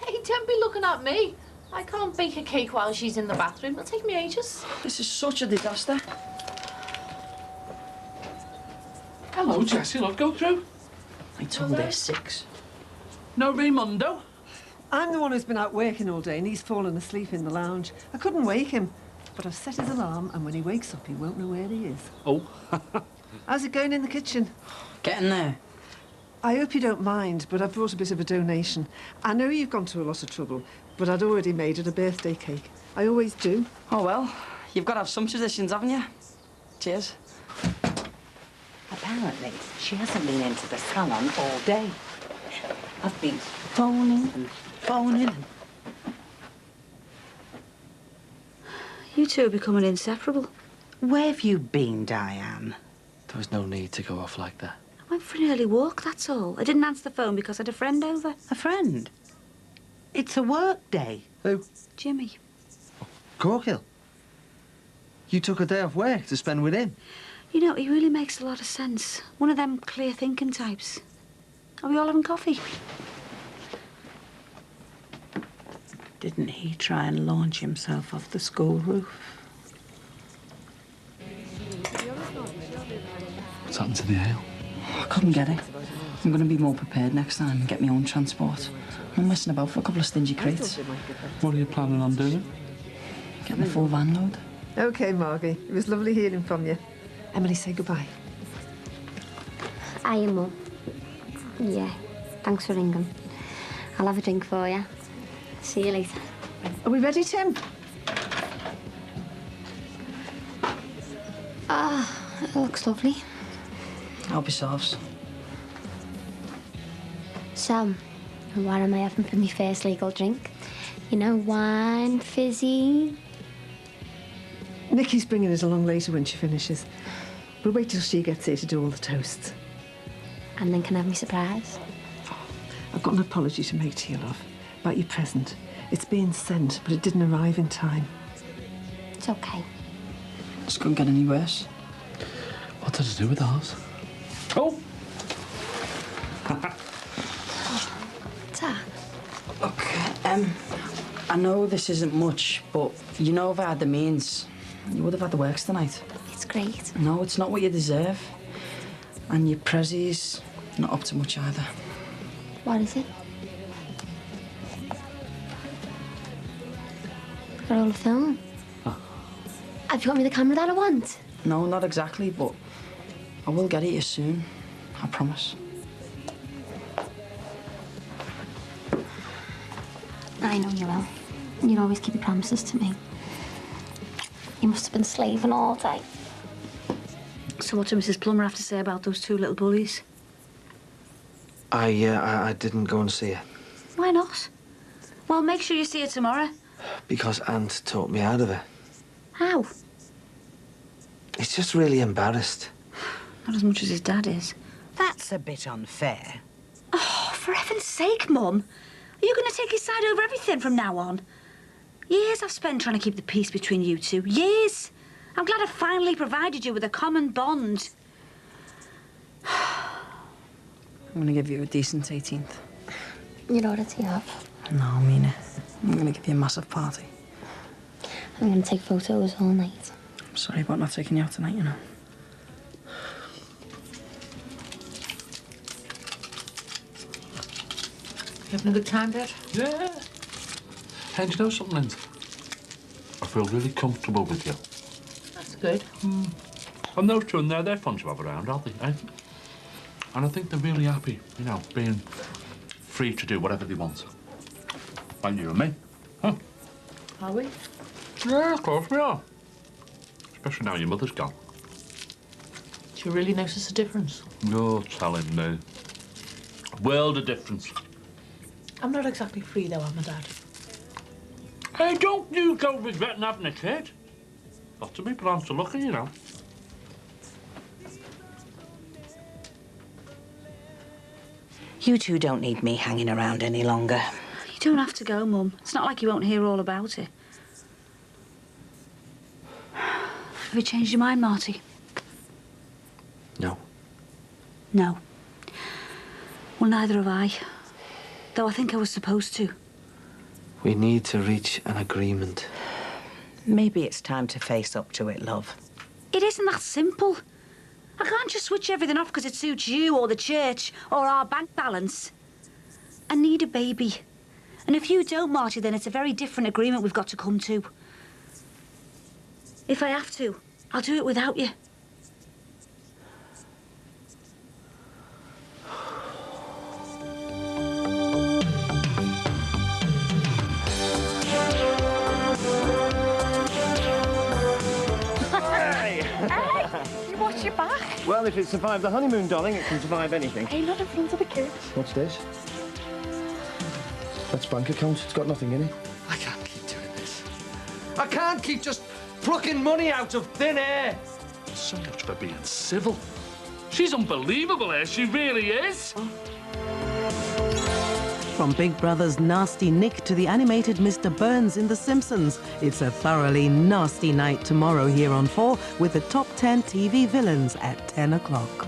H: Hey, don't be looking at me. I can't bake a cake while she's in the bathroom. It'll take me ages.
F: This is such a disaster.
J: Hello, Jessie, love, go through.
F: I told her 6.
J: No Raimundo?
Q: I'm the one who's been out working all day and he's fallen asleep in the lounge. I couldn't wake him, but I've set his alarm and when he wakes up, he won't know where he is.
J: Oh.
Q: How's it going in the kitchen?
F: Getting there.
Q: I hope you don't mind, but I've brought a bit of a donation. I know you've gone to a lot of trouble, but I'd already made it a birthday cake. I always do.
F: Oh, well, you've got to have some traditions, haven't you? Cheers.
O: Apparently, she hasn't been into the salon all day. I've been phoning and phoning and...
E: You two are becoming inseparable.
O: Where have you been, Diane?
A: There was no need to go off like that.
E: I went for an early walk, that's all. I didn't answer the phone because I had a friend over.
O: A friend? It's a work day.
A: Who?
E: Jimmy.
A: Corkill. You took a day off work to spend with him?
E: You know, he really makes a lot of sense. One of them clear-thinking types. Are we all having coffee?
O: Didn't he try and launch himself off the school roof?
J: What's happened to the ale?
F: I couldn't get it. I'm going to be more prepared next time and get my own transport. I'm messing about for a couple of stingy crates.
J: What are you planning on doing?
F: Getting a full van load.
Q: OK, Margie. It was lovely hearing from you. Emily, say goodbye.
D: Hiya, Mum. Yeah, thanks for ringing. I'll have a drink for you. See you later.
Q: Are we ready, Tim?
D: Ah, it looks lovely.
F: Help yourselves.
D: So, what am I having for my first legal drink? You know, wine, fizzy.
Q: Nikki's bringing us along later when she finishes. We'll wait till she gets here to do all the toasts.
D: And then can I have me surprise?
Q: I've got an apology to make to you, love, about your present. It's being sent, but it didn't arrive in time.
D: It's okay.
F: This couldn't get any worse.
J: What did it do with ours? Oh!
D: Dad.
F: Look, I know this isn't much, but you know if I had the means, you would have had the works tonight.
D: It's great.
F: No, it's not what you deserve. And your prezzies, not up to much either.
D: What is it? For all the film?
J: Oh.
D: Have you got me the camera that I want?
F: No, not exactly, but I will get it you soon. I promise.
D: I know you will. You always keep your promises to me. You must have been slaving all day.
E: So what did Mrs. Plummer have to say about those two little bullies?
A: I didn't go and see her.
E: Why not? Well, make sure you see her tomorrow.
A: Because Aunt talked me out of it.
E: How?
A: He's just really embarrassed.
E: Not as much as his dad is.
P: That's a bit unfair.
E: Oh, for heaven's sake, Mum. Are you going to take his side over everything from now on? Years I've spent trying to keep the peace between you two. Years. I'm glad I finally provided you with a common bond.
F: I'm going to give you a decent 18th.
D: You'd already have.
F: No, I mean it. I'm going to give you a massive party.
D: I'm going to take photos all night.
F: I'm sorry about not taking you out tonight, you know.
O: You having a good time, Dad?
J: Yeah. Hey, do you know something, Lind? I feel really comfortable with you.
O: That's good.
J: And those two in there, they're fun to have around, aren't they? Eh? And I think they're really happy, you know, being free to do whatever they want. Like you and me. Huh?
O: Are we?
J: Yeah, of course we are. Especially now your mother's gone.
O: Do you really notice a difference?
J: You're telling me. World of difference.
O: I'm not exactly free, though, am I, Dad?
J: Hey, don't you go regretting having a kid. Lots of people aren't so lucky, you know.
P: You two don't need me hanging around any longer.
E: You don't have to go, Mum. It's not like you won't hear all about it. Have you changed your mind, Marty?
A: No.
E: No. Well, neither have I. Though I think I was supposed to.
A: We need to reach an agreement.
P: Maybe it's time to face up to it, love.
E: It isn't that simple. I can't just switch everything off because it suits you or the church or our bank balance. I need a baby. And if you don't, Marty, then it's a very different agreement we've got to come to. If I have to, I'll do it without you.
S: You watch your back.
T: Well, if it survived the honeymoon, darling, it can survive anything.
S: Hey, not in front of the kids.
A: What's this? That's bank account. It's got nothing in it.
C: I can't keep doing this. I can't keep just plucking money out of thin air.
J: So much for being civil. She's unbelievable, eh? She really is.
U: From Big Brother's nasty Nick to the animated Mr. Burns in The Simpsons, it's a thoroughly nasty night tomorrow here on 4 with the top 10 TV villains at 10 o'clock.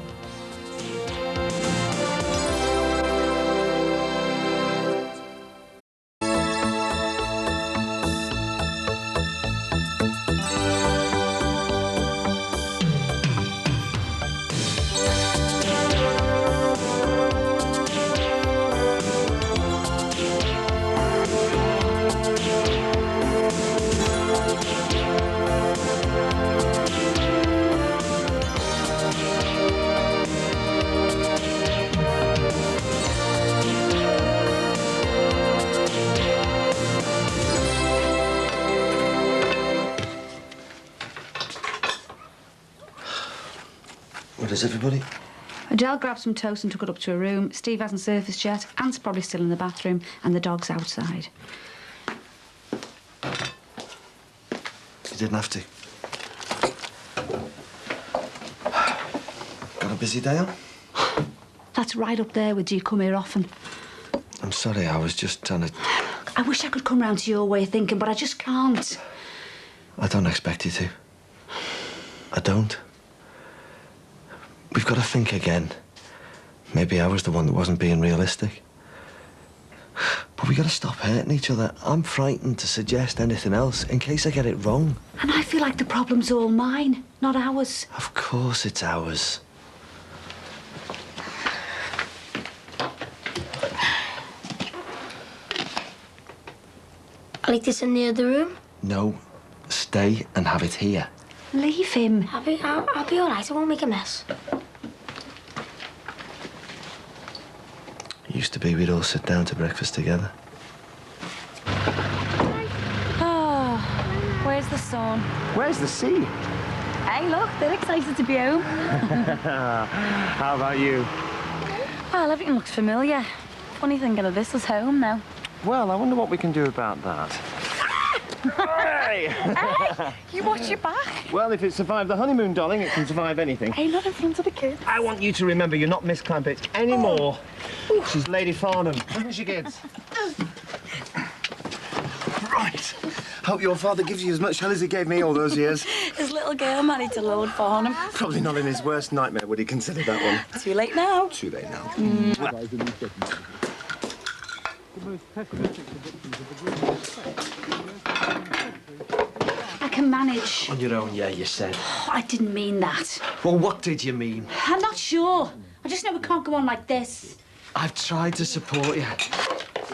A: What is everybody?
E: Adele grabbed some toast and took it up to her room. Steve hasn't surfaced yet. Ant's probably still in the bathroom. And the dog's outside.
A: You didn't have to. Got a busy day on?
E: That's right up there with do you come here often?
A: I'm sorry, I was just trying to...
E: I wish I could come round to your way of thinking, but I just can't.
A: I don't expect you to. I don't. We've got to think again. Maybe I was the one that wasn't being realistic. But we got to stop hurting each other. I'm frightened to suggest anything else in case I get it wrong.
E: And I feel like the problem's all mine, not ours.
A: Of course it's ours.
D: I like this in the other room.
A: No, stay and have it here.
E: Leave him.
D: I'll be all right. I won't make a mess.
A: Used to be we'd all sit down to breakfast together.
E: Oh, where's the sun?
T: Where's the sea?
E: Hey, look, they're excited to be home.
T: How about you?
E: Well, everything looks familiar. Funny thinking of this as home now.
T: Well, I wonder what we can do about that. Hey!
S: Hey, you watch your back.
T: Well, if it survived the honeymoon, darling, it can survive anything.
S: Hey, not in front of the kids.
T: I want you to remember you're not Miss Clampett anymore. Oh. She's Lady Farnham. Where's your kids? Right. Hope your father gives you as much hell as he gave me all those years.
E: His little girl married to Lord Farnham.
T: Probably not in his worst nightmare would he consider that one.
E: Too late now.
T: Too late now.
E: I can manage.
A: On your own, yeah, you said.
E: I didn't mean that.
A: Well, what did you mean?
E: I'm not sure. I just know we can't go on like this.
A: I've tried to support you.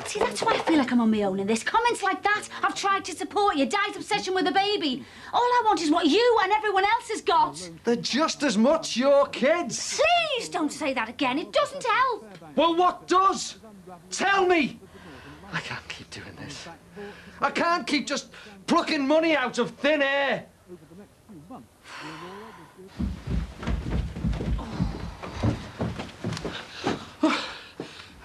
E: See, that's why I feel like I'm on my own in this. Comments like that, I've tried to support you. Di's obsession with a baby. All I want is what you and everyone else has got.
A: They're just as much your kids.
E: Please don't say that again. It doesn't help.
A: Well, what does? Tell me. I can't keep doing this. I can't keep just plucking money out of thin air.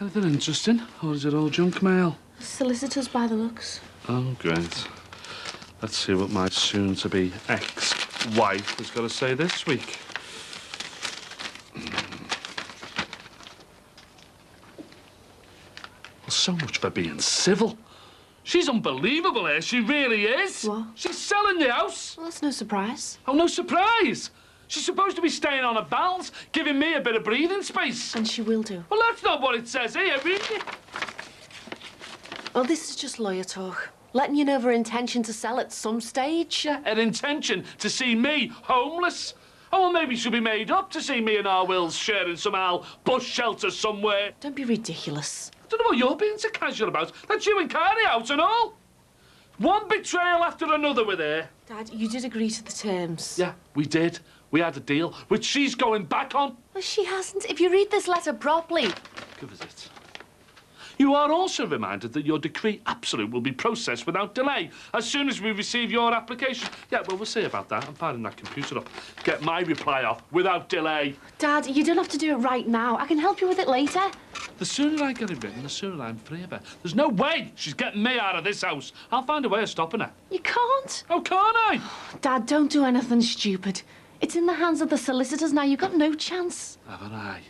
J: Anything interesting, or is it all junk mail?
H: Solicitors by the looks.
J: Oh, great. Let's see what my soon-to-be ex-wife has got to say this week. Well, so much for being civil. She's unbelievable here, she really is.
H: What?
J: She's selling the house.
H: Well, that's no surprise.
J: Oh, no surprise. She's supposed to be staying on her balance, giving me a bit of breathing space.
H: And she will do.
J: Well, that's not what it says here, really.
H: Well, this is just lawyer talk. Letting you know of her intention to sell at some stage.
J: Her intention to see me homeless. Oh, well, maybe she'll be made up to see me and our Wills sharing some owl bush shelter somewhere.
H: Don't be ridiculous.
J: I don't know what you're being so casual about. That's you and Carrie out and all. One betrayal after another with her.
H: Dad, you did agree to the terms.
J: Yeah, we did. We had a deal, which she's going back on.
H: Well, she hasn't. If you read this letter properly.
J: Give us it. You are also reminded that your decree absolute will be processed without delay as soon as we receive your application. Yeah, well, we'll see about that. I'm firing that computer up. Get my reply off without delay.
H: Dad, you don't have to do it right now. I can help you with it later.
J: The sooner I get it written, the sooner I'm free of her. There's no way she's getting me out of this house. I'll find a way of stopping her.
H: You can't.
J: Oh, can't I?
H: Dad, don't do anything stupid. It's in the hands of the solicitors now. You've got no chance.
J: Haven't I?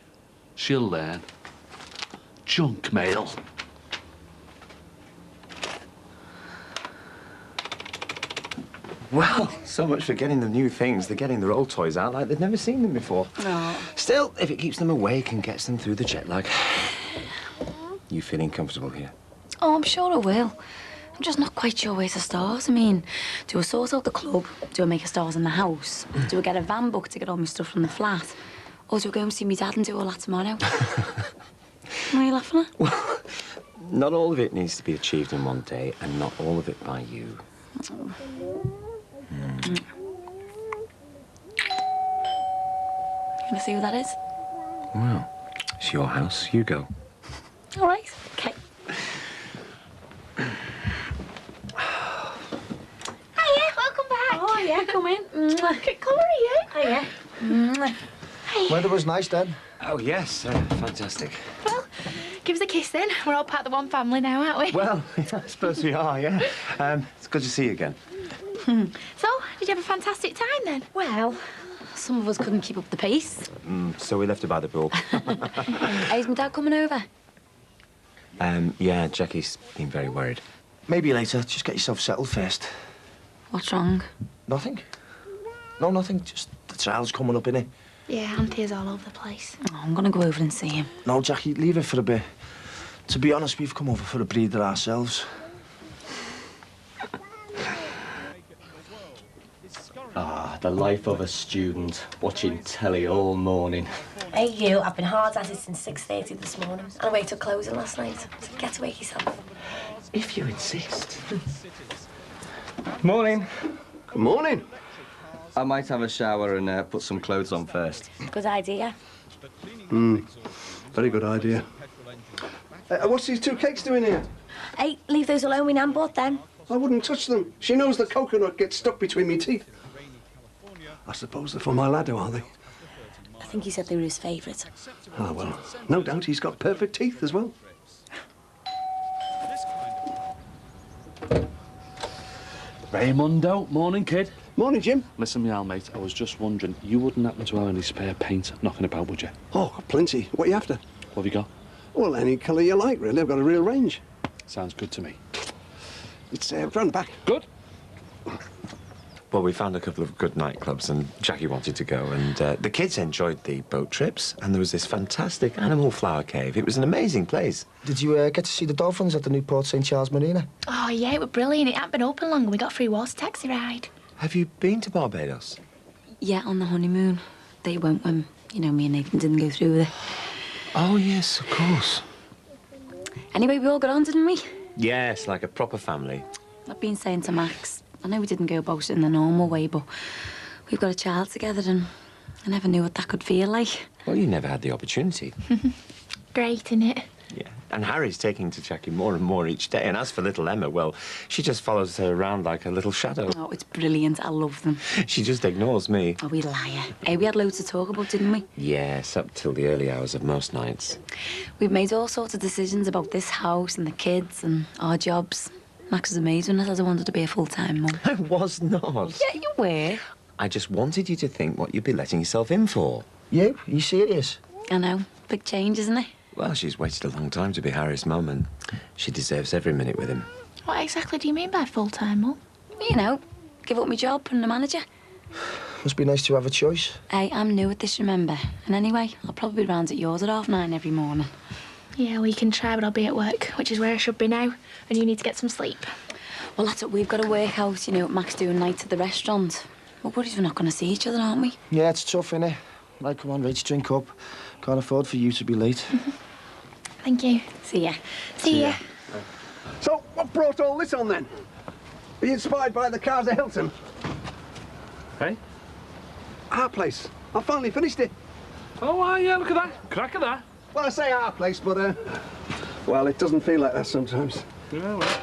J: She'll learn. Junk mail.
T: Well, so much for getting them new things. They're getting their old toys out like they've never seen them before.
E: No.
T: Still, if it keeps them awake and gets them through the jet lag. You feeling comfortable here?
E: Oh, I'm sure I will. I'm just not quite sure where to start. I mean, do I sort out the club? Do I make a start in the house? Do I get a van booked to get all my stuff from the flat? Or do I go and see my dad and do all that tomorrow? What are you laughing at?
T: Well, not all of it needs to be achieved in one day, and not all of it by you.
E: Oh.
T: Mm.
E: You gonna see who that is?
T: Well, it's your house. You go.
E: All right. Okay. Hiya, welcome back.
H: Oh, yeah, come in.
E: What colour are you?
H: Hiya.
A: Weather was nice, Dad.
T: Oh, yes. Fantastic.
S: Well, give us a kiss then. We're all part of the one family now, aren't we?
T: Well, I suppose we are, yeah. It's good to see you again.
S: So, did you have a fantastic time then?
E: Well, some of us couldn't keep up the pace.
T: So we left her by the pool.
E: Is my dad coming over?
T: Yeah, Jackie's been very worried.
A: Maybe later. Just get yourself settled first.
E: What's wrong?
A: Nothing. No, nothing. Just the trial's coming up, innit?
S: Yeah, Anthea's all over the place.
E: Oh, I'm gonna go over and see him.
A: No, Jackie, leave it for a bit. To be honest, we've come over for a breather ourselves.
I: Ah, the life of a student, watching telly all morning.
B: Hey, you, I've been hard at it since 6:30 this morning. And I waited till closing last night. So get to wake yourself.
I: If you insist. Morning.
T: Good morning.
I: I might have a shower and put some clothes on first.
B: Good idea.
A: Very good idea.
K: What's these two cakes doing here?
D: Hey, leave those alone, we Nan bought them.
K: I wouldn't touch them. She knows the coconut gets stuck between me teeth. I suppose they're for my lad, are they?
D: I think he said they were his favourite.
K: Ah, well, no doubt he's got perfect teeth as well.
J: Raymundo, morning, kid.
K: Morning, Jim.
J: Listen, me old mate, I was just wondering, you wouldn't happen to have any spare paint knocking about, would you?
K: Oh, plenty. What are you after?
J: What have you got?
K: Well, any colour you like, really. I've got a real range.
J: Sounds good to me.
K: It's round the back.
J: Good.
T: Well, we found a couple of good nightclubs and Jackie wanted to go, and the kids enjoyed the boat trips, and there was this fantastic animal flower cave. It was an amazing place.
V: Did you get to see the dolphins at the new Port St Charles Marina?
S: Oh, yeah, it was brilliant. It hadn't been open long and we got free water taxi ride.
T: Have you been to Barbados?
E: Yeah, on the honeymoon. They went when, you know, me and Nathan didn't go through with it.
T: Oh, yes, of course.
E: Anyway, we all got on, didn't we?
T: Yes, like a proper family.
E: I've been saying to Max, I know we didn't go about it in the normal way, but we've got a child together and I never knew what that could feel like.
T: Well, you never had the opportunity.
S: Great, innit?
T: Yeah, and Harry's taking to Jackie more and more each day. And as for little Emma, well, she just follows her around like a little shadow.
E: Oh, it's brilliant. I love them.
T: She just ignores me.
E: Oh, we liar. Hey, we had loads to talk about, didn't we?
T: Yes, up till the early hours of most nights.
E: We've made all sorts of decisions about this house and the kids and our jobs. Max was amazed when I said I wanted to be a full-time mum.
T: I was not.
E: Yeah, you were.
T: I just wanted you to think what you'd be letting yourself in for.
V: You? Are you serious?
E: I know. Big change, isn't it?
T: Well, she's waited a long time to be Harry's mum, and she deserves every minute with him.
S: What exactly do you mean by full-time, Mum?
E: You know, give up my job and the manager.
V: Must be nice to have a choice.
E: Hey, I'm new at this, remember? And anyway, I'll probably be round at yours at 9:30 every morning.
S: Yeah, well, you can try, but I'll be at work, which is where I should be now, and you need to get some sleep.
E: Well, that's what we've got to work out, you know, Max doing nights at the restaurant. We're worried we're not going to see each other, aren't we?
V: Yeah, it's tough, innit? Like, come on, Rach, drink up. Can't afford for you to be late.
S: Thank you.
E: See ya.
S: See ya.
K: So, what brought all this on, then? Are you inspired by the cars at Hilton?
J: Hey?
K: Our place. I finally finished it.
J: Oh, yeah, look at that. Crack at that.
K: Well, I say our place, but, well, it doesn't feel like that sometimes.
J: Yeah, well,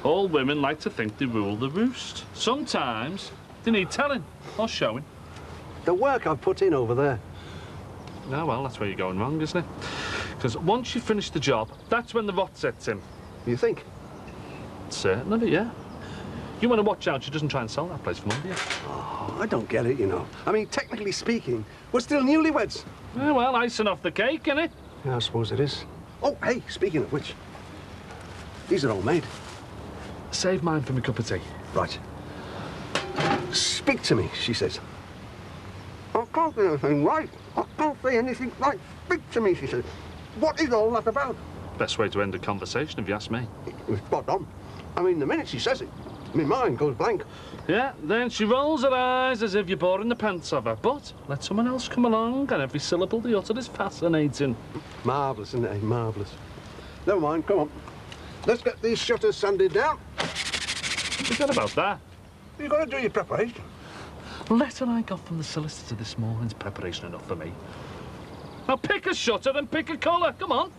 J: all women like to think they rule the roost. Sometimes they need telling or showing.
K: The work I've put in over there.
J: Ah, well, that's where you're going wrong, isn't it? Because once you finish the job, that's when the rot sets in.
K: You think?
J: Certain of it, yeah. You want to watch out she doesn't try and sell that place for money, do you?
K: Oh, I don't get it, you know. I mean, technically speaking, we're still newlyweds.
J: Yeah, well, icing off the cake, innit?
K: Yeah, I suppose it is. Oh, hey, speaking of which, these are all made.
J: Save mine for my cup of tea.
K: Right. Speak to me, she says. I can't see anything right. I can't see anything right. Speak to me, she says. What is all that about?
J: Best way to end a conversation, if you ask me.
K: It's spot on. I mean, the minute she says it, my mind goes blank.
J: Yeah, then she rolls her eyes as if you're boring the pants of her. But let someone else come along and every syllable they utter is fascinating.
K: Marvellous, isn't it? Marvellous. Never mind, come on. Let's get these shutters sanded down.
J: Forget about that.
K: You've got to do your preparation.
J: Letter I got from the solicitor this morning's preparation enough for me. Now pick a shutter and pick a colour. Come on.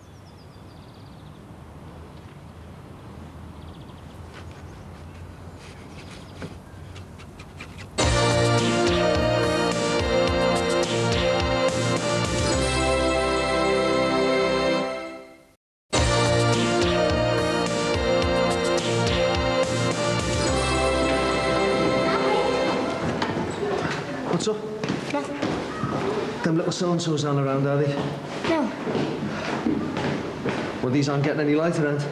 A: What's up?
D: Nothing.
A: Them little so-and-sos aren't around, are they?
D: No.
A: Well, these aren't getting any light around.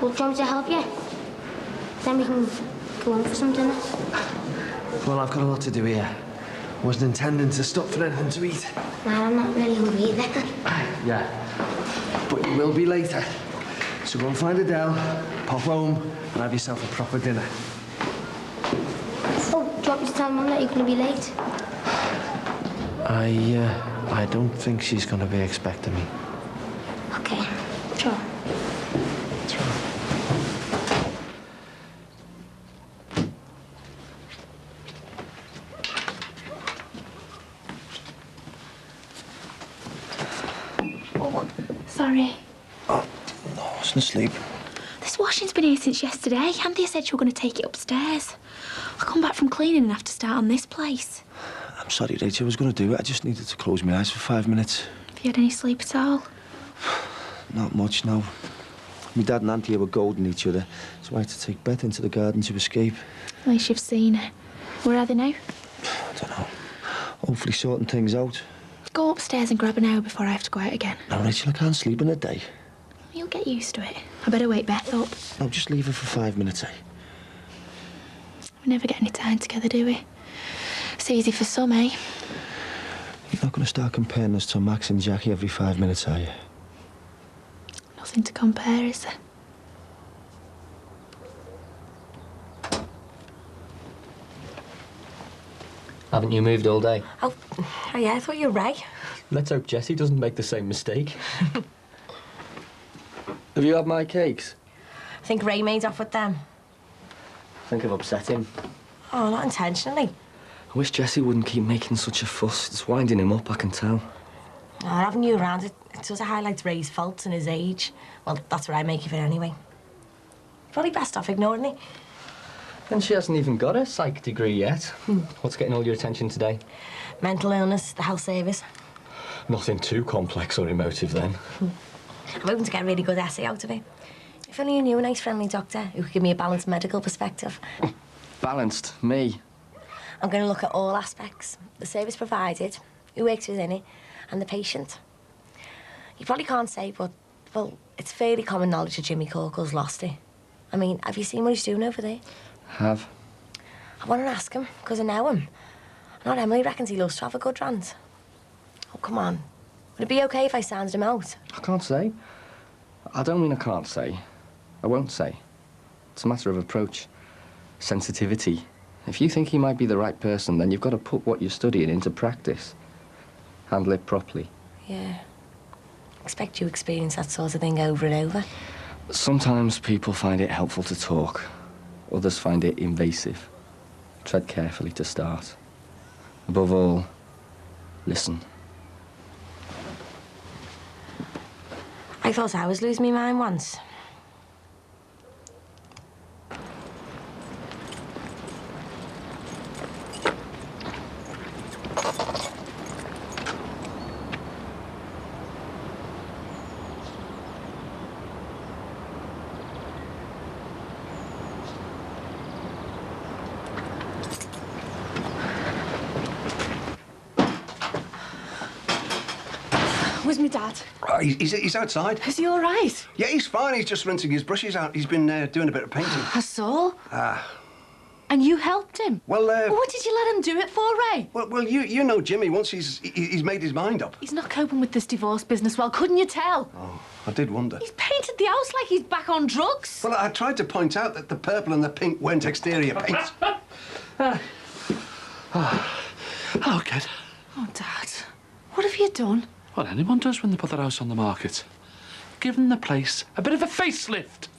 D: Well, do you want me to help you? Then we can go on for some dinner.
A: Well, I've got a lot to do here. Wasn't intending to stop for anything to eat.
D: Nah, I'm not really hungry either.
A: Yeah. But you will be later. So go and find Adele, pop home, and have yourself a proper dinner.
D: Oh, do you want me to tell Mum that you're going to be late?
A: I don't think she's going to be expecting me.
D: Okay, sure.
S: Oh, sorry.
K: Oh,
V: Mustn't sleep.
S: This washing's been here since yesterday. Anthea said you were going to take it upstairs. I come back from cleaning and have to start on this place.
V: I'm sorry, Rachel, I was going to do it. I just needed to close my eyes for 5 minutes.
S: Have you had any sleep at all?
V: Not much, no. My dad and Anthea were goading each other, so I had to take Beth into the garden to escape.
S: At least you've seen her. Where are they now?
V: I don't know. Hopefully sorting things out.
S: Go upstairs and grab an hour before I have to go out again.
V: No, Rachel, I can't sleep in a day.
S: You'll get used to it. I better wake Beth up.
V: No, just leave her for 5 minutes, eh?
S: We never get any time together, do we? It's easy for some, eh?
V: You're not going to start comparing us to Max and Jackie every 5 minutes, are you?
S: Nothing to compare, is there?
I: Haven't you moved all day?
B: Oh yeah, I thought you were Ray.
I: Let's hope Jessie doesn't make the same mistake.
V: Have you had my cakes?
B: I think Ray made off with them.
I: I think I've upset him.
B: Oh, not intentionally.
I: I wish Jessie wouldn't keep making such a fuss. It's winding him up, I can tell.
B: Oh, having you around, it sort of highlights Ray's faults and his age. Well, that's what I make of it anyway. Probably best off ignoring it.
I: And she hasn't even got a psych degree yet. What's getting all your attention today?
B: Mental illness, the health service.
I: Nothing too complex or emotive, then.
B: I'm hoping to get a really good essay out of it. If only you knew a nice, friendly doctor who could give me a balanced medical perspective.
I: Balanced? Me?
B: I'm going to look at all aspects. The service provided, who works within it, and the patient. You probably can't say, but, well, it's fairly common knowledge that Jimmy Corkle's lost it. I mean, have you seen what he's doing over there?
I: Have.
B: I want to ask him, because I know him. Not Emily reckons he loves to have a good rant. Oh, come on. Would it be OK if I sounded him out?
I: I can't say. I don't mean I can't say. I won't say. It's a matter of approach. Sensitivity. If you think he might be the right person, then you've got to put what you're studying into practice. Handle it properly.
B: Yeah. Expect you experience that sort of thing over and over.
I: Sometimes people find it helpful to talk. Others find it invasive. Tread carefully to start. Above all, listen.
B: I thought I was losing my mind once.
H: Where's my dad?
K: He's outside.
H: Is he all right?
K: Yeah, he's fine. He's just rinsing his brushes out. He's been doing a bit of painting.
H: I saw.
K: Ah.
H: And you helped him?
K: Well,
H: what did you let him do it for, Ray?
K: Well, you know Jimmy. Once he's made his mind up.
H: He's not coping with this divorce business well, couldn't you tell?
K: Oh, I did wonder.
H: He's painted the house like he's back on drugs.
K: Well, I tried to point out that the purple and the pink weren't exterior paints.
J: Hello, kid.
H: Oh, Dad. What have you done?
J: What anyone does when they put their house on the market. Given the place a bit of a facelift.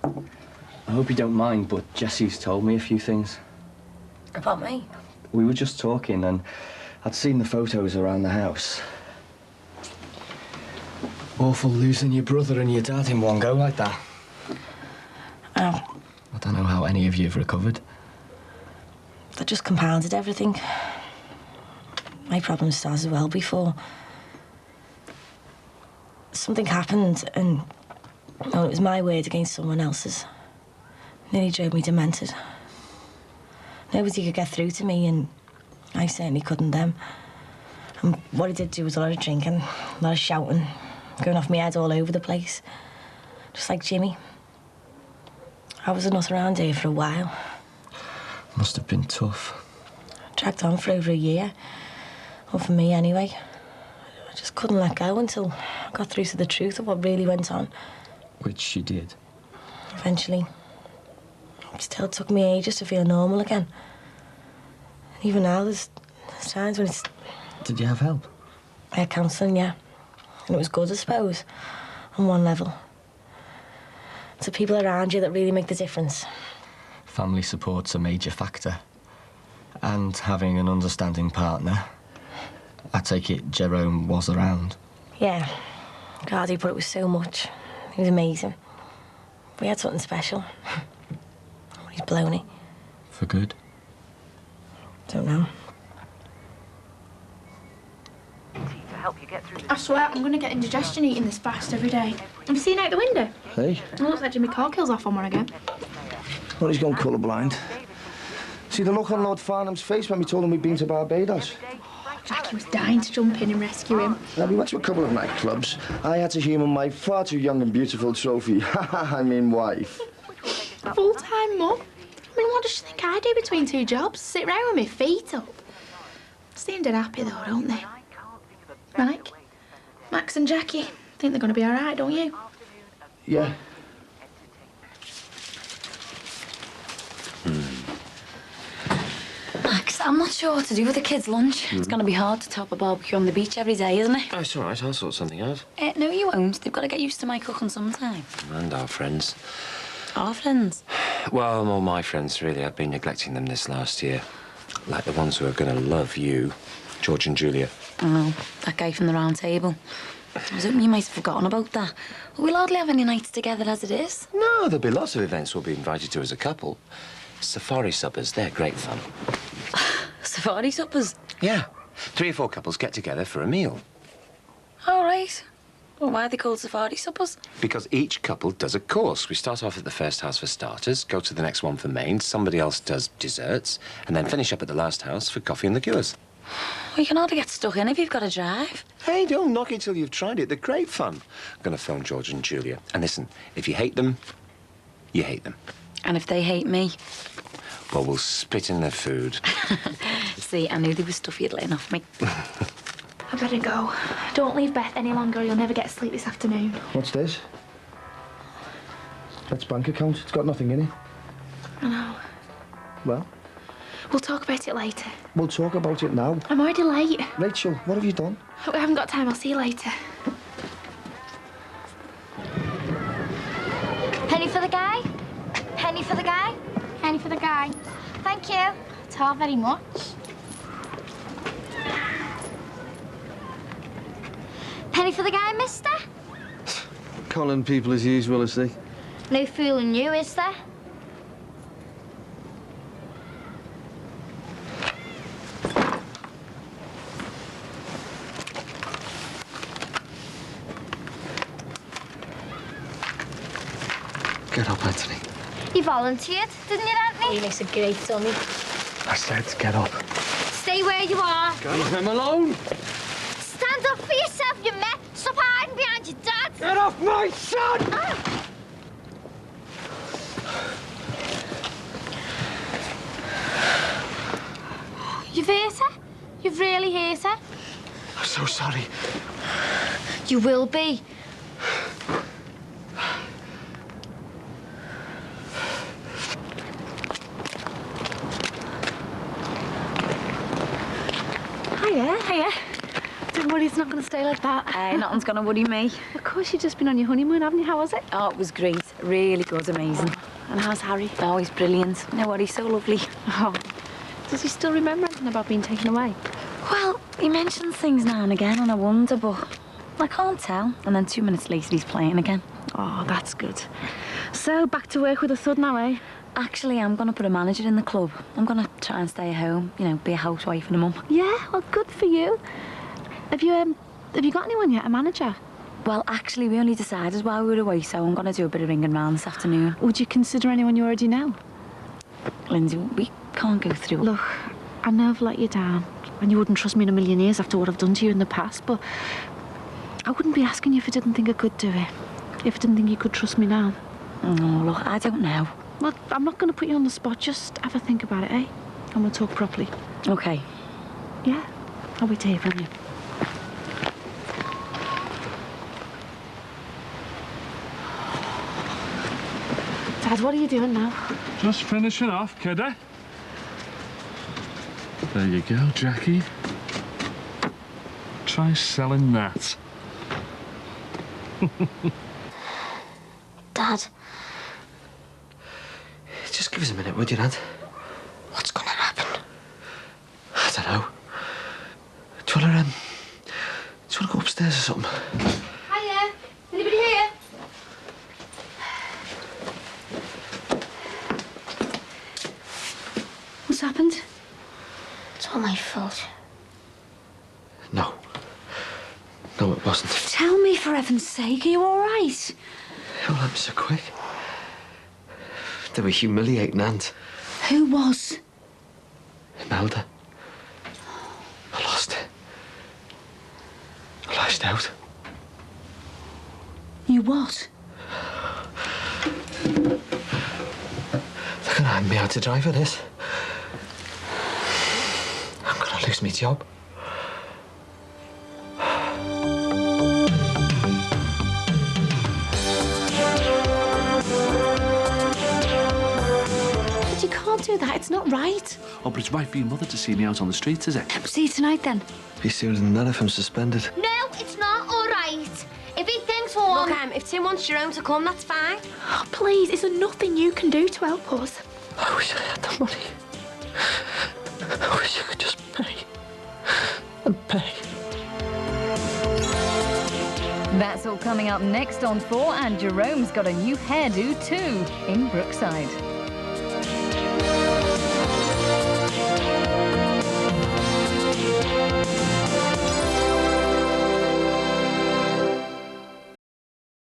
I: I hope you don't mind, but Jessie's told me a few things.
B: About me?
I: We were just talking and I'd seen the photos around the house. Awful losing your brother and your dad in one go like that.
B: Oh.
I: I don't know how any of you have recovered.
B: That just compounded everything. My problems started well before. Something happened and... Oh, it was my word against someone else's. Nearly drove me demented. Nobody could get through to me and I certainly couldn't them. And what I did do was a lot of drinking, a lot of shouting, going off my head all over the place. Just like Jimmy. I was a nut around here for a while.
I: Must have been tough.
B: Dragged on for over a year. Well, for me, anyway. I just couldn't let go until I got through to the truth of what really went on.
I: Which she did.
B: Eventually. It still took me ages to feel normal again. And even now, there's times when it's...
I: Did you have help?
B: I had counselling, yeah. And it was good, I suppose, on one level. It's the people around you that really make the difference.
I: Family support's a major factor. And having an understanding partner. I take it Jerome was around.
B: Yeah. God, but it was so much. It was amazing. We had something special. He's blown it.
I: For good?
B: Don't know.
S: I swear, I'm going to get indigestion eating this fast every day. Have you seen out the window?
V: Hey?
S: It looks like Jimmy Corkill's off on one again.
V: Well, he's gone colourblind. See the look on Lord Farnham's face when we told him we'd been to Barbados?
S: Jackie was dying to jump in and rescue him.
V: Now, we went to a couple of nightclubs. I had to humour my far too young and beautiful trophy. I mean, wife.
S: Full-time mum. I mean, what does she think I do between two jobs? Sit round with my feet up. Seem dead happy, though, don't they? Mike? Max and Jackie think they're going to be all right, don't you?
V: Yeah.
E: Max, I'm not sure what to do with the kids' lunch. It's going to be hard to top a barbecue on the beach every day, isn't it?
T: Oh, it's all right. I'll sort something out.
E: No, you won't. They've got to get used to my cooking sometime.
T: And our friends.
E: Our friends?
T: Well, all my friends, really. I've been neglecting them this last year. Like the ones who are going to love you, George and Julia.
E: Oh, that guy from the round table. I was hoping you might have forgotten about that. We'll hardly have any nights together as it is.
T: No, there'll be lots of events we'll be invited to as a couple. Safari suppers, they're great fun.
E: Safari suppers?
T: Yeah. 3 or 4 couples get together for a meal.
E: All right. Well, why are they called safari suppers?
T: Because each couple does a course. We start off at the first house for starters, go to the next one for mains, somebody else does desserts, and then finish up at the last house for coffee and liqueurs.
E: Well, you can hardly get stuck in if you've got to drive.
T: Hey, don't knock it till you've tried it. They're great fun. I'm going to phone George and Julia. And listen, if you hate them, you hate them.
E: And if they hate me?
T: Well, we'll spit in their food.
E: See, I knew there was stuff you'd letting off me.
S: I better go. Don't leave Beth any longer or you'll never get sleep this afternoon.
V: What's this? That's bank account. It's got nothing in it.
S: I know.
V: Well,
S: We'll talk about it later.
V: we'll talk about it now.
S: I'm already late.
V: Rachel, what have you done?
S: We haven't got time. I'll see you later.
D: Penny for the guy? Penny for the guy? Penny for the guy. Thank you. It's all very much. Penny for the guy, mister?
A: Calling people as usual, is he?
D: No fooling you, is there?
A: Get up, Anthony.
D: You volunteered, didn't you, Anthony? He makes a great dummy.
A: I said get up.
D: Stay where you are.
A: Leave him alone.
D: Stand up for yourself, you met. Stop hiding behind your dad.
A: Get off my son!
D: Ah.
S: You've hurt her? You've really hurt her?
A: I'm so sorry.
D: You will be.
S: Hiya. Don't worry, it's not going to stay like that.
E: Nothing's going to worry me.
S: Of course, you've just been on your honeymoon, haven't you? How was it?
E: Oh, it was great. Really good, amazing.
S: And how's Harry?
E: Oh, he's brilliant. No worries, so lovely.
S: Oh. Does he still remember anything about being taken away?
E: Well, he mentions things now and again, and I wonder, but I can't tell. And then 2 minutes later, he's playing again.
S: Oh, that's good. So, back to work with a thud now, eh?
E: Actually, I'm going to put a manager in the club. I'm going to try and stay at home, you know, be a housewife and a mum.
S: Yeah, well, good for you. Have you got anyone yet, a manager?
E: Well, actually, we only decided while we were away, so I'm going to do a bit of ringing round this afternoon.
S: Would you consider anyone you already know?
E: Lindsay, we can't go through.
S: Look, I know I've let you down, and you wouldn't trust me in a million years after what I've done to you in the past, but I wouldn't be asking you if I didn't think I could do it. If I didn't think you could trust me now.
E: Oh, look, I don't know.
S: Well, I'm not going to put you on the spot. Just have a think about it, eh? And we'll talk properly.
E: OK.
S: Yeah? I'll wait to hear from you. Dad, what are you doing now?
J: Just finishing off, kiddo. There you go, Jackie. Try selling that.
D: Dad.
A: Just give us a minute, would you, Dad?
D: What's gonna happen?
A: I don't know. Do you gotta go upstairs or something.
D: Hiya. Anybody here?
E: What's happened?
D: It's all my fault.
A: No. No, it wasn't.
E: Tell me, for heaven's sake, are you all right?
A: Well, I'm so quick. They were humiliating Aunt.
E: Who was?
A: Imelda. I lost it. I lashed out.
E: You what?
A: They're gonna hand me out to drive for this. I'm gonna lose my job.
E: But you can't do that. It's not right.
J: Oh, but it's right for your mother to see me out on the streets, is it?
E: See you tonight, then.
A: Be sooner than that if I'm suspended.
D: No, it's not all right. If he thinks for
B: Look, if Tim wants Jerome to come, that's fine.
S: Oh, please, is there nothing you can do to help us?
A: I wish I had the money. I wish I could just pay. And pay.
L: That's all coming up next on 4, and Jerome's got a new hairdo too in Brookside.